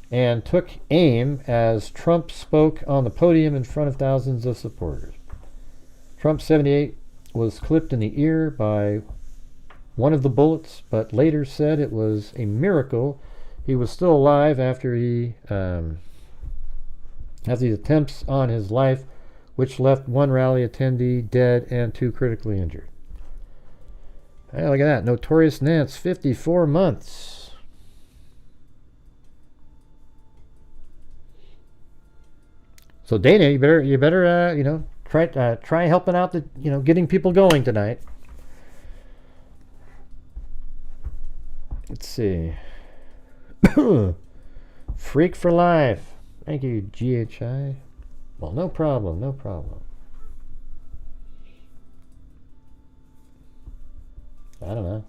and took aim as Trump spoke on the podium in front of thousands of supporters. Trump, 78, was clipped in the ear by one of the bullets, but later said it was a miracle he was still alive after these attempts on his life, which left one rally attendee dead and 2 critically injured. Hey, look at that. Notorious Nance, 54 months. So Dana, you better try helping out getting people going tonight. Let's see. Freak for life. Thank you, GHI. Well, no problem. I don't know.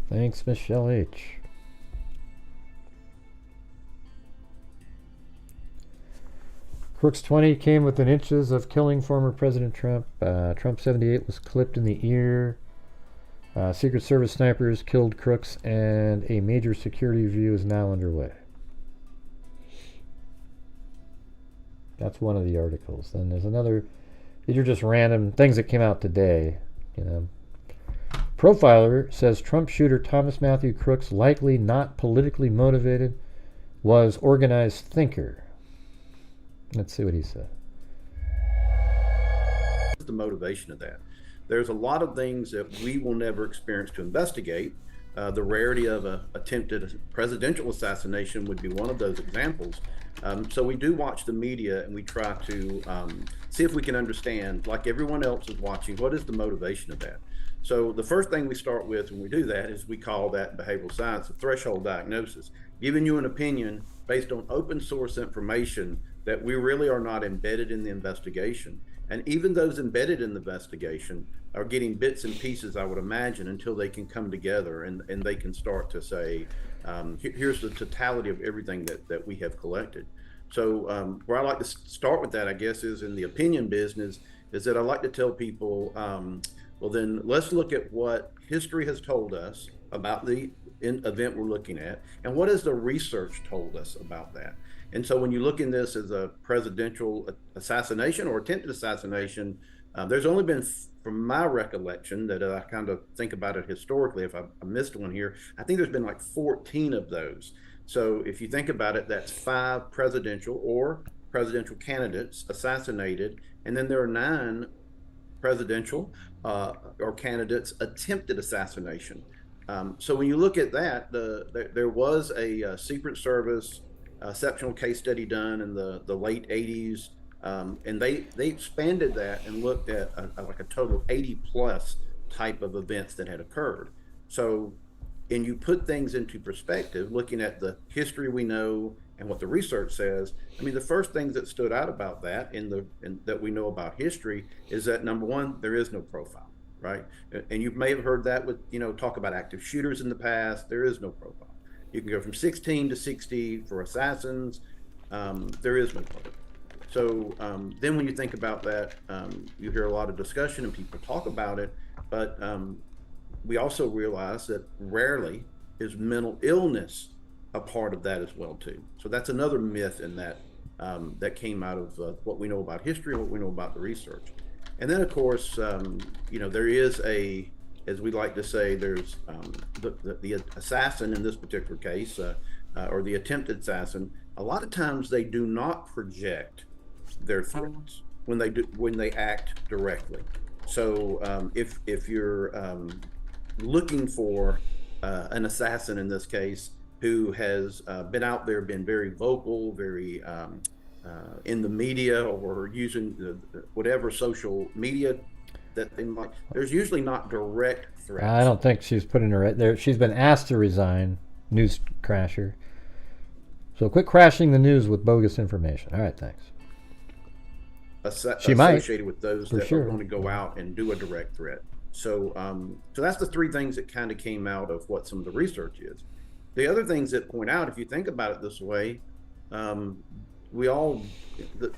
Thanks, Michelle H. Crooks 20 came within inches of killing former President Trump. Trump, 78, was clipped in the ear. Secret Service snipers killed Crooks, and a major security review is now underway. That's one of the articles. Then there's another. These are just random things that came out today. Profiler says Trump shooter Thomas Matthew Crooks, likely not politically motivated, was organized thinker. Let's see what he said. The motivation of that. There's a lot of things that we will never experience to investigate. The rarity of an attempted presidential assassination would be one of those examples. So we do watch the media and we try to see if we can understand, like everyone else is watching, what is the motivation of that. So the first thing we start with when we do that is we call that behavioral science a threshold diagnosis, giving you an opinion based on open source information that we really are not embedded in the investigation. And even those embedded in the investigation are getting bits and pieces, I would imagine, until they can come together and they can start to say, here's the totality of everything that we have collected. So where I like to start with that, I guess, is in the opinion business, is that I like to tell people, well, then let's look at what history has told us about the event we're looking at, and what has the research told us about that. And so when you look in this as a presidential assassination or attempted assassination, there's only been, from my recollection, that I kind of think about it historically, if I missed one here, I think there's been like 14 of those. So if you think about it, that's 5 presidential or presidential candidates assassinated, and then there are 9 presidential or candidates attempted assassination. So when you look at that, there was a Secret Service exceptional case study done in the late 80s, and they expanded that and looked at like a total of 80 plus type of events that had occurred. So, and you put things into perspective, looking at the history we know and what the research says. I mean, the first things that stood out about that that we know about history is that, number one, there is no profile, right? And you may have heard that with, talk about active shooters in the past. There is no profile. You can go from 16 to 60 for assassins. There is no profile. So then when you think about that, you hear a lot of discussion and people talk about it, but we also realize that rarely is mental illness a part of that as well too. So that's another myth in that that came out of what we know about history and what we know about the research. And then of course, there is as we like to say, there's the assassin in this particular case, or the attempted assassin. A lot of times they do not project their threats when they act directly. So if you're looking for an assassin in this case who has been out there, been very vocal, very in the media, or using whatever social media that they might, there's usually not direct threats. I don't think she's putting her right there. She's been asked to resign, news crasher. So quit crashing the news with bogus information. All right, thanks. Associated with those that sure. are going to go out and do a direct threat. So so that's the three things that kind of came out of what some of the research is. The other things that point out, if you think about it this way, the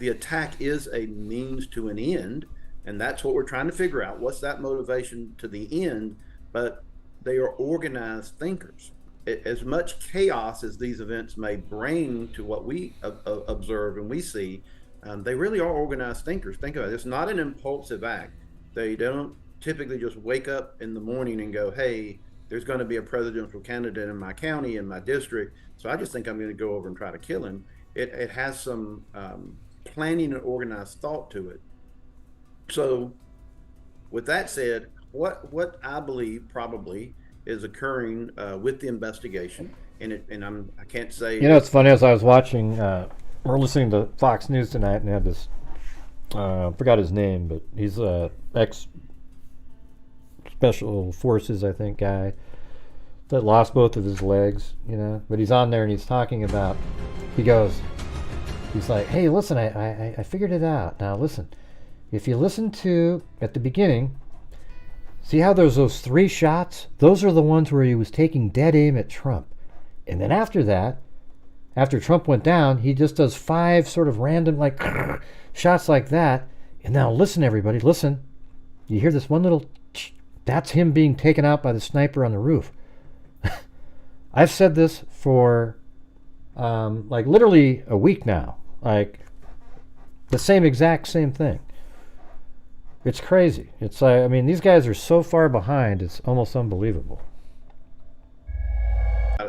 attack is a means to an end, and that's what we're trying to figure out. What's that motivation to the end? But they are organized thinkers. As much chaos as these events may bring to what we observe and we see, they really are organized thinkers. Think about it. It's not an impulsive act. They don't typically just wake up in the morning and go, hey, there's going to be a presidential candidate in my county, in my district, so I just think I'm going to go over and try to kill him. It has some planning and organized thought to it. So with that said, what I believe probably is occurring with the investigation, and I can't say. It's funny, as I was watching, we're listening to Fox News tonight, and they had this, forgot his name, but he's a ex-special forces, I think, guy that lost both of his legs, but he's on there and he's talking about, he's like, hey, listen, I figured it out. Now listen, if you listen to, at the beginning, see how there's those 3 shots? Those are the ones where he was taking dead aim at Trump. And then after that, after Trump went down, he just does 5 sort of random shots like that. And now listen, everybody, listen. You hear this one little, that's him being taken out by the sniper on the roof. I've said this for literally a week now. The exact same thing. It's crazy. It's these guys are so far behind, it's almost unbelievable.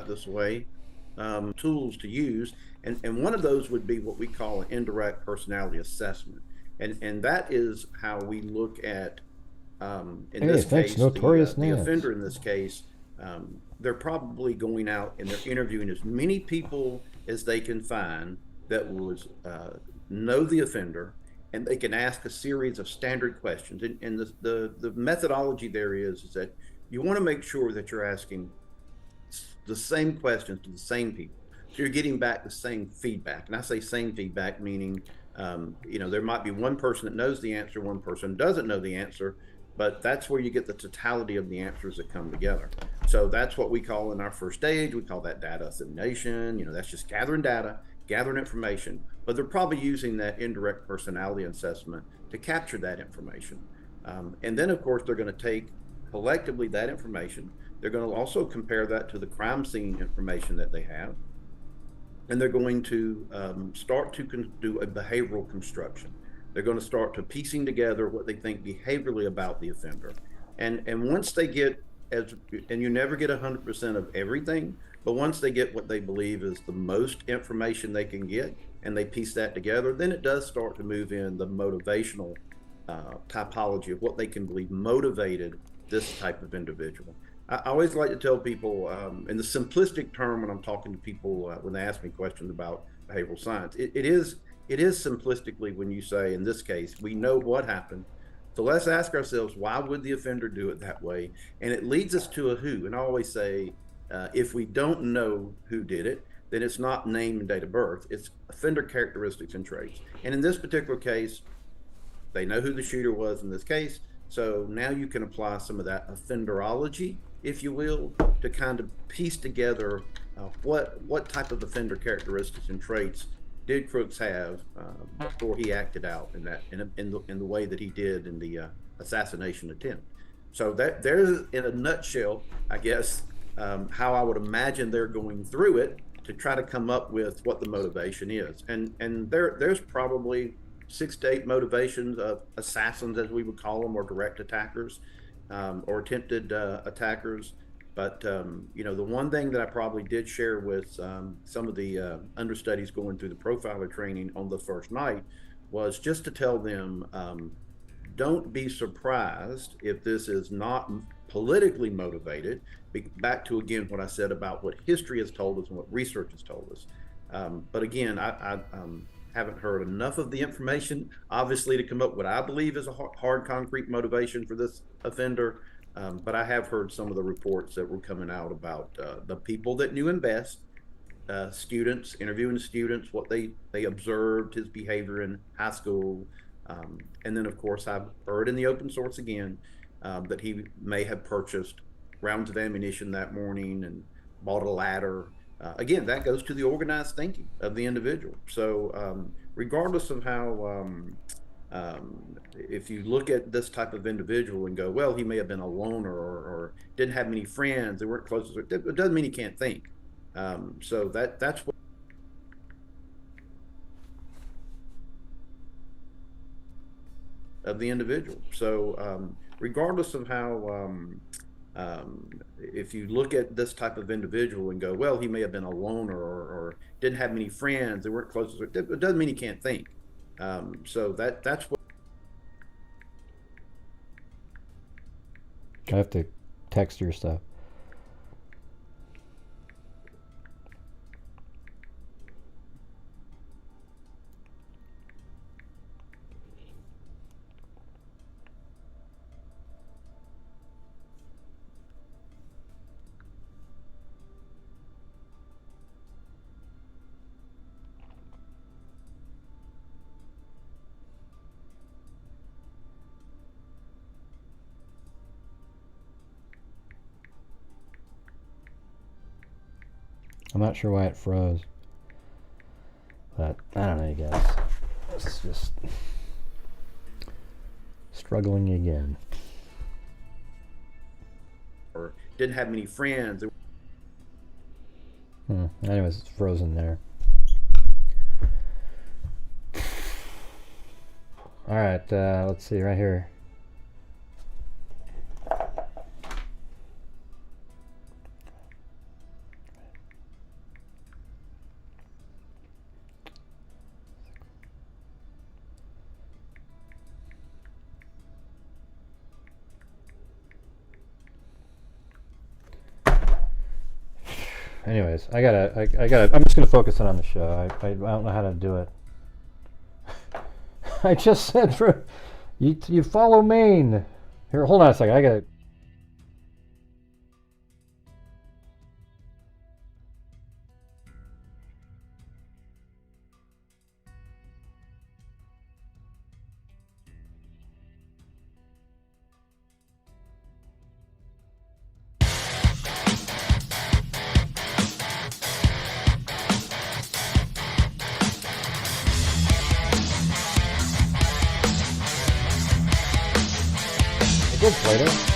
This way, tools to use, and one of those would be what we call an indirect personality assessment, and that is how we look at this case, the offender in this case. They're probably going out and they're interviewing as many people as they can find that would know the offender, and they can ask a series of standard questions. And the methodology there is that you want to make sure that you're asking the same questions to the same people, so you're getting back the same feedback. And I say same feedback meaning there might be one person that knows the answer, one person doesn't know the answer, but that's where you get the totality of the answers that come together. So that's what we call in our first stage, we call that data assimilation. That's just gathering data, gathering information, but they're probably using that indirect personality assessment to capture that information. And then of course, they're going to take collectively that information. They're going to also compare that to the crime scene information that they have. And they're going to start to do a behavioral construction. They're going to start to piecing together what they think behaviorally about the offender. And once they get, and you never get 100% of everything, but once they get what they believe is the most information they can get, and they piece that together, then it does start to move in the motivational typology of what they can believe motivated this type of individual. I always like to tell people, in the simplistic term when I'm talking to people, when they ask me questions about behavioral science, it is simplistically when you say, in this case, we know what happened. So let's ask ourselves, why would the offender do it that way? And it leads us to a who. And I always say, if we don't know who did it, then it's not name and date of birth. It's offender characteristics and traits. And in this particular case, they know who the shooter was in this case. So now you can apply some of that offenderology, if you will, to kind of piece together what type of offender characteristics and traits did Crooks have before he acted out in the way that he did in the assassination attempt. So that there's, in a nutshell, I guess, how I would imagine they're going through it to try to come up with what the motivation is. And there's probably 6 to 8 motivations of assassins, as we would call them, or direct attackers, or attempted attackers. But you know, the one thing that I probably did share with some of the understudies going through the profiler training on the first night was just to tell them, don't be surprised if this is not politically motivated. Back to, again, what I said about what history has told us and what research has told us. But again, I haven't heard enough of the information, obviously, to come up with what I believe is a hard, concrete motivation for this offender. But I have heard some of the reports that were coming out about the people that knew him best, students, interviewing students, what they observed, his behavior in high school. And then, of course, I've heard in the open source again that he may have purchased rounds of ammunition that morning and bought a ladder. Again, that goes to the organized thinking of the individual. So regardless of how, if you look at this type of individual and go, well, he may have been a loner or didn't have many friends, they weren't close to it doesn't mean he can't think. So that's what of the individual. So regardless of how, if you look at this type of individual and go, well, he may have been a loner or didn't have many friends, they weren't close to it doesn't mean he can't think. So that's what I have to text your stuff. I'm not sure why it froze, but I don't know, you guys. It's just struggling again. or didn't have many friends. Anyways, it's frozen there. All right, let's see right here. Anyways, I gotta, I'm just gonna focus in on the show. I don't know how to do it. I just said for, you follow Maine. Here, hold on a second, I gotta. Later.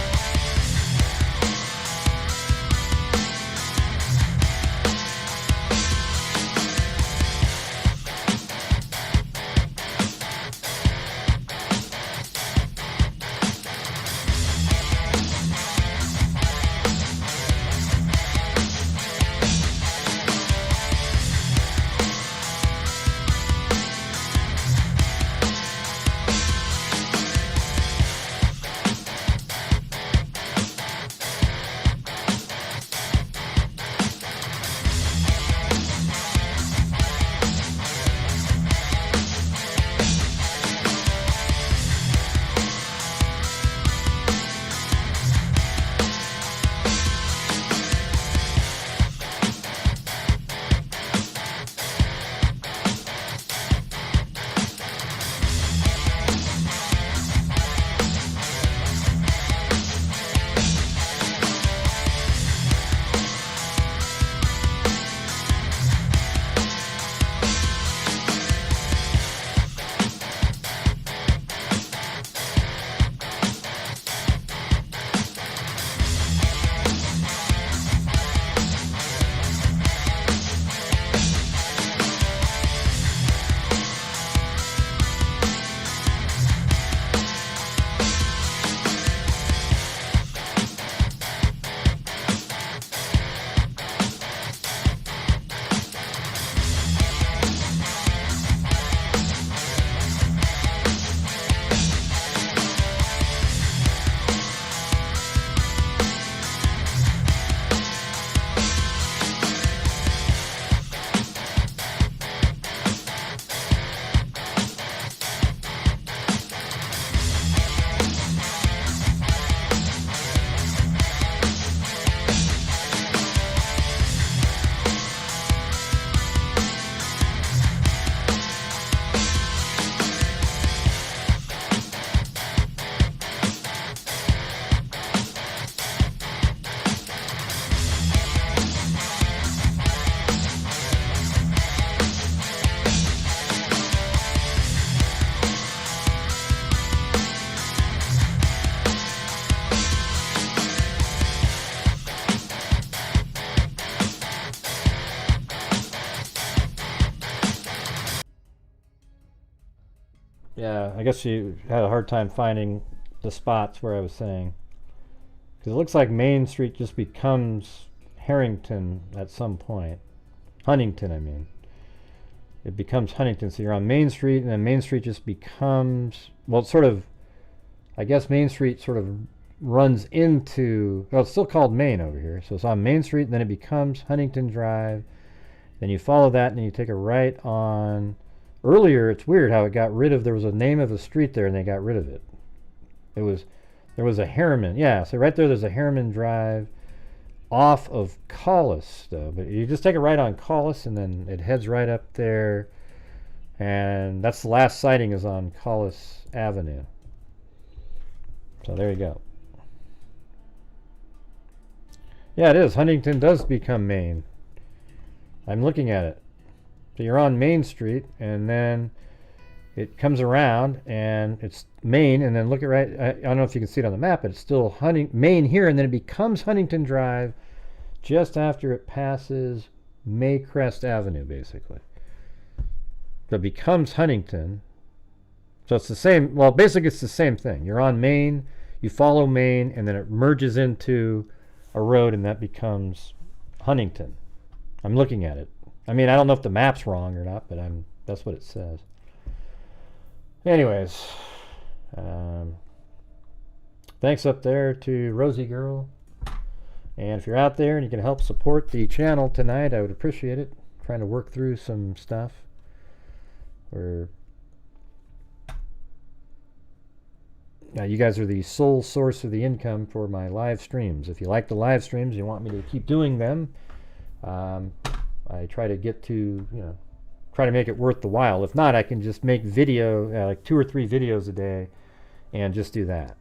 Yeah, I guess you had a hard time finding the spots where I was saying. Because it looks like Main Street just becomes Harrington at some point. Huntington, I mean. It becomes Huntington. So you're on Main Street, and then Main Street just becomes, well, it's sort of, I guess Main Street sort of runs into, well, it's still called Main over here. So it's on Main Street, and then it becomes Huntington Drive. Then you follow that, and then you take a right on, earlier, it's weird how it got rid of, there was a name of a street there, and they got rid of it. There was a Harriman. Yeah, so right there's a Harriman Drive off of Collis, though. But you just take a right on Collis, and then it heads right up there. And that's the last sighting is on Collis Avenue. So there you go. Yeah, it is. Huntington does become Main. I'm looking at it. So you're on Main Street, and then it comes around, and it's Main, and then look at right, I don't know if you can see it on the map, but it's still Main here, and then it becomes Huntington Drive just after it passes Maycrest Avenue, basically. So it becomes Huntington. So it's the same, well, basically it's the same thing. You're on Main, you follow Main, and then it merges into a road, and that becomes Huntington. I'm looking at it. I mean, I don't know if the map's wrong or not, but that's what it says. Anyways, thanks up there to Rosie Girl. And if you're out there and you can help support the channel tonight, I would appreciate it. Trying to work through some stuff. You guys are the sole source of the income for my live streams. If you like the live streams, you want me to keep doing them, I try to get to, try to make it worth the while. If not, I can just make video, like 2 or 3 videos a day, and just do that.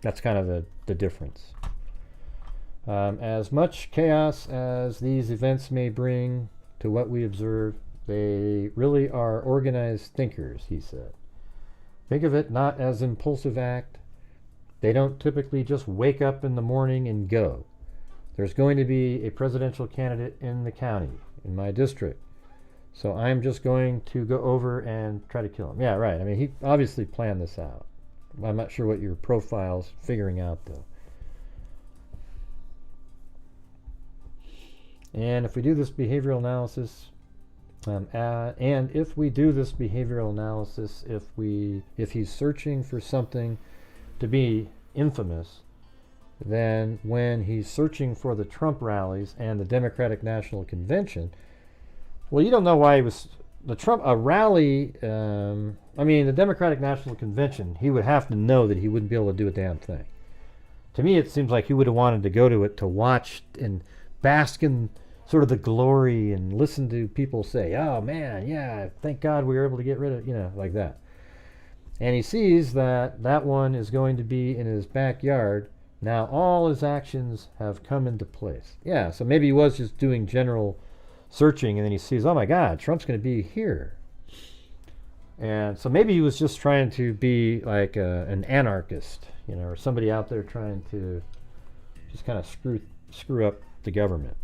That's kind of the difference. As much chaos as these events may bring to what we observe, they really are organized thinkers, he said. Think of it not as impulsive act. They don't typically just wake up in the morning and go. There's going to be a presidential candidate in the county, in my district. So I'm just going to go over and try to kill him. Yeah, right. I mean, he obviously planned this out. I'm not sure what your profile's figuring out, though. And if we do this behavioral analysis, if he's searching for something to be infamous, then when he's searching for the Trump rallies and the Democratic National Convention, well, you don't know why he was the Democratic National Convention, he would have to know that he wouldn't be able to do a damn thing. To me, it seems like he would have wanted to go to it to watch and bask in sort of the glory and listen to people say, oh man, yeah, thank God we were able to get rid of, like that. And he sees that that one is going to be in his backyard. Now all his actions have come into place. Yeah, so maybe he was just doing general searching, and then he sees, oh my God, Trump's going to be here. And so maybe he was just trying to be like an anarchist, or somebody out there trying to just kind of screw up the government.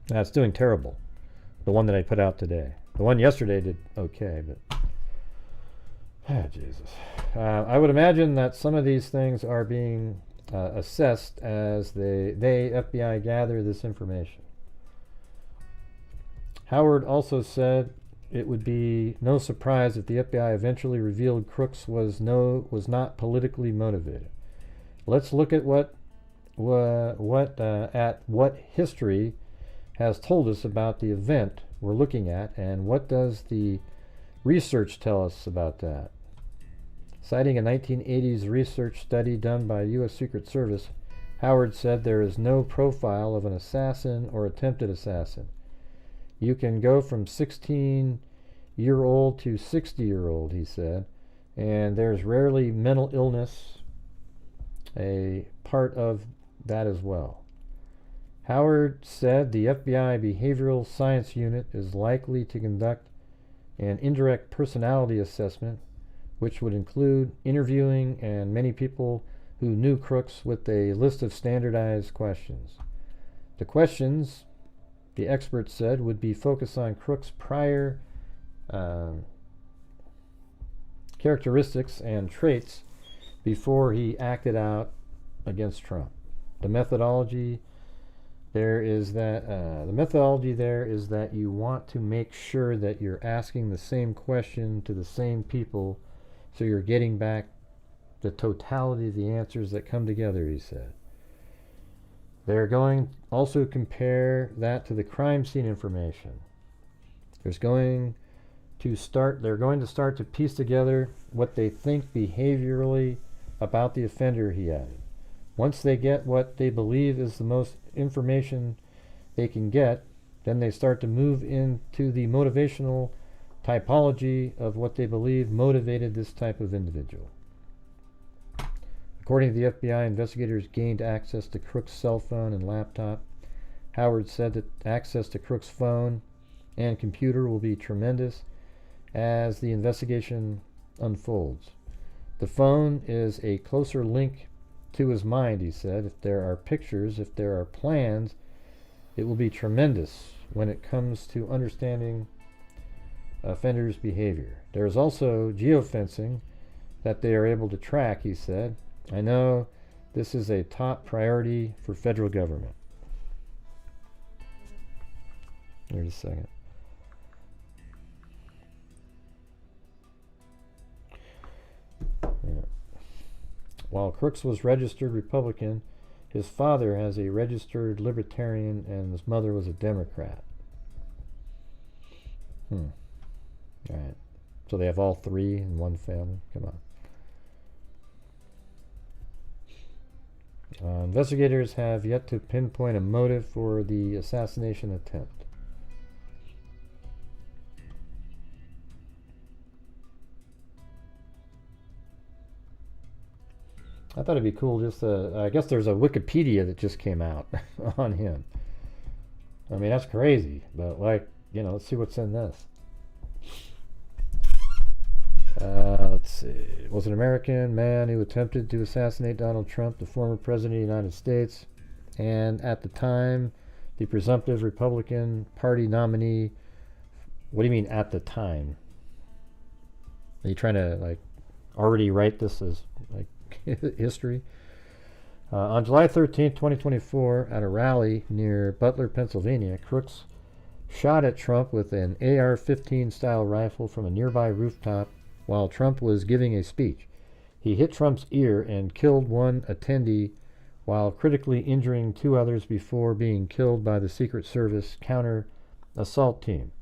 That's doing terrible. The one that I put out today. The one yesterday did okay, but Jesus. I would imagine that some of these things are being assessed as they FBI gather this information. Howard also said it would be no surprise if the FBI eventually revealed Crooks was not politically motivated. Let's look at what history has told us about the event we're looking at, and what does the research tell us about that. Citing a 1980s research study done by U.S. Secret Service, Howard said there is no profile of an assassin or attempted assassin. You can go from 16-year-old to 60-year-old, he said, and there's rarely mental illness a part of that as well. Howard said the FBI Behavioral Science Unit is likely to conduct an indirect personality assessment, which would include interviewing and many people who knew Crooks with a list of standardized questions. The questions, the experts said, would be focused on Crooks' prior characteristics and traits before he acted out against Trump. The methodology there is that you want to make sure that you're asking the same question to the same people, so you're getting back the totality of the answers that come together, he said. They're going also compare that to the crime scene information. They're going to start to piece together what they think behaviorally about the offender, he added. Once they get what they believe is the most information they can get, then they start to move into the motivational typology of what they believe motivated this type of individual. According to the FBI, investigators gained access to Crook's cell phone and laptop. Howard said that access to Crook's phone and computer will be tremendous as the investigation unfolds. The phone is a closer link to his mind, he said. If there are pictures, if there are plans, it will be tremendous when it comes to understanding offenders' behavior. There is also geofencing that they are able to track, he said. I know this is a top priority for federal government. Here's a second. Yeah. While Crooks was registered Republican, his father has a registered Libertarian and his mother was a Democrat. All right. So they have all three in one family? Come on. Investigators have yet to pinpoint a motive for the assassination attempt. I thought it'd be cool just I guess there's a Wikipedia that just came out on him. I mean, that's crazy, but like, you know, let's see what's in this. Let's see. Was an American man who attempted to assassinate Donald Trump, the former president of the United States, and at the time, the presumptive Republican Party nominee. What do you mean at the time? Are you trying to like already write this as like history? On July 13th, 2024, at a rally near Butler, Pennsylvania, Crooks shot at Trump with an AR-15 style rifle from a nearby rooftop while Trump was giving a speech. He hit Trump's ear and killed one attendee while critically injuring two others before being killed by the Secret Service counter assault team.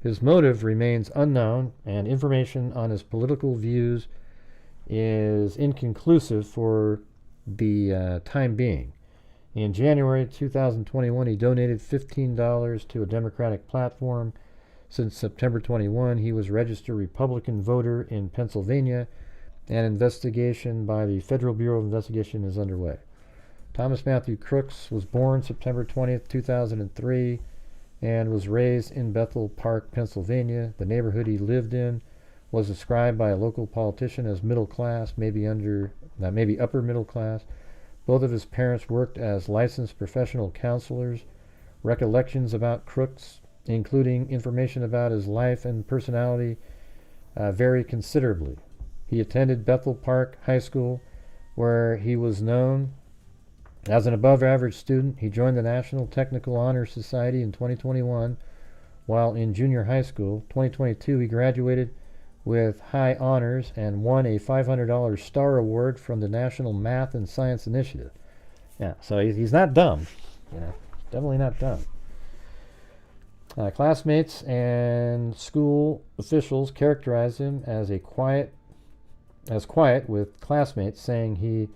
His motive remains unknown, and information on his political views is inconclusive for the time being. In January 2021, he donated $15 to a Democratic platform. Since September 21, he was registered Republican voter in Pennsylvania. An investigation by the Federal Bureau of Investigation is underway. Thomas Matthew Crooks was born September 20th, 2003, and was raised in Bethel Park, Pennsylvania. The neighborhood he lived in was described by a local politician as middle class, maybe upper middle class. Both of his parents worked as licensed professional counselors. Recollections about Crooks, including information about his life and personality, vary considerably. He attended Bethel Park High School, where he was known as an above-average student. He joined the National Technical Honor Society in 2021 while in junior high school. 2022, he graduated with high honors and won a $500 STAR Award from the National Math and Science Initiative. Yeah, so he's not dumb. Yeah, definitely not dumb. Classmates and school officials characterized him as quiet, with classmates saying he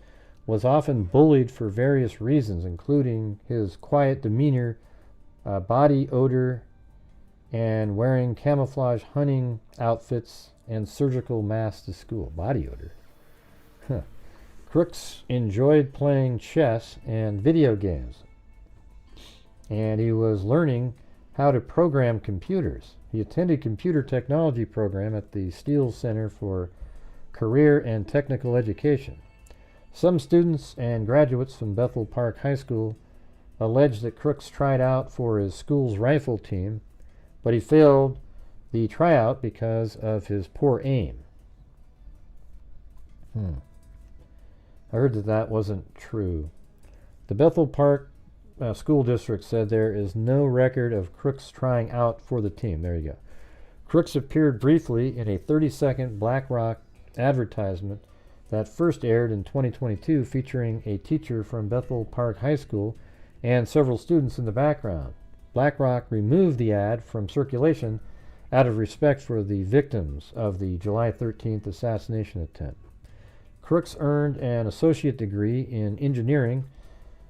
was often bullied for various reasons, including his quiet demeanor, body odor, and wearing camouflage hunting outfits and surgical masks to school. Body odor. Huh. Crooks enjoyed playing chess and video games, and he was learning how to program computers. He attended computer technology program at the Steele Center for Career and Technical Education. Some students and graduates from Bethel Park High School alleged that Crooks tried out for his school's rifle team, but he failed the tryout because of his poor aim. I heard that wasn't true. The Bethel Park School District said there is no record of Crooks trying out for the team. There you go. Crooks appeared briefly in a 30-second Black Rock advertisement that first aired in 2022, featuring a teacher from Bethel Park High School and several students in the background. Black Rock removed the ad from circulation out of respect for the victims of the July 13th assassination attempt. Crooks earned an associate degree in engineering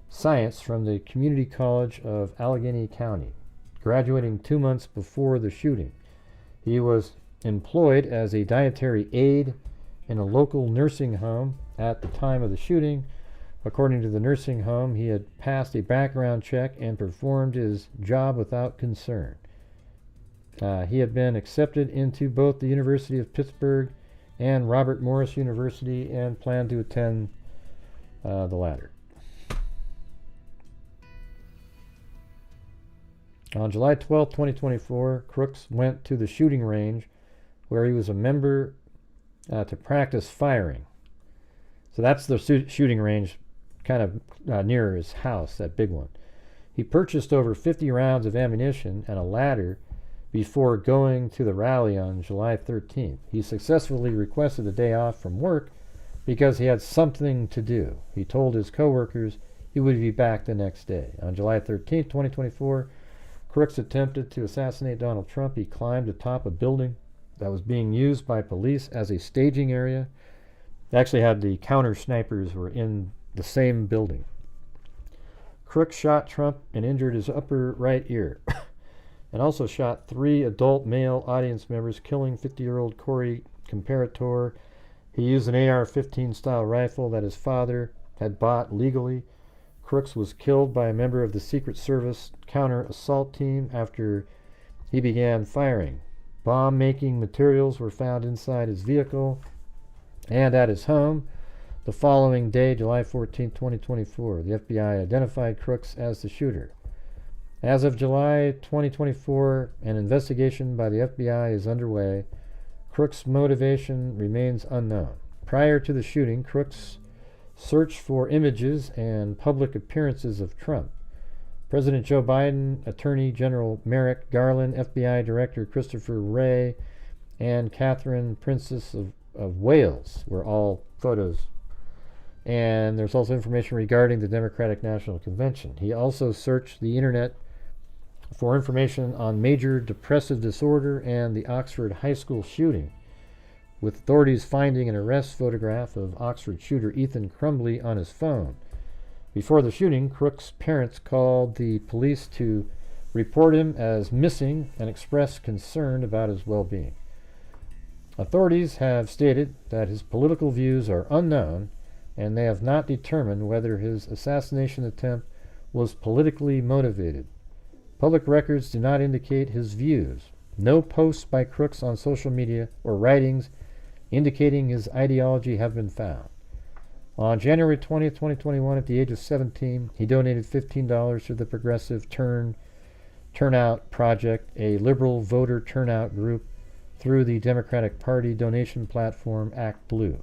science from the Community College of Allegheny County, graduating 2 months before the shooting. He was employed as a dietary aide in a local nursing home at the time of the shooting. According to the nursing home, he had passed a background check and performed his job without concern. He had been accepted into both the University of Pittsburgh and Robert Morris University and planned to attend the latter. On July 12, 2024, Crooks went to the shooting range where he was a member to practice firing. So that's the shooting range kind of near his house, that big one. He purchased over 50 rounds of ammunition and a ladder before going to the rally on July 13th. He successfully requested a day off from work because he had something to do. He told his coworkers he would be back the next day. On July 13th, 2024, Crooks attempted to assassinate Donald Trump. He climbed atop a building that was being used by police as a staging area. They actually had the counter snipers were in the same building. Crooks shot Trump and injured his upper right ear, and also shot 3 adult male audience members, killing 50-year-old Corey Comparator. He used an AR-15 style rifle that his father had bought legally. Crooks was killed by a member of the Secret Service counter assault team after he began firing. Bomb-making materials were found inside his vehicle and at his home. The following day, July 14, 2024, the FBI identified Crooks as the shooter. As of July 2024, an investigation by the FBI is underway. Crooks' motivation remains unknown. Prior to the shooting, Crooks searched for images and public appearances of Trump. President Joe Biden, Attorney General Merrick Garland, FBI Director Christopher Wray, and Catherine, Princess of Wales were all photos. And there's also information regarding the Democratic National Convention. He also searched the internet for information on major depressive disorder and the Oxford High School shooting, with authorities finding an arrest photograph of Oxford shooter Ethan Crumbley on his phone. Before the shooting, Crooks' parents called the police to report him as missing and express concern about his well-being. Authorities have stated that his political views are unknown, and they have not determined whether his assassination attempt was politically motivated. Public records do not indicate his views. No posts by Crooks on social media or writings indicating his ideology have been found. On January 20, 2021, at the age of 17, he donated $15 to the Progressive Turnout Project, a liberal voter turnout group, through the Democratic Party donation platform Act Blue.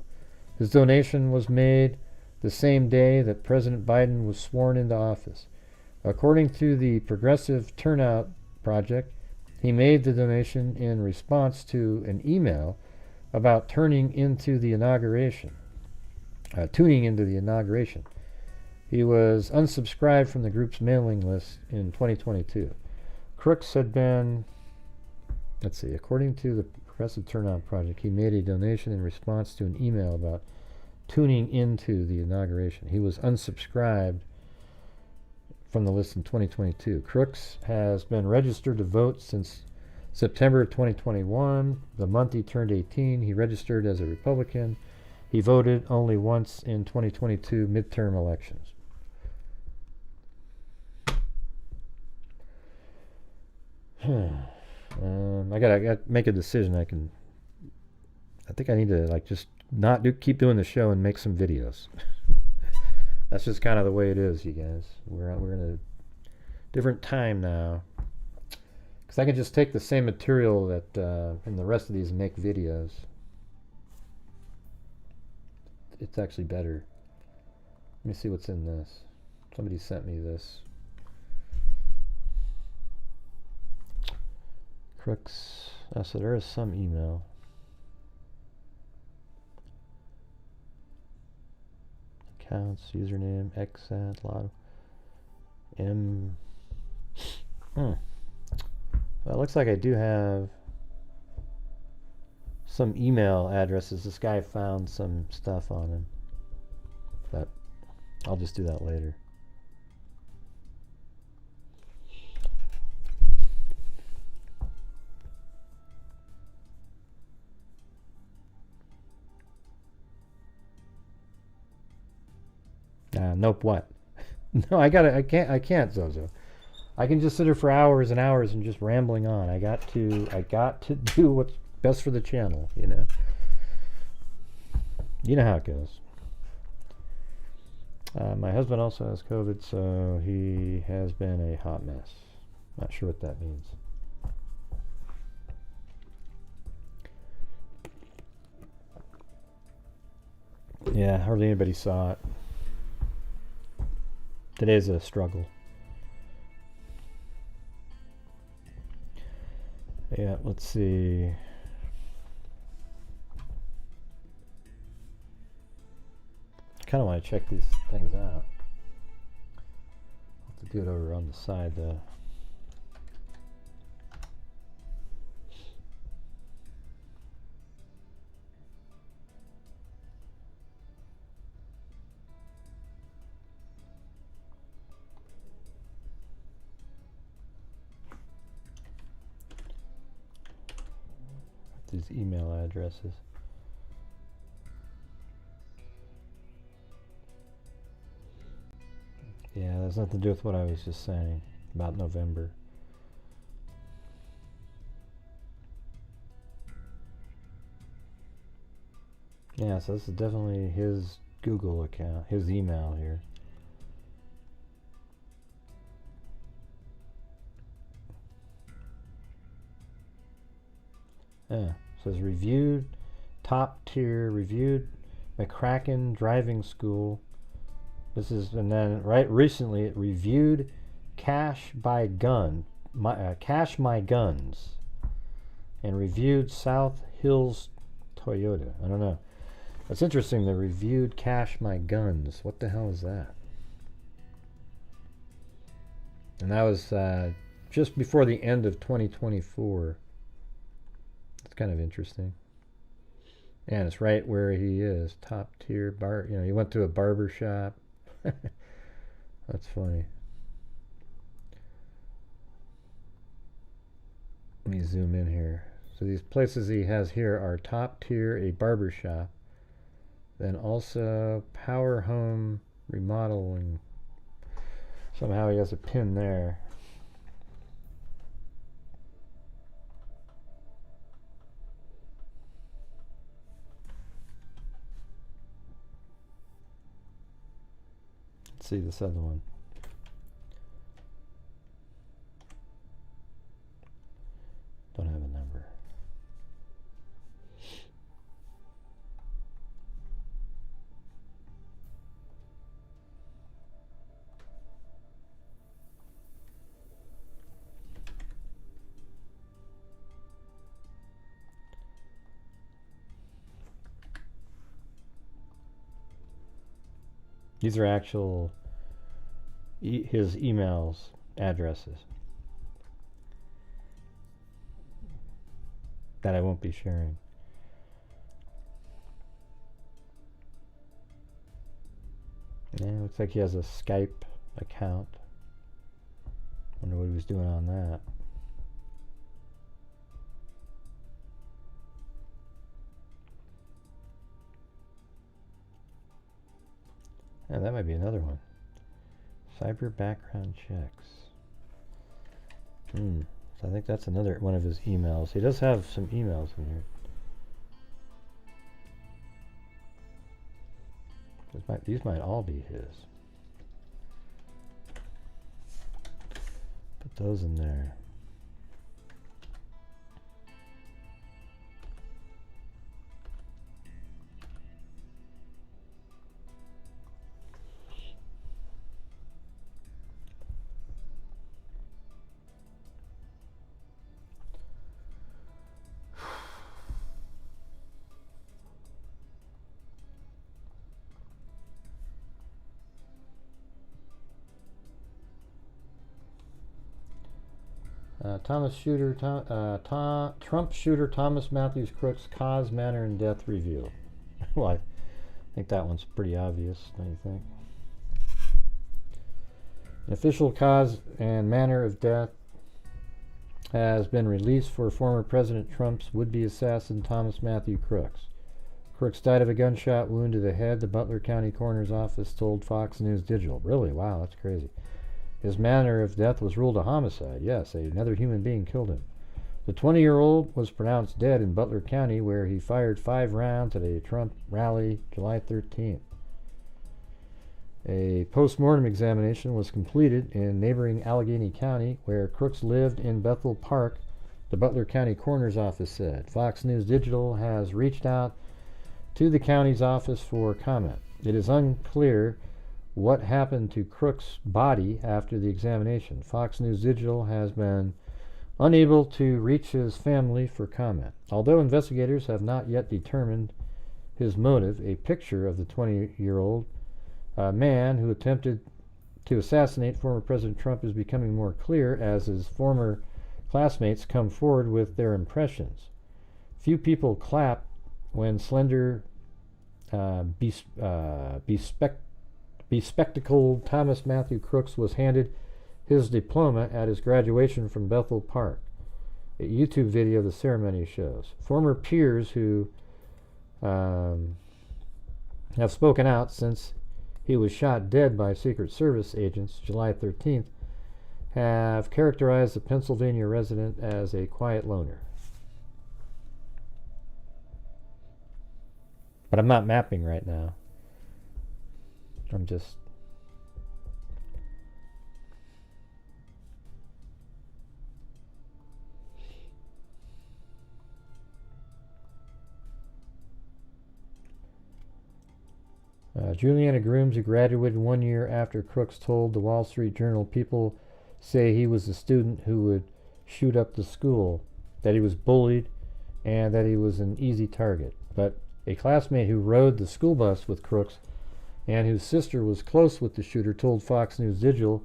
His donation was made the same day that President Biden was sworn into office. According to the Progressive Turnout Project, he made the donation in response to an email about tuning into the inauguration. He was unsubscribed from the group's mailing list in 2022. Crooks had been, according to the Progressive Turnout Project, he made a donation in response to an email about tuning into the inauguration. He was unsubscribed from the list in 2022. Crooks has been registered to vote since September of 2021. The month he turned 18, he registered as a Republican. He voted only once in 2022 midterm elections. I gotta make a decision. I think I need to just not keep doing the show and make some videos. That's just kind of the way it is, you guys. We're in a different time now. Because I can just take the same material that in the rest of these and make videos. It's actually better. Let me see what's in this. Somebody sent me this. Crooks. Oh, so there is some email. Accounts, username, xat, log, m. Well, it looks like I do have some email addresses. This guy found some stuff on him, but I'll just do that later. Nope, what? No, I can't, Zozo. I can just sit here for hours and hours and just rambling on. I got to do what's best for the channel, you know. You know how it goes. My husband also has COVID, so he has been a hot mess. Not sure what that means. Yeah, hardly anybody saw it. Today's a struggle. Yeah, let's see. I kind of want to check these things out. I'll have to do it over on the side though. These email addresses. Yeah, that has nothing to do with what I was just saying about November. Yeah, so this is definitely his Google account, his email here. Yeah, says reviewed, top tier, reviewed McCracken Driving School. This is, and then right recently it reviewed Cash My Guns, and reviewed South Hills Toyota. I don't know. That's interesting. They reviewed Cash My Guns. What the hell is that? And that was just before the end of 2024. Kind of interesting. And it's right where he is, top tier bar. You know, he went to a barber shop. That's funny. Let me zoom in here. So these places he has here are top tier, a barber shop, then also Power Home Remodeling. Somehow he has a pin there. See this other one. Don't have a number. These are actual his emails addresses that I won't be sharing. Yeah, looks like he has a Skype account. Wonder what he was doing on that. Yeah, that might be another one. Cyber background checks. So I think that's another one of his emails. He does have some emails in here. These might all be his. Put those in there. Trump shooter Thomas Matthews Crooks cause, manner, and death revealed. Well, I think that one's pretty obvious, don't you think? An official cause and manner of death has been released for former President Trump's would-be assassin Thomas Matthew Crooks. Crooks died of a gunshot wound to the head, the Butler County Coroner's Office told Fox News Digital. Really? Wow, that's crazy. His manner of death was ruled a homicide. Yes, another human being killed him. The 20-year-old was pronounced dead in Butler County, where he fired 5 rounds at a Trump rally July 13th. A post-mortem examination was completed in neighboring Allegheny County, where Crooks lived in Bethel Park, the Butler County Coroner's Office said. Fox News Digital has reached out to the county's office for comment. It is unclear what happened to Crooks' body after the examination. Fox News Digital has been unable to reach his family for comment. Although investigators have not yet determined his motive, a picture of the 20-year-old man who attempted to assassinate former President Trump is becoming more clear as his former classmates come forward with their impressions. Few people clapped when slender, bespectacled Thomas Matthew Crooks was handed his diploma at his graduation from Bethel Park. A YouTube video of the ceremony shows. Former peers who have spoken out since he was shot dead by Secret Service agents July 13th have characterized the Pennsylvania resident as a quiet loner. But I'm not mapping right now. I'm just... Juliana Grooms, who graduated 1 year after Crooks, told the Wall Street Journal people say he was the student who would shoot up the school, that he was bullied, and that he was an easy target. But a classmate who rode the school bus with Crooks and whose sister was close with the shooter told Fox News Digital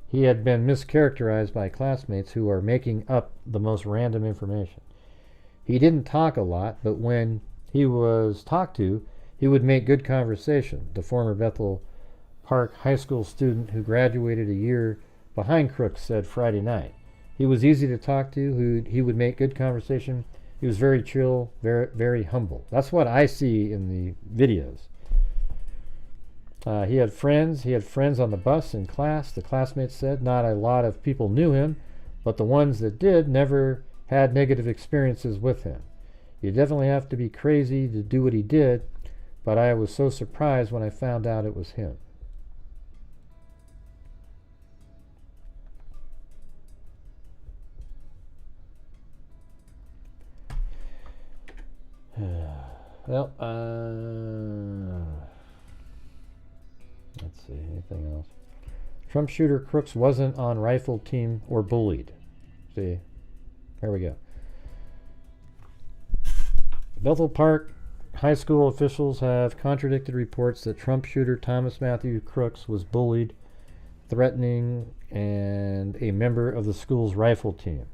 he had been mischaracterized by classmates who are making up the most random information. He didn't talk a lot, but when he was talked to, he would make good conversation, the former Bethel Park high school student who graduated a year behind Crooks said Friday night. He was easy to talk to, he would make good conversation. He was very chill, very, very humble. That's what I see in the videos. He had friends on the bus in class, the classmates said. Not a lot of people knew him, but the ones that did never had negative experiences with him. You definitely have to be crazy to do what he did, but I was so surprised when I found out it was him. Well, let's see, anything else? Trump shooter Crooks wasn't on rifle team or bullied. See, here we go. Bethel Park high school officials have contradicted reports that Trump shooter Thomas Matthew Crooks was bullied, threatening, and a member of the school's rifle team.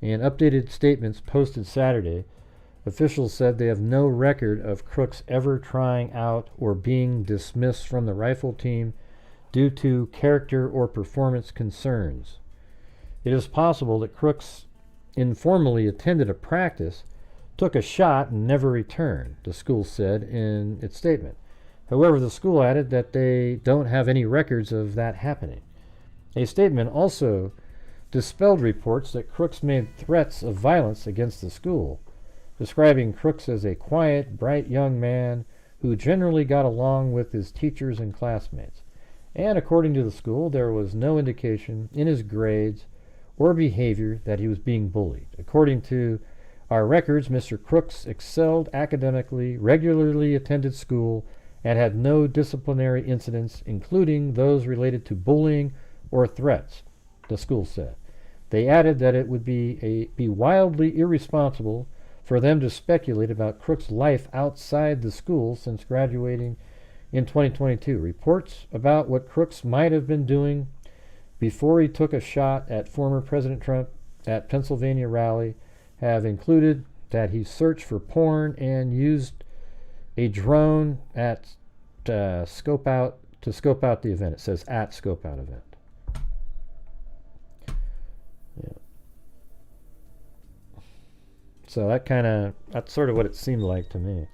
In updated statements posted Saturday, officials said they have no record of Crooks ever trying out or being dismissed from the rifle team due to character or performance concerns. It is possible that Crooks informally attended a practice, took a shot, and never returned, the school said in its statement. However, the school added that they don't have any records of that happening. A statement also dispelled reports that Crooks made threats of violence against the school, describing Crooks as a quiet, bright young man who generally got along with his teachers and classmates. And according to the school, there was no indication in his grades or behavior that he was being bullied. According to our records, Mr. Crooks excelled academically, regularly attended school, and had no disciplinary incidents, including those related to bullying or threats, the school said. They added that it would be wildly irresponsible for them to speculate about Crooks' life outside the school since graduating in 2022. Reports about what Crooks might have been doing before he took a shot at former President Trump at Pennsylvania rally have included that he searched for porn and used a drone at scope out the event. It says at scope out event. Yeah. So that's sort of what it seemed like to me.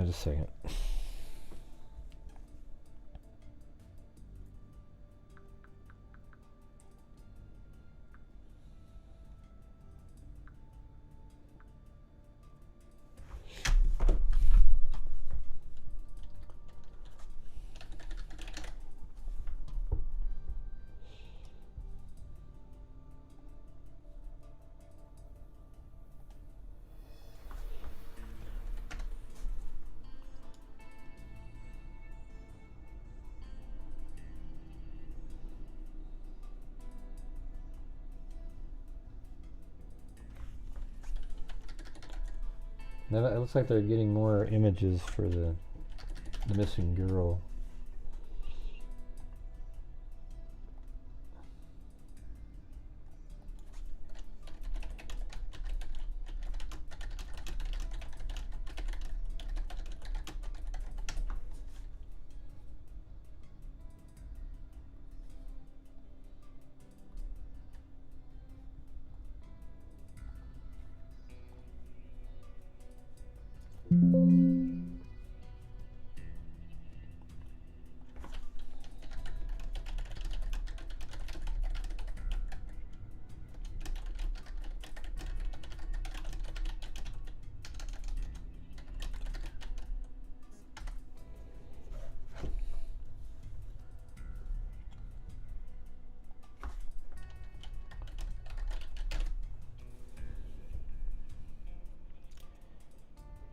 Just a second. Now it looks like they're getting more images for the missing girl.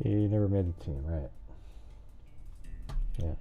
He never made the team, right? Yeah.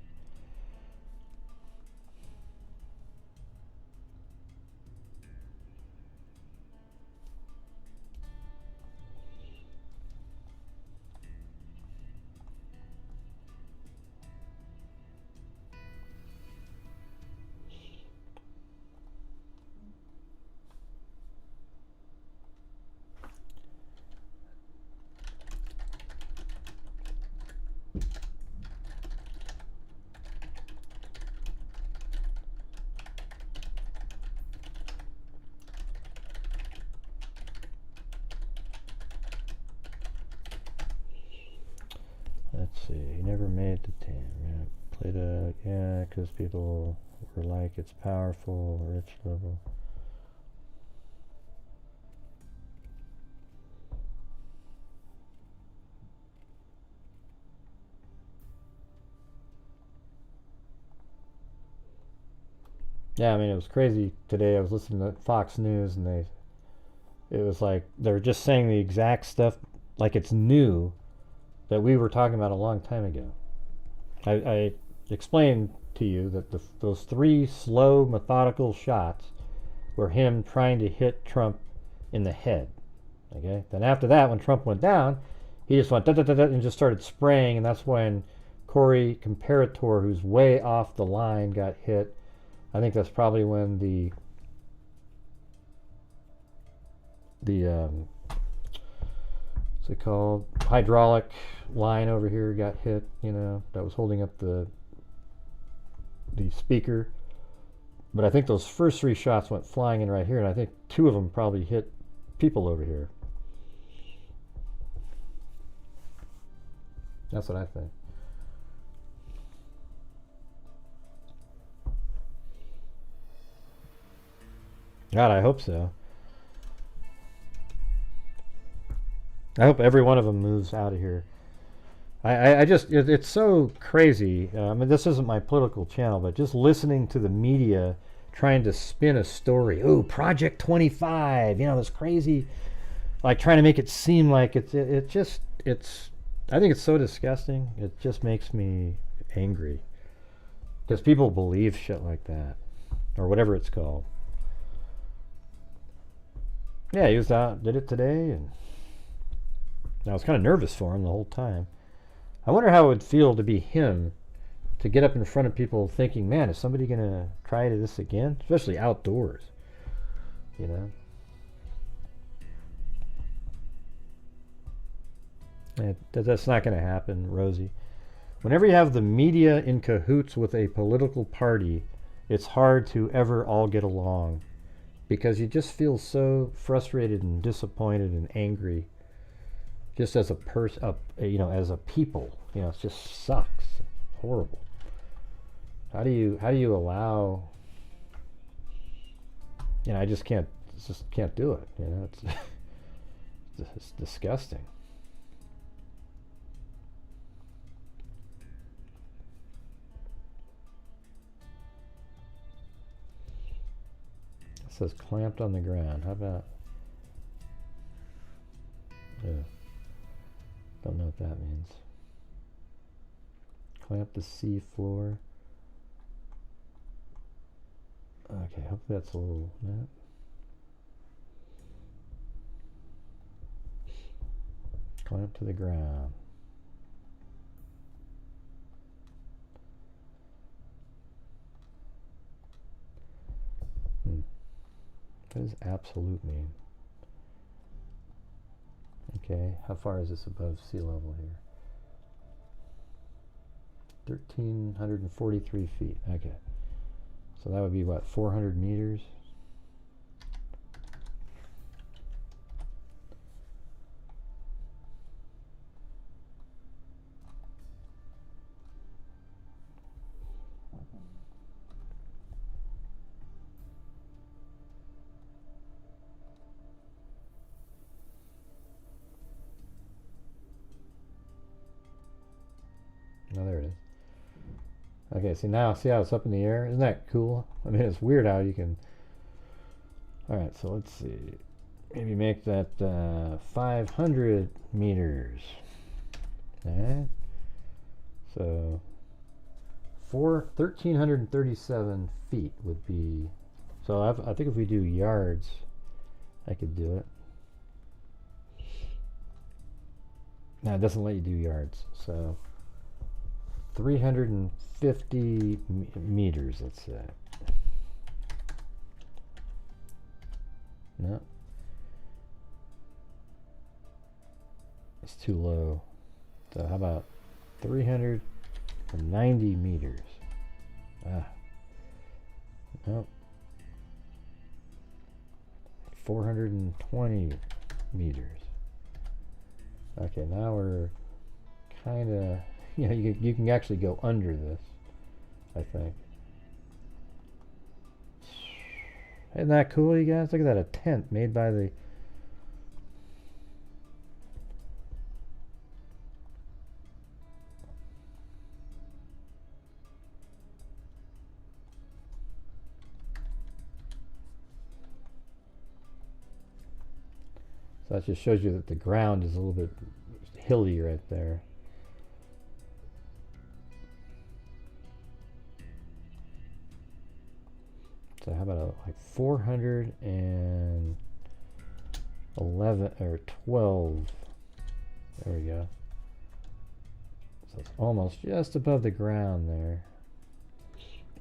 Let's see, he never made the team. Yeah, because people were like, it's powerful, rich level. Yeah, I mean, it was crazy today. I was listening to Fox News, and it was like they were just saying the exact stuff like it's new that we were talking about a long time ago. I explained to you that those three slow, methodical shots were him trying to hit Trump in the head. Okay. Then after that, when Trump went down, he just went da da da da and just started spraying, and that's when Corey Comparator, who's way off the line, got hit. I think that's probably when the what's it called, hydraulic line over here got hit, that was holding up the speaker. But I think those first three shots went flying in right here, and I think two of them probably hit people over here. That's what I think. God, I hope so. I hope every one of them moves out of here. I just, it's so crazy. I mean, this isn't my political channel, but just listening to the media trying to spin a story. Oh, Project 25, this crazy, like trying to make it seem like I think it's so disgusting. It just makes me angry. Because people believe shit like that, or whatever it's called. Yeah, he was out, did it today, and I was kind of nervous for him the whole time. I wonder how it would feel to be him, to get up in front of people thinking, man, is somebody going to try this again? Especially outdoors, you know? That's not going to happen, Rosie. Whenever you have the media in cahoots with a political party, it's hard to ever all get along because you just feel so frustrated and disappointed and angry just as a person, you know, as a people. You know, it just sucks. It's horrible. How do you allow, you know, I just can't do it, you know, it's disgusting. It says clamped on the ground. How about, yeah, don't know what that means. Clamp the sea floor. Okay, hopefully that's a little net. Clamp to the ground. What does absolute mean? Okay, how far is this above sea level here? 1,343 feet. Okay. So that would be what, 400 meters? Oh, there it is. Okay, see now, see how it's up in the air? Isn't that cool? I mean, it's weird how you can... Alright, so let's see. Maybe make that 500 meters. Alright. So, 1,337 feet would be... So I think if we do yards, I could do it. No, it doesn't let you do yards, so... 350 meters, let's say. No. It's too low. So how about 390 meters? Nope. 420 meters. Okay, now we're kind of... You know, you can actually go under this, I think. Isn't that cool, you guys? Look at that, a tent made by the... So that just shows you that the ground is a little bit hilly right there. So how about like 411 or 12? There we go. So it's almost just above the ground there,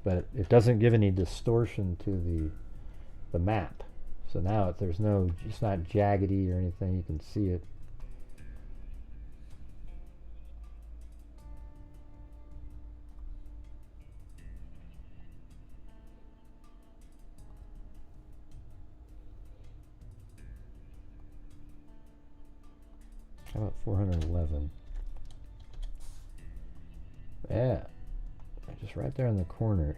but it doesn't give any distortion to the map. So now there's no, it's not jaggedy or anything. You can see it. How about 411? Yeah, just right there in the corner.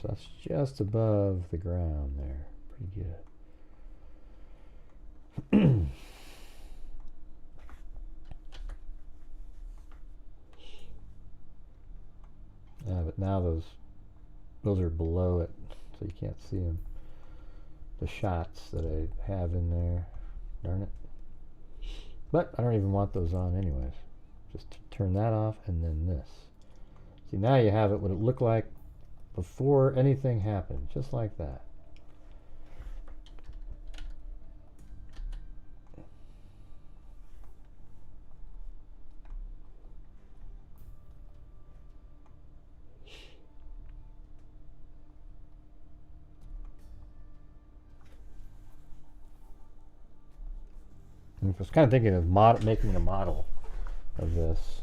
So that's just above the ground there. Pretty good. But now those are below it, so you can't see them. The shots that I have in there. Darn it. But I don't even want those on anyways. Just turn that off and then this. See, now you have it what it looked like before anything happened, just like that. I was kind of thinking of making a model of this,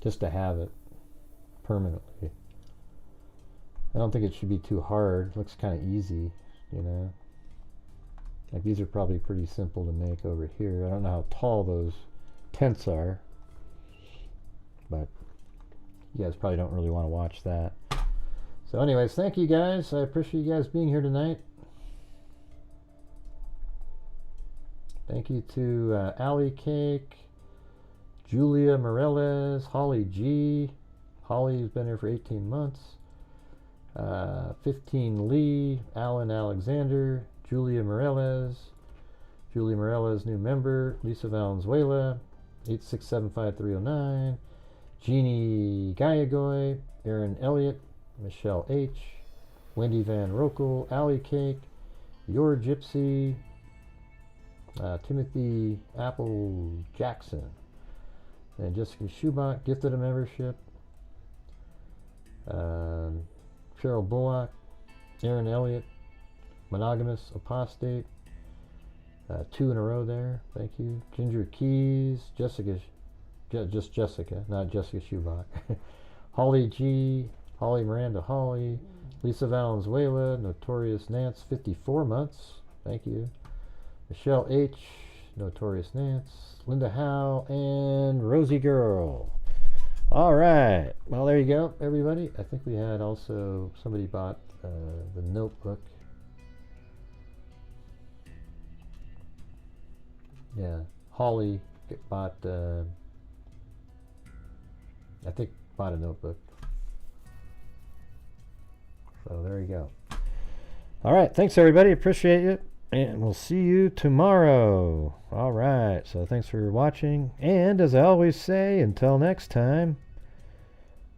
just to have it permanently. I don't think it should be too hard. It looks kind of easy, you know. Like these are probably pretty simple to make over here. I don't know how tall those tents are, but you guys probably don't really want to watch that. So anyways, thank you guys. I appreciate you guys being here tonight. Thank you to Allie Cake, Julia Morales, Holly G. Holly's been here for 18 months. 15 Lee, Alan Alexander, Julia Morales, new member, Lisa Valenzuela, 8675309, Jeannie Gayagoy, Aaron Elliott, Michelle H, Wendy Van Rokel, Allie Cake, Your Gypsy, Timothy Apple Jackson, and Jessica Schubach gifted a membership. Cheryl Bullock, Aaron Elliott, Monogamous Apostate, 2 in a row there, thank you. Ginger Keys, Jessica, just Jessica, not Jessica Schubach. Holly G, Holly Miranda Holly, Lisa Valenzuela, Notorious Nance, 54 months, thank you. Michelle H, Notorious Nance, Linda Howe, and Rosie Girl. All right, well, there you go, everybody. I think we had also, somebody bought the notebook. Yeah, Holly bought, I think, bought a notebook. So there you go. All right, thanks, everybody. Appreciate it. And we'll see you tomorrow. All right. So thanks for watching. And as I always say, until next time,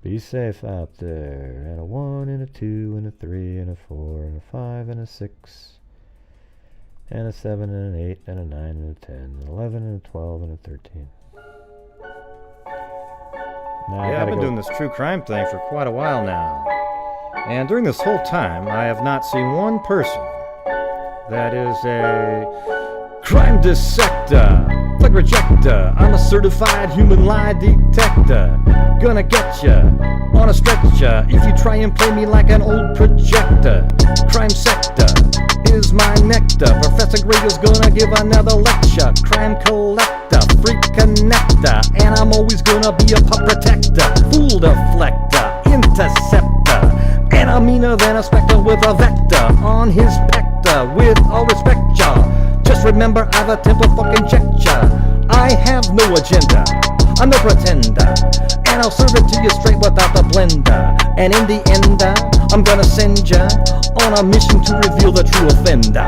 be safe out there. And a 1 and a 2 and a 3 and a 4 and a 5 and a 6 and a 7 and an 8 and a 9 and a 10 and 11 and a 12 and a 13. Now yeah, I've been doing this true crime thing for quite a while now. And during this whole time, I have not seen one person that is a crime dissector, flag rejector. I'm a certified human lie detector. Gonna get ya on a stretcher if you try and play me like an old projector. Crime sector is my nectar. Professor Gregel's gonna give another lecture. Crime collector, freak connector, and I'm always gonna be a pup protector. Fool deflector, interceptor, and I'm meaner than a specter with a vector on his pector. With all respect, y'all, just remember I've a temper fucking check ya. I have no agenda, I'm no pretender, and I'll serve it to you straight without the blender. And in the end, I'm gonna send ya on a mission to reveal the true offender.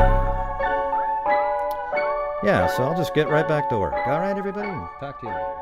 Yeah, so I'll just get right back to work. All right, everybody, talk to you later.